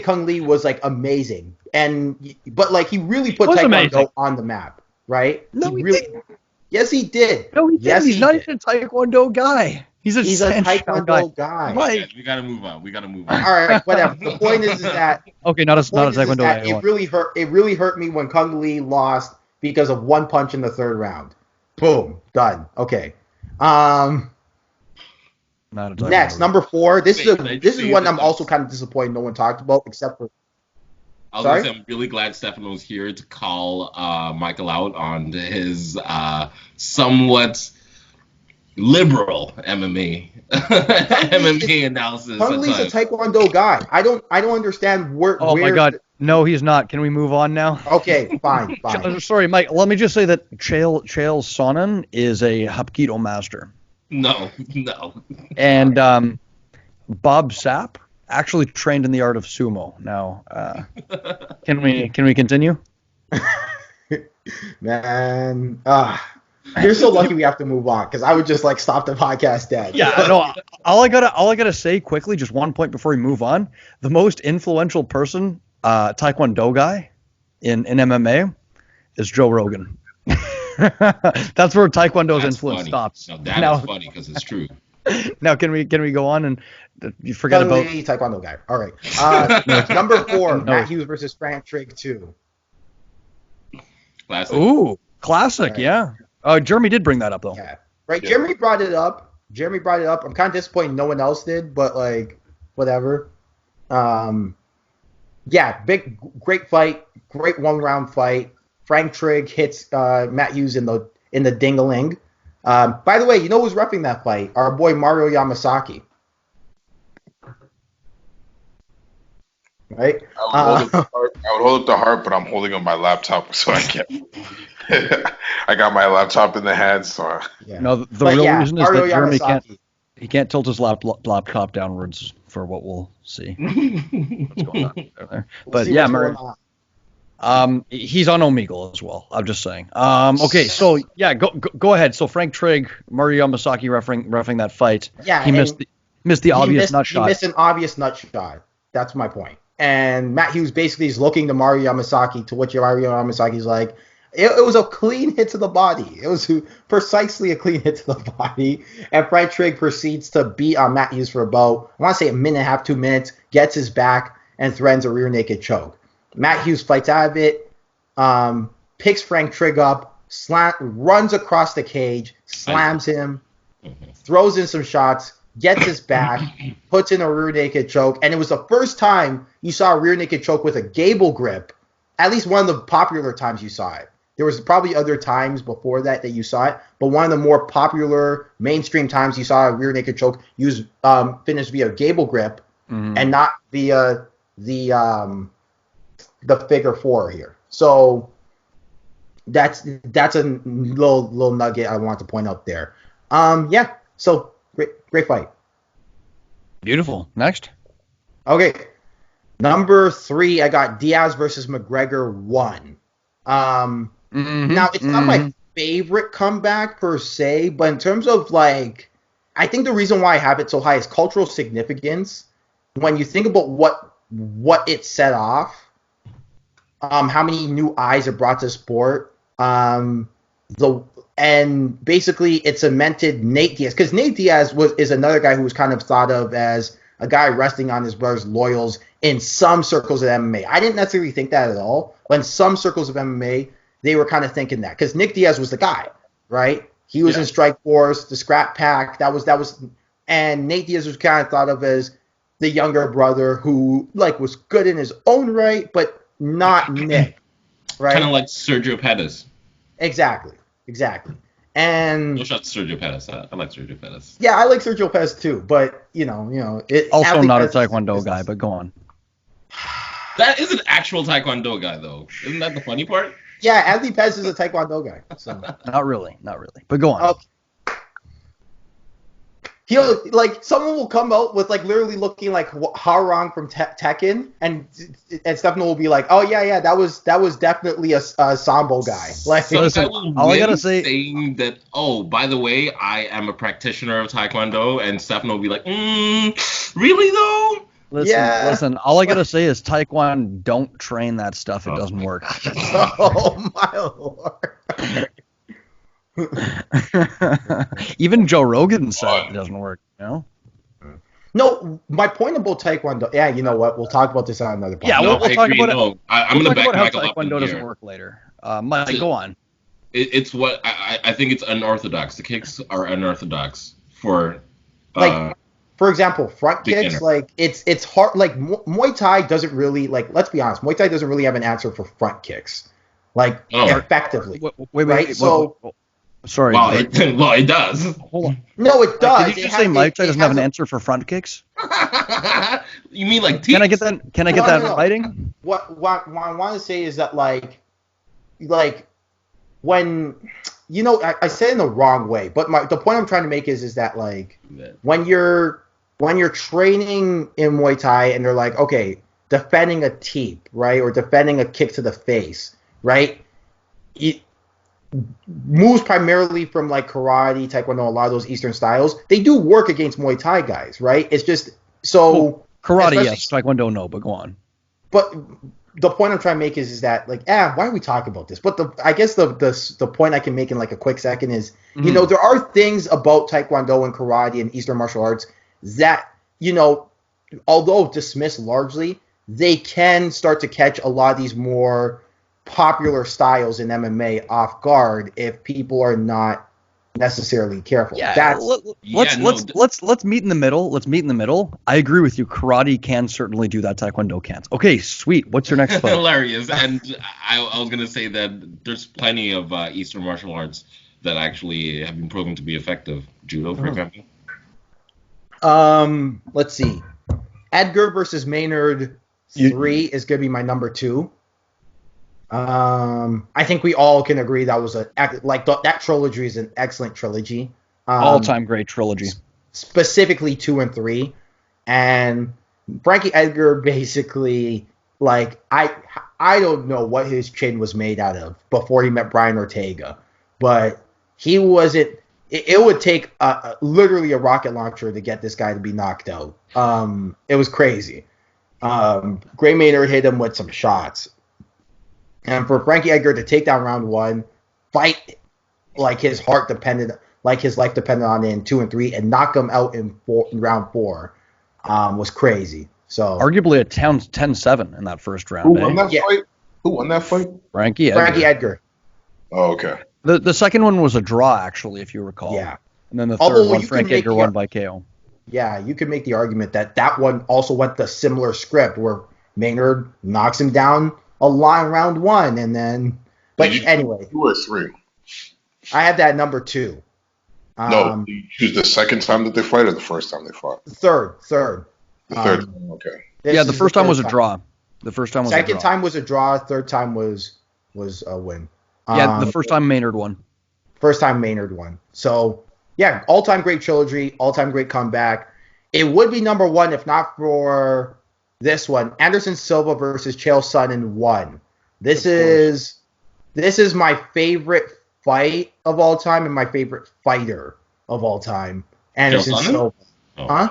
Kung Lee was like amazing, but like he really put Taekwondo on the map, right? No, he didn't. Yes, he did. No, he didn't. Yes, he's not even a Taekwondo guy. He's a Taekwondo guy. Right. Yeah, we gotta move on. All right, whatever. The point is that okay, not a Taekwondo guy. It really hurt me when Kung Lee lost because of one punch in the 3rd round. Boom, done. Okay. Next, number 4. This is one I'm also kind of disappointed no one talked about except for. I'm really glad Stefano was here to call Michael out on his somewhat liberal MMA analysis. Kung Lee's a Taekwondo guy. I don't understand where. Oh my God, no, he's not. Can we move on now? Okay, fine. Sorry, Mike. Let me just say that Chael Sonnen is a Hapkido master. No. And Bob Sapp actually trained in the art of sumo. Now, can we continue? Man, you're so lucky we have to move on because I would just like stop the podcast dead. Yeah, no. All I gotta say quickly, just one point before we move on. The most influential person, Taekwondo guy, in MMA, is Joe Rogan. That's where Taekwondo's influence stops. No, that is funny because it's true. Now, can we go on and you forget about Taekwondo guy? All right. Number 4, Matt Hughes versus Frank Trigg 2. Classic. Ooh, classic, right. Yeah. Jeremy did bring that up though. Yeah. Right. Yeah. Jeremy brought it up. I'm kind of disappointed no one else did, but like whatever. Yeah, great fight, great 1-round fight. Frank Trigg hits Matt Hughes in the ding-a-ling. By the way, you know who's reffing that fight? Our boy Mario Yamasaki. Right? I would hold up the heart, but I'm holding up my laptop so I can't. I got my laptop in the hand, so Yeah. No, the real reason is Mario that Jeremy Yamasaki. can't tilt his laptop downwards for what we'll see. What's going on there? We'll But see yeah, what's Mario. going on. He's on Omegle as well. I'm just saying. Okay, so yeah, go ahead. So Frank Trigg, Mario Yamasaki refereeing that fight. Yeah, he missed the obvious nut He shot. missed an obvious nut shot. That's my point. And Matt Hughes basically is looking to Mario Yamasaki, to which Mario Yamasaki's like, it was a clean hit to the body. It was precisely a clean hit to the body. And Frank Trigg proceeds to beat on Matt Hughes for about, I want to say, a minute and a half, 2 minutes, gets his back, and threatens a rear naked choke. Matt Hughes fights out of it, picks Frank Trigg up, runs across the cage, slams him, throws in some shots, gets his back, puts in a rear naked choke, and it was the first time you saw a rear naked choke with a gable grip, at least one of the popular times you saw it. There was probably other times before that you saw it, but one of the more popular mainstream times you saw a rear naked choke finished via gable grip and not via the figure four here. So that's a little nugget I want to point out there. Yeah, so great fight. Beautiful. Next. Okay. Number 3, I got Diaz versus McGregor 1. Now, it's not my favorite comeback per se, but in terms of like, I think the reason why I have it so high is cultural significance. When you think about what it set off, how many new eyes it brought to the sport, and basically it cemented Nate Diaz, because Nate Diaz is another guy who was kind of thought of as a guy resting on his brother's laurels in some circles of MMA. I didn't necessarily think that at all, but in some circles of MMA, they were kind of thinking that, because Nick Diaz was the guy, right? He was in Strikeforce, the Scrap Pack. That was, and Nate Diaz was kind of thought of as the younger brother who like was good in his own right, but not Nick, right? Kind of like Sergio Pettis. Exactly. And No shot to Sergio Pettis. I like Sergio Pettis. yeah, I like Sergio Pettis too, but you know, Also not a Taekwondo guy, but go on. That is an actual Taekwondo guy, though. Isn't that the funny part? Yeah, Anthony Pettis is a Taekwondo guy. So. Not really. But go on. Okay. He'll like someone will come out with like literally looking like Harong from Tekken, and Stefano will be like, "Oh yeah, that was definitely a Sambo guy." Like, so listen, all I gotta say, saying that, oh, by the way, I am a practitioner of Taekwondo, and Stefano will be like, really though? Listen. All I gotta say is Taekwondo don't train that stuff. It doesn't work. Oh my lord. Even Joe Rogan said it doesn't work, you know? No, my point about Taekwondo. Yeah, you know what? We'll talk about this on another podcast. Yeah, we'll talk about it. No, I'm going to back Michael up. Taekwondo doesn't work later. Mike, go on. It's what I think it's unorthodox. The kicks are unorthodox for like, for example, front kicks. Like it's hard. Like Muay Thai doesn't really like. Let's be honest. Muay Thai doesn't really have an answer for front kicks, like effectively. Wait. So. Sorry. Well, it does. Hold on. No, it does. Did you just say Mike doesn't have an answer for front kicks? You mean like Can I get that? Can I get that in writing? What I want to say is that like when I said it in the wrong way, but the point I'm trying to make is that like when you're training in Muay Thai and they're like, okay, defending a teep, right, or defending a kick to the face, right? Moves primarily from like karate, taekwondo, a lot of those Eastern styles. They do work against Muay Thai guys, right? It's just so karate, yes, taekwondo, no, but go on. But the point I'm trying to make is that like, why are we talking about this? But I guess the point I can make in like a quick second is, there are things about taekwondo and karate and Eastern martial arts that, although dismissed largely, they can start to catch a lot of these more popular styles in MMA off guard if people are not necessarily careful. Yeah, let's meet in the middle. Let's meet in the middle. I agree with you. Karate can certainly do that. Taekwondo can't. Okay, sweet. What's your next fight? Hilarious. And I was gonna say that there's plenty of Eastern martial arts that actually have been proven to be effective. Judo, for example. Let's see. Edgar versus Maynard 3 is gonna be my number 2. I think we all can agree that was that trilogy is an excellent trilogy. All-time great trilogy. Specifically 2 and 3, and Frankie Edgar basically I don't know what his chin was made out of before he met Brian Ortega, but he wasn't. It would take literally a rocket launcher to get this guy to be knocked out. It was crazy. Gray Maynard hit him with some shots. And for Frankie Edgar to take down round 1, fight like his life depended on it in 2 and 3, and knock him out in round 4 was crazy. So arguably a 10-7 in that first round. Who won that fight? Who won that fight? Frankie Edgar. Oh, okay. The second one was a draw, actually, if you recall. Yeah. And then the third one, Frankie Edgar won by KO. Yeah, you could make the argument that one also went the similar script where Maynard knocks him down a line round 1, and then. But anyway. 2 or 3? I had that number 2. No, you choose the second time that they fight or the first time they fought? Third. The third time, okay. Yeah, the first time was a draw. The first time was Second a draw. time was a draw. Third time was a win. Yeah, the first time Maynard won. First time Maynard won. So, yeah, all-time great trilogy, all-time great comeback. It would be number 1 if not for this one. Anderson Silva versus Chael Sonnen 1. This is my favorite fight of all time and my favorite fighter of all time. Anderson Silva. Oh. Huh?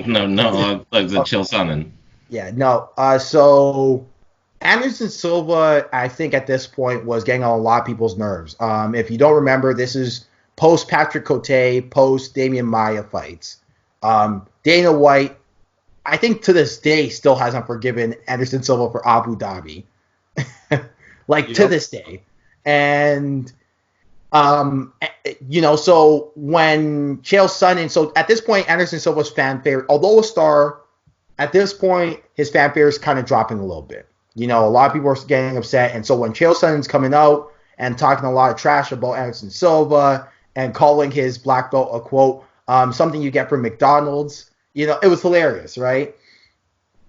No, like the Chael Sonnen. Yeah, no. So Anderson Silva, I think at this point was getting on a lot of people's nerves. If you don't remember, this is post Patrick Cote, post Damian Maia fights. Dana White, I think to this day, still hasn't forgiven Anderson Silva for Abu Dhabi. To this day. And, so when Chael Sonnen, so at this point, Anderson Silva's fanfare, although a star, at this point, his fanfare is kind of dropping a little bit. A lot of people are getting upset. And so when Chael Sonnen's coming out and talking a lot of trash about Anderson Silva and calling his black belt a quote, something you get from McDonald's, it was hilarious, right?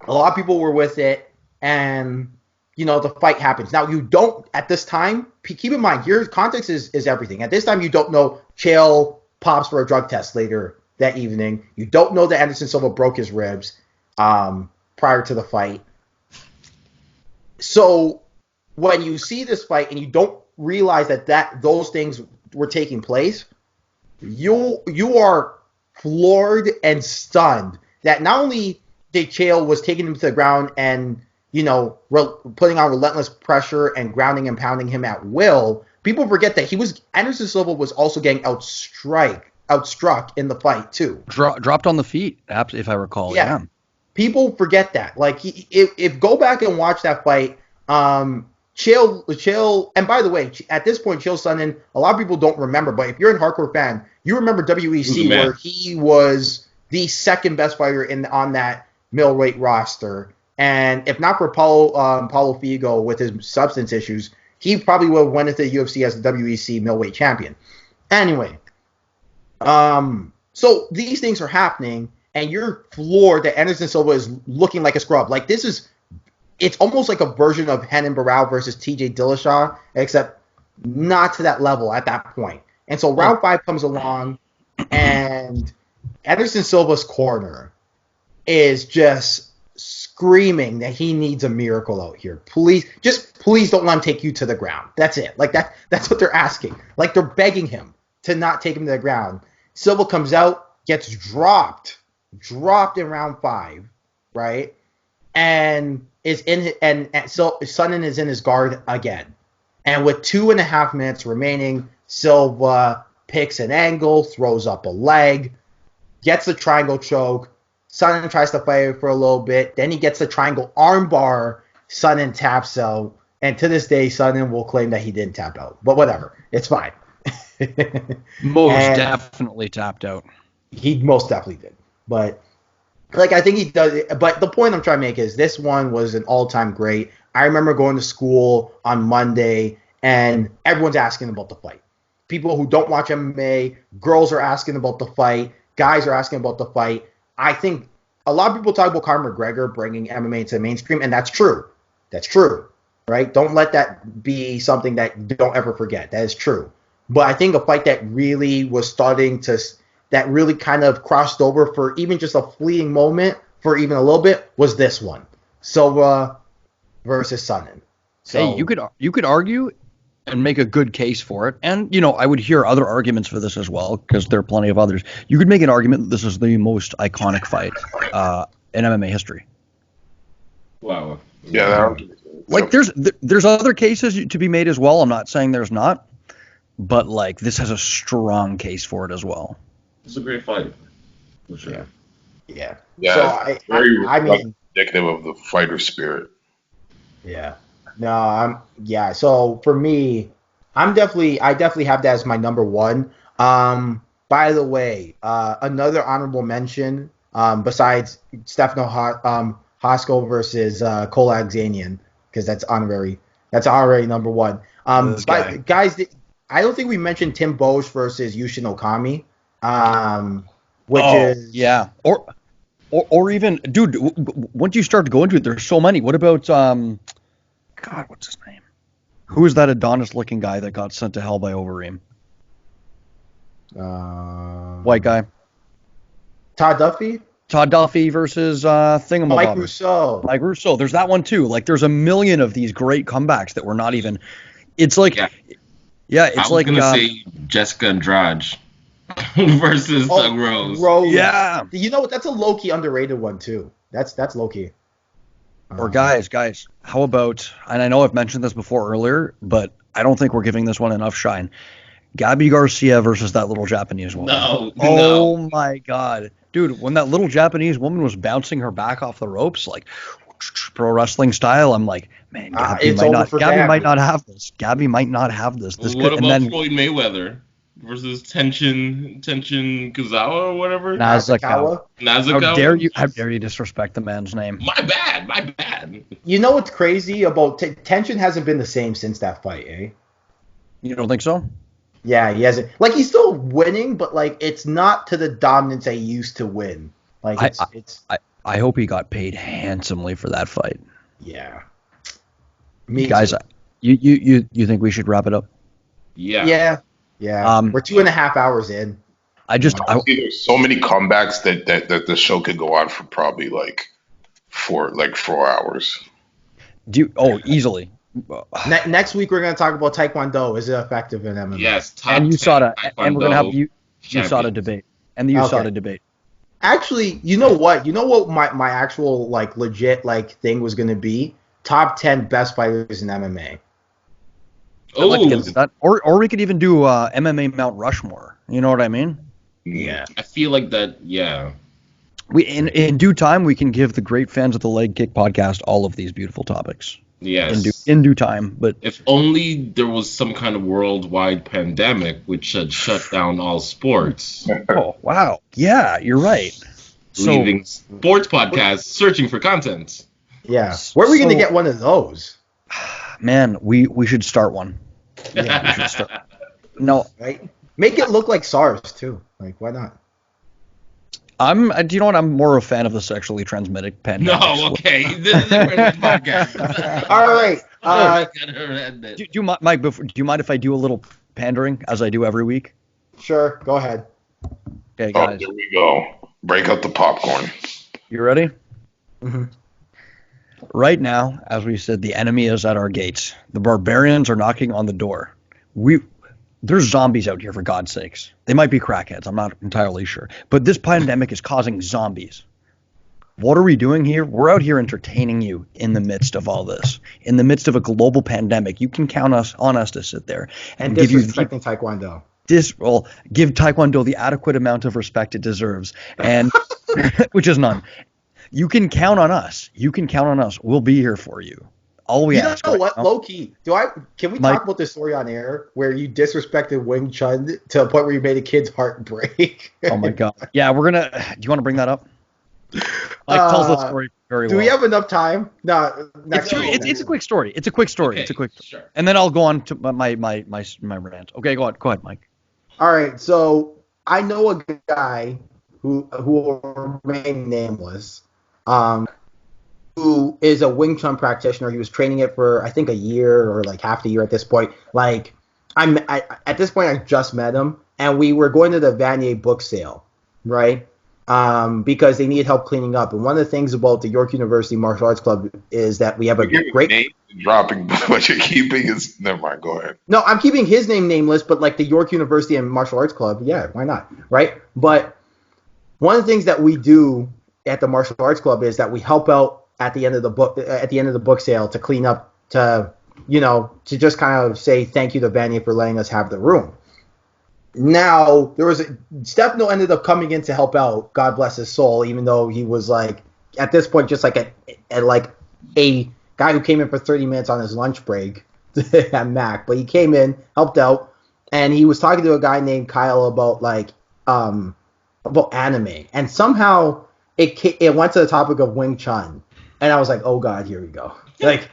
A lot of people were with it, and, the fight happens. Now, you don't, at this time, keep in mind, here, context is everything. At this time, you don't know Chael pops for a drug test later that evening. You don't know that Anderson Silva broke his ribs prior to the fight. So when you see this fight and you don't realize that those things were taking place, you are floored and stunned that not only did Chael was taking him to the ground and putting on relentless pressure and grounding and pounding him at will. People forget that Anderson Silva was also getting outstruck in the fight too. Dropped on the feet, if I recall. Yeah. People forget that. If go back and watch that fight, Chael, and by the way, at this point, Chael Sonnen, a lot of people don't remember, but if you're a hardcore fan, you remember WEC where he was the second best fighter on that middleweight roster. And if not for Paulo Figo with his substance issues, he probably would have went into the UFC as the WEC middleweight champion. Anyway, so these things are happening, and you're floored that Anderson Silva is looking like a scrub. It's almost like a version of Renan Barão versus TJ Dillashaw, except not to that level at that point. And so round 5 comes along, and Anderson Silva's corner is just screaming that he needs a miracle out here. Please don't let him take you to the ground. That's it. That's what they're asking. They're begging him to not take him to the ground. Silva comes out, gets dropped in round 5, right? And so Sonnen is in his guard again. And with 2.5 minutes remaining, Silva picks an angle, throws up a leg, gets the triangle choke. Sonnen tries to fight for a little bit. Then he gets the triangle armbar. Sonnen taps out. And to this day, Sonnen will claim that he didn't tap out. But whatever. It's fine. Definitely tapped out. He most definitely did. But, I think he does. But the point I'm trying to make is this one was an all-time great. I remember going to school on Monday, and everyone's asking about the fight. People who don't watch MMA, girls are asking about the fight. Guys are asking about the fight. I think a lot of people talk about Conor McGregor bringing MMA into the mainstream, and that's true. That's true. right? Don't let that be something that you don't ever forget. That is true. But I think a fight that really was that really kind of crossed over for even just a fleeting moment, for even a little bit, was this one. Silva versus Sonnen. So, Hey, you could argue and make a good case for it. And, I would hear other arguments for this as well, because there are plenty of others. You could make an argument that this is the most iconic fight in MMA history. Wow. Yeah, Like, there's other cases to be made as well. I'm not saying there's not. But, like, this has a strong case for it as well. It's a great fight. For sure. Yeah. Yeah, So very I mean, indicative of the fighter spirit. yeah. No, so for me, I definitely have that as my number one. By the way, another honorable mention, besides Stefano Hosko versus Cole Alexanian, because that's honorary number one. But guys, I don't think we mentioned Tim Bosch versus Yushin Okami. Which is yeah, or even, dude, once you start to go into it, there's so many. What about God, what's his name? Who is that Adonis-looking guy that got sent to hell by Overeem? White guy. Todd Duffy. Todd Duffy versus Thingamabobber. Mike Russo. There's that one too. Like, there's a million of these great comebacks that were not even. It's like, yeah, it's like. I was gonna say Jessica Andrade versus Doug Rose. Yeah. You know what? That's a low-key underrated one too. That's low-key. Or guys, how about? And I know I've mentioned this before earlier, but I don't think we're giving this one enough shine. Gabby Garcia versus that little Japanese woman. No. My God. Dude, when that little Japanese woman was bouncing her back off the ropes, like pro wrestling style, I'm like, man, Gabby might not have this. Gabby might not have this. What about Floyd Mayweather versus Tenshin Kazawa or whatever? Nazakawa. How dare you disrespect the man's name? My bad. You know what's crazy about Tenshin hasn't been the same since that fight, eh? You don't think so? Yeah, he hasn't. Like, he's still winning, but like it's not to the dominance he used to win. Like I hope he got paid handsomely for that fight. Yeah. Guys, you think we should wrap it up? Yeah. We're 2.5 hours in. There's so many comebacks that the show could go on for probably like 4 hours. Easily. Next week we're going to talk about Taekwondo. Is it effective in MMA? Yes, and USADA, and we're going to have USADA debate and the USADA debate. Actually, you know what? My actual like legit like thing was going to be top 10 best fighters in MMA. I'd like to get into that. Or we could even do MMA Mount Rushmore. You know what I mean? Yeah. I feel like that. Yeah. We in due time we can give the great fans of the Leg Kick podcast all of these beautiful topics. Yes. In due time, but if only there was some kind of worldwide pandemic which had shut down all sports. Oh wow! Yeah, you're right. Leaving sports podcasts, searching for content. Yeah, where are we going to get one of those? Man, we should start one. Yeah, we should start. No, right? Make it look like SARS too. Like, why not? Do you know what? I'm more a fan of the sexually transmitted pandemic. No, okay. This is a different podcast. All right. Mike, do you mind if I do a little pandering as I do every week? Sure. Go ahead. Okay, guys. Here we go. Break out the popcorn. You ready? Mm-hmm. Right now, as we said, the enemy is at our gates. The barbarians are knocking on the door. There's zombies out here, for God's sakes. They might be crackheads. I'm not entirely sure. But this pandemic is causing zombies. What are we doing here? We're out here entertaining you in the midst of all this. In the midst of a global pandemic, you can count on us to sit there and give you Taekwondo. Give Taekwondo the adequate amount of respect it deserves, and which is none. You can count on us. We'll be here for you. All we ask. You know what? Low key. Can we talk about this story on air where you disrespected Wing Chun to the point where you made a kid's heart break? Oh my God. Yeah, we're gonna. Do you want to bring that up? Mike tells the story very well. Do we have enough time? No. It's a quick story. Okay, sure. And then I'll go on to my rant. Okay, go ahead, Mike. All right. So I know a guy who will remain nameless. who is a Wing Chun practitioner. He was training it for I think a year or like half a year at this point. Like at this point I just met him, and we were going to the Vanier book sale, right? Because they needed help cleaning up. And one of the things about the York University Martial Arts Club is that we have a great name dropping, but you're keeping is never mind. Go ahead. No, I'm keeping his name nameless, but like the York University and Martial Arts Club, yeah, why not, right? But one of the things that we do at the Martial Arts Club is that we help out at the end of the book sale to clean up, to just kind of say thank you to Vanier for letting us have the room. Now, Stefano ended up coming in to help out, God bless his soul, even though he was like, at this point, just like a guy who came in for 30 minutes on his lunch break at Mac. But he came in, helped out, and he was talking to a guy named Kyle about anime. And somehow it went to the topic of Wing Chun. And I was like, oh God, here we go. Like,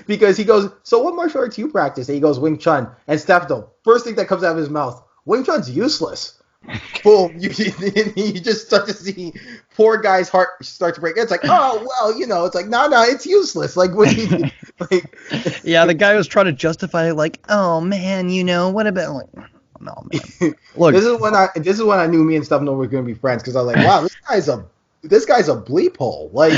because he goes, so what martial arts you practice? And he goes, Wing Chun. And Stefano, first thing that comes out of his mouth, Wing Chun's useless. Boom. You just start to see poor guy's heart start to break. It's like, oh, well, it's like, no, it's useless. Like, what do you do? Like, yeah, the guy was trying to justify it like, oh, man, what about, like, no, man. Look. This is when I knew me and Stefano were going to be friends, because I was like, wow, this guy's a bleep hole. Like,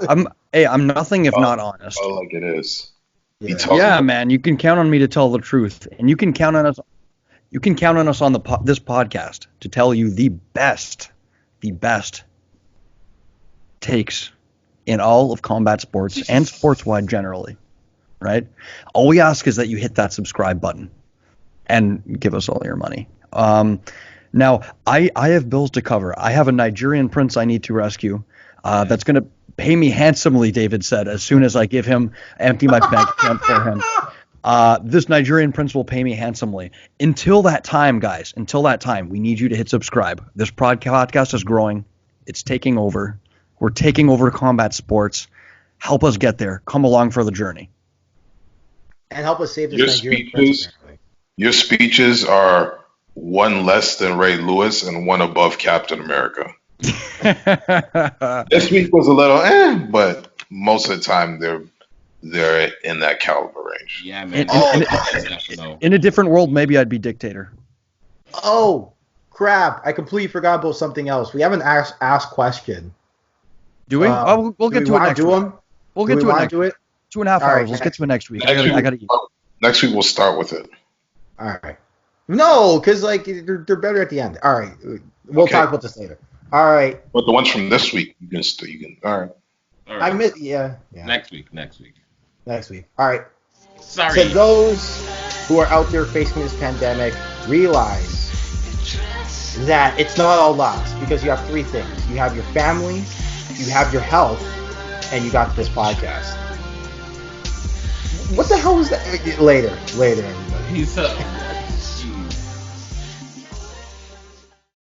I'm nothing if not honest. Oh, like it is. Yeah, man, you can count on me to tell the truth, and you can count on us. You can count on us on this podcast to tell you the best takes in all of combat sports and sports wide generally. Right? All we ask is that you hit that subscribe button and give us all your money. Now, I have bills to cover. I have a Nigerian prince I need to rescue that's going to pay me handsomely, David said, as soon as I empty my bank account for him. This Nigerian prince will pay me handsomely. Until that time, guys, we need you to hit subscribe. This podcast is growing. It's taking over. We're taking over combat sports. Help us get there. Come along for the journey. And help us save this Nigerian prince. Your speeches are one less than Ray Lewis and one above Captain America. This week was a little but most of the time they're in that caliber range. Yeah, man. In a different world, maybe I'd be dictator. Oh, crap. I completely forgot about something else. We haven't asked question. Do we? We'll get to it next week. We'll get to it next week. 2.5 hours. Right, Let's get to it next week. I gotta eat. Next week we'll start with it. All right. No, because like they're better at the end. All right. We'll talk about this later. All right. But the ones from this week, you can. All right. I missed. Yeah. Next week. All right. Sorry. To those who are out there facing this pandemic, realize that it's not all lost, because you have three things. You have your family, you have your health, and you got this podcast. What the hell was that? Later, everybody. Peace out.